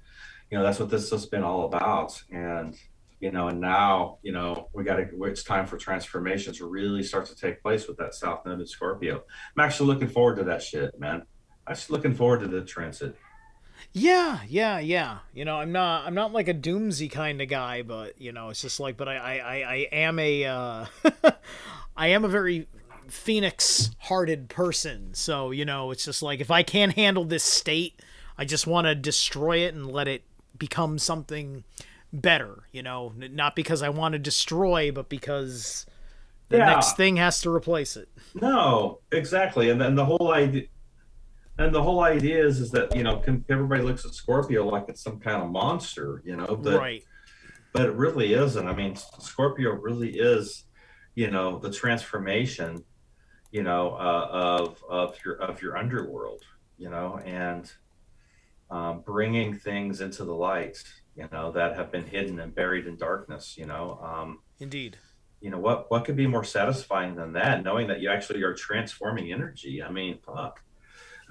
That's what this has been all about. And now, it's time for transformations to really start to take place with that South Node in Scorpio. I'm actually looking forward to that shit, man. Actually looking forward to the transit. Yeah. I'm not like a doomsy kind of guy, but it's just like, but I am I am a very phoenix-hearted person. So it's just like if I can't handle this state, I just want to destroy it and let it become something better. Not because I want to destroy, but because the Yeah, next thing has to replace it. no, exactly. And then the whole idea is that everybody looks at Scorpio like it's some kind of monster, but Right. it really isn't. I mean, Scorpio really is, the transformation, of your underworld, and bringing things into the light, that have been hidden and buried in darkness. Indeed. What could be more satisfying than that? Knowing that you actually are transforming energy. I mean, fuck.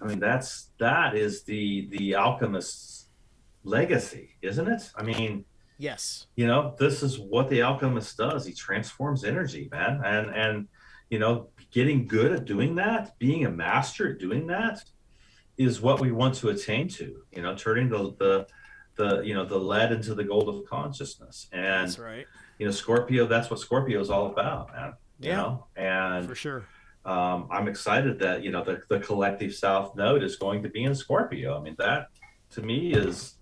I mean, that is the alchemist's legacy, isn't it? I mean, Yes. this is what the alchemist does. He transforms energy, man. And getting good at doing that, being a master at doing that is what we want to attain to, turning the lead into the gold of consciousness. And That's right. Scorpio, that's what Scorpio is all about, man. Yeah, And for sure. I'm excited that the collective South Node is going to be in Scorpio. I mean, that to me is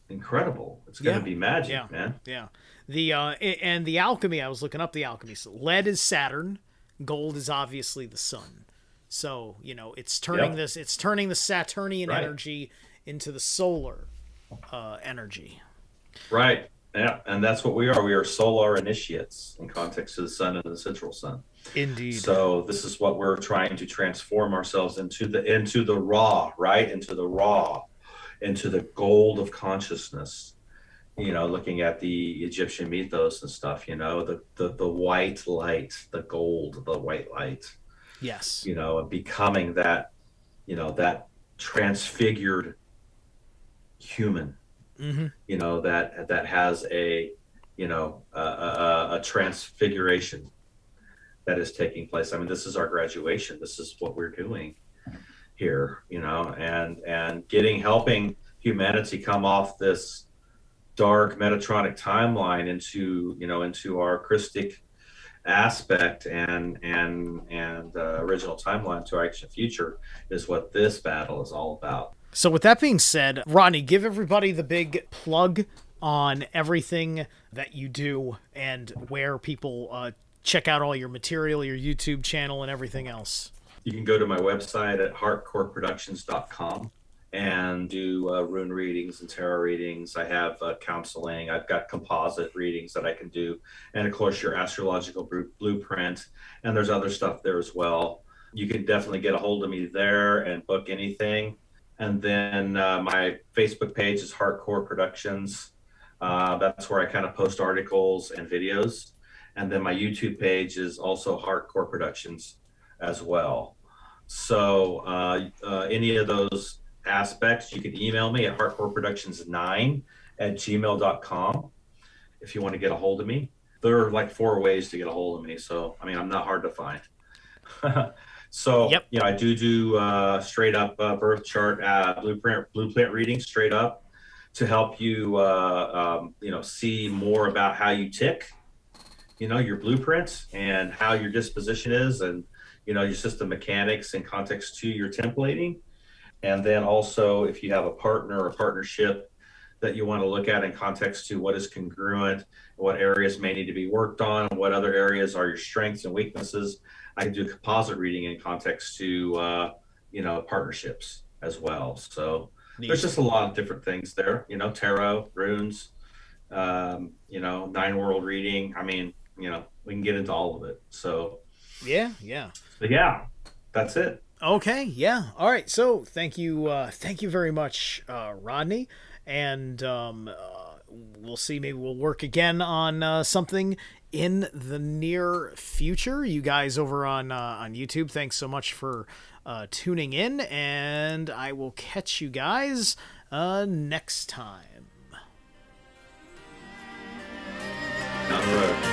incredible. It's going Yeah. to be magic, Yeah. man. Yeah. And the alchemy, I was looking up the alchemy. So lead is Saturn, gold is obviously the sun. So, Yep. it's turning the Saturnian Right. energy into the solar energy. Right. Yeah, and that's what we are. We are solar initiates in context to the sun and the central sun. Indeed. So this is what we're trying to transform ourselves into the raw, right? Into the gold of consciousness. Looking at the Egyptian mythos and stuff, the white light, the gold, the white light, Yes. and becoming that transfigured human, Mm-hmm. that has a transfiguration that is taking place. I mean, this is our graduation. This is what we're doing here, and helping humanity come off this dark Metatronic timeline into our Christic aspect and original timeline to our ancient future is what this battle is all about. So with that being said, Rodney, give everybody the big plug on everything that you do and where people check out all your material, your YouTube channel, and everything else. You can go to my website at heartcoreproductions.com and do rune readings and tarot readings. I have counseling. I've got composite readings that I can do. And of course, your astrological blueprint. And there's other stuff there as well. You can definitely get a hold of me there and book anything. And then my Facebook page is Hardcore Productions. That's where I kind of post articles and videos. And then my YouTube page is also Hardcore Productions as well. So any of those aspects, you can email me at hardcoreproductions9@gmail.com if you want to get a hold of me. There are like 4 ways to get a hold of me. So, I mean, I'm not hard to find. So, Yep. I do straight up birth chart blueprint reading straight up to help you, see more about how you tick, your blueprints and how your disposition is, and your system mechanics and context to your templating. And then also, if you have a partner or partnership that you want to look at in context to what is congruent, what areas may need to be worked on, what other areas are your strengths and weaknesses. I can do composite reading in context to, partnerships as well. So there's Neat. just a lot of different things there, tarot, runes, 9 world reading. I mean, we can get into all of it. So, Yeah, yeah. but yeah, that's it. Okay, yeah. All right. So thank you very much, Rodney, and we'll see. Maybe we'll work again on something in the near future. You guys over on YouTube, thanks so much for tuning in, and I will catch you guys next time. Down the road.